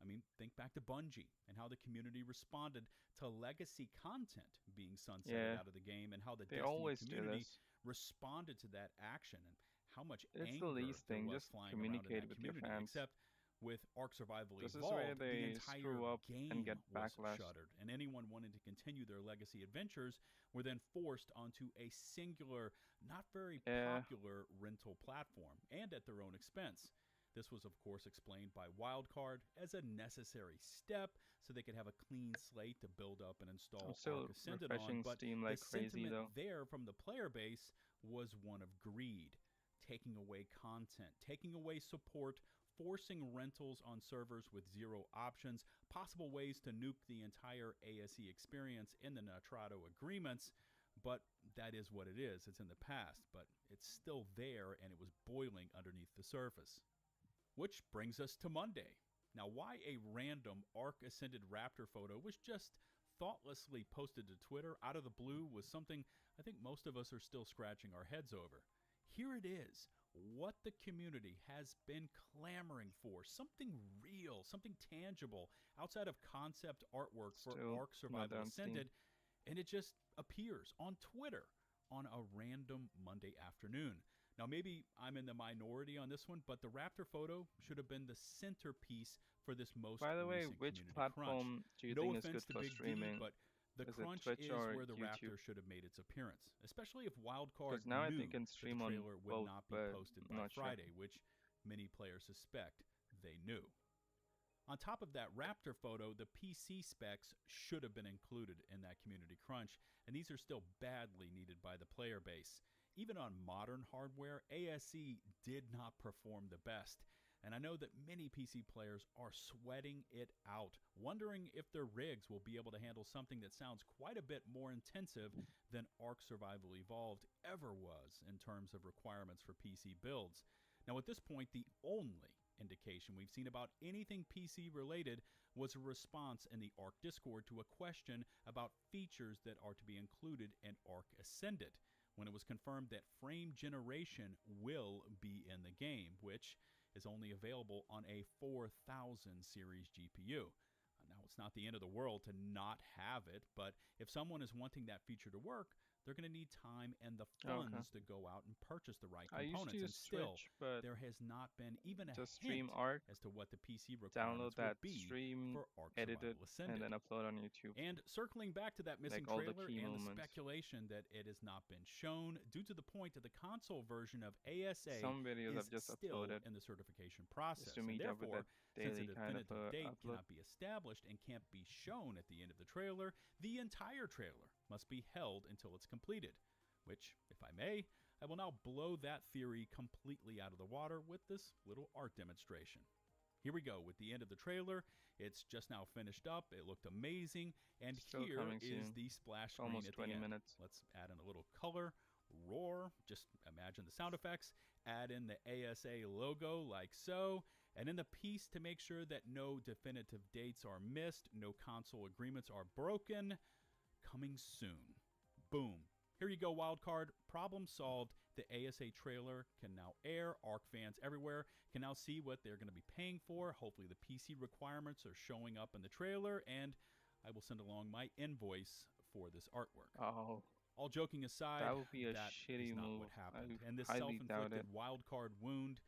I mean, think back to Bungie and how the community responded to legacy content being sunsetted out of the game, and how the They Destiny always do community this. responded to that action, and how much It's the anger least there thing, was just flying around in communicate that with your community. fans. Except with ARK Survival This is Evolved, where the they entire screw up game and get was backlash. shuttered, and anyone wanting to continue their legacy adventures were then forced onto a singular, not very popular rental platform, and at their own expense. This was, of course, explained by Wildcard as a necessary step so they could have a clean slate to build up and install I'm still ARK Ascended on, refreshing but Steam like the crazy, sentiment though. there from the player base was one of greed, taking away content, taking away support, forcing rentals on servers with zero options, possible ways to nuke the entire ASE experience in the Nitrado agreements. But that is what it is. It's in the past, but it's still there, and it was boiling underneath the surface. Which brings us to Monday. Now, why a random ARK Ascended Raptor photo was just thoughtlessly posted to Twitter out of the blue was something I think most of us are still scratching our heads over. Here it is, what the community has been clamoring for, something real, something tangible, outside of concept artwork for Still ARK not Survival on Steam. Ascended, and it just appears on Twitter on a random Monday afternoon. Now, maybe I'm in the minority on this one, but the Raptor photo should have been the centerpiece for this most By the way, recent which community platform crunch. do you No think is offense good to for Big streaming? D, but the Is it crunch Twitch is or where the YouTube? Raptor should have made its appearance, especially if Wildcard Because now I knew think it can that stream the on trailer would both, not be but posted I'm by not sure. Friday, which many players suspect they knew. On top of that Raptor photo, the PC specs should have been included in that community crunch, and these are still badly needed by the player base. Even on modern hardware, ASE did not perform the best, and I know that many PC players are sweating it out, wondering if their rigs will be able to handle something that sounds quite a bit more intensive than ARK Survival Evolved ever was in terms of requirements for PC builds. Now, at this point, the only indication we've seen about anything PC related was a response in the ARK Discord to a question about features that are to be included in ARK Ascended, when it was confirmed that frame generation will be in the game, which is only available on a 4000 series GPU. Now, it's not the end of the world to not have it, but if someone is wanting that feature to work, they're going to need time and the funds to go out and purchase the right components. I used to use still, Twitch, but there has not been even a stream hint ARK, as to what the PC download requirements that would be stream, for ARK edit it, Survival Ascended. and then upload on YouTube. And circling back to that missing like all trailer the and moments. the speculation that it has not been shown due to the point that the console version of ASA Some videos is I've just still uploaded in the certification process. to meet and up with therefore, the since a daily kind of definitive date upload. cannot be established and can't be shown at the end of the trailer, the entire trailer must be held until it's completed. Which, if I may, I will now blow that theory completely out of the water with this little art demonstration. Here we go with the end of the trailer. It's just now finished up. It looked amazing. And Still here is soon. the splash screen Almost at 20 the end. minutes. Let's add in a little color, roar, just imagine the sound effects, add in the ASA logo like so, and in the piece to make sure that no definitive dates are missed, no console agreements are broken, coming soon. Boom. Here you go, Wildcard. Problem solved. The ASA trailer can now air. ARK fans everywhere can now see what they're going to be paying for. Hopefully the PC requirements are showing up in the trailer, and I will send along my invoice for this artwork. Oh. All joking aside, that would be a that shitty is not move. what happened. I And this highly doubt self-inflicted it. wildcard wound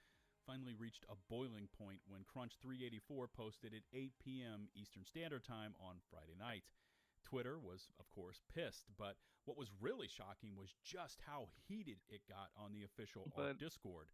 finally reached a boiling point when Crunch 384 posted at 8 p.m. Eastern Standard Time on Friday night. Twitter was, of course, pissed, but what was really shocking was just how heated it got on the official ARK Discord.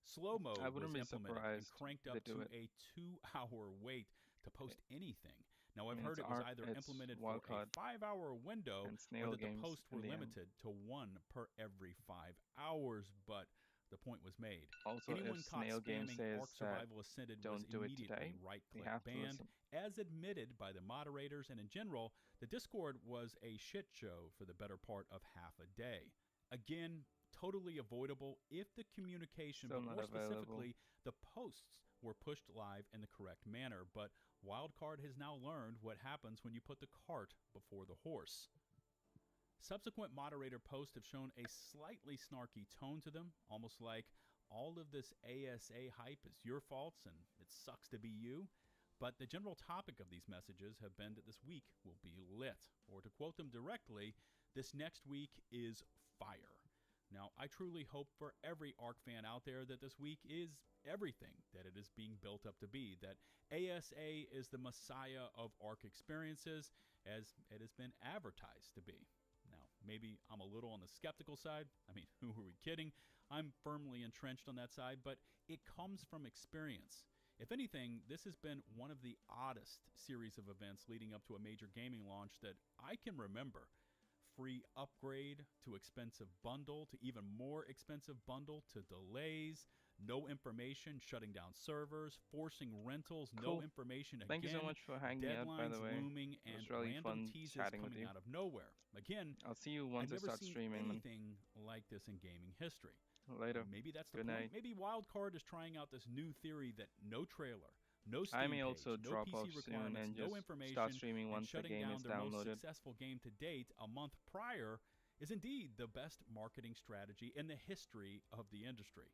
Slow mode was implemented and cranked up to a 2-hour wait to post anything. Now, I've heard it was either implemented for a 5-hour window or that the posts were limited to 1 per every 5 hours, but the point was made. Also, anyone if caught Snail Game spamming says ARK Survival Ascended was immediately right-click banned, as admitted by the moderators, and in general, the Discord was a shit show for the better part of half a day. Again, totally avoidable if the communication, but more specifically, the posts were pushed live in the correct manner, but Wildcard has now learned what happens when you put the cart before the horse. Subsequent moderator posts have shown a slightly snarky tone to them, almost like all of this ASA hype is your faults and it sucks to be you. But the general topic of these messages have been that this week will be lit. Or to quote them directly, this next week is fire. Now, I truly hope for every ARK fan out there that this week is everything that it is being built up to be, that ASA is the messiah of ARK experiences as it has been advertised to be. Now, maybe I'm a little on the skeptical side. I mean, who are we kidding? I'm firmly entrenched on that side, but it comes from experience. If anything, this has been one of the oddest series of events leading up to a major gaming launch that I can remember. Free upgrade to expensive bundle to even more expensive bundle to delays, no information, shutting down servers, forcing rentals, no information again. Thank you so much for hanging out, by the way. Looming, and really random teases coming out of nowhere. Again, I'll see you once I've I never start seen streaming. anything like this in gaming history. Later. Maybe that's the Good point. night. Maybe Wildcard is trying out this new theory that no trailer, no Steam I may also page, drop no off PC soon requirements, and no just information, start streaming and once the shutting game down is their most downloaded. successful game to date a month prior is indeed the best marketing strategy in the history of the industry.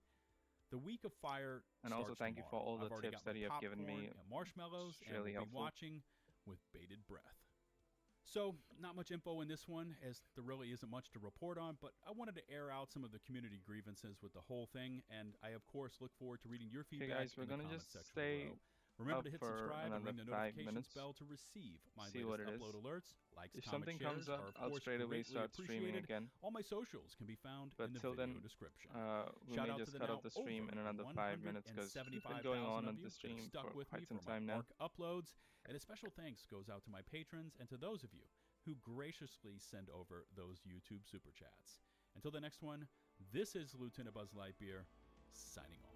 The week of fire and also starts thank you for all tomorrow. the I've already tips got that you have given me. and marshmallows, It's really and we'll be helpful. watching with bated breath. So, not much info in this one, as there really isn't much to report on, but I wanted to air out some of the community grievances with the whole thing, and I, of course, look forward to reading your feedback guys, we're in the gonna comment just section stay below. Remember to hit for subscribe and ring the another 5 notifications minutes. bell to receive my See what latest it is. upload alerts. Likes, If comments, something shares comes up, are, of I'll course, straight away greatly start streaming appreciated. again. All my socials can be found But in the till video then, description. we Shout may out just to the cut now off the stream in another 5 minutes because it's been 175,000 going on of the you stream that have stuck for with quite me some for my time now. ARK uploads, and a special thanks goes out to my patrons and to those of you who graciously send over those YouTube super chats. Until the next one, this is Lieutenant Buzz Lightyear, signing off.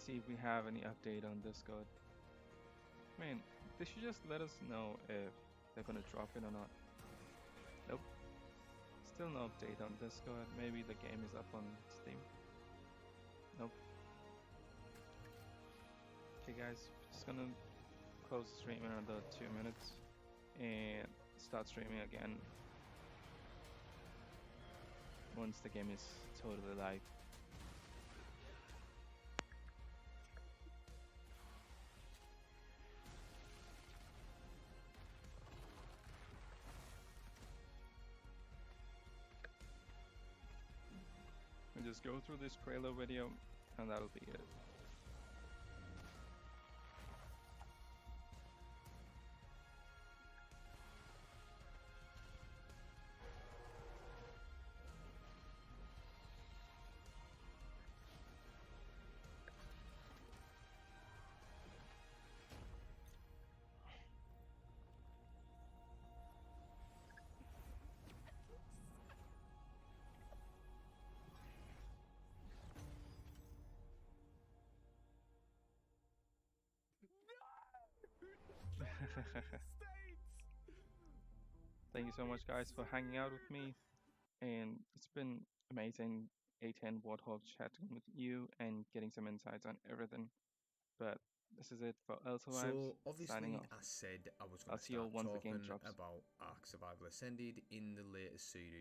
see if we have any update on Discord. I mean, they should just let us know if they're gonna drop it or not. Nope. Still no update on Discord. Maybe the game is up on Steam. Nope. Okay guys, just gonna close the stream in another 2 minutes and start streaming again once the game is totally live. And just go through this trailer video and that'll be it. Thank you so much guys for hanging out with me, and it's been amazing A10 Warthog chatting with you and getting some insights on everything. But this is it for Elsa Vibes. So obviously I said I was going to start talking about ARK Survival Ascended in the latest series.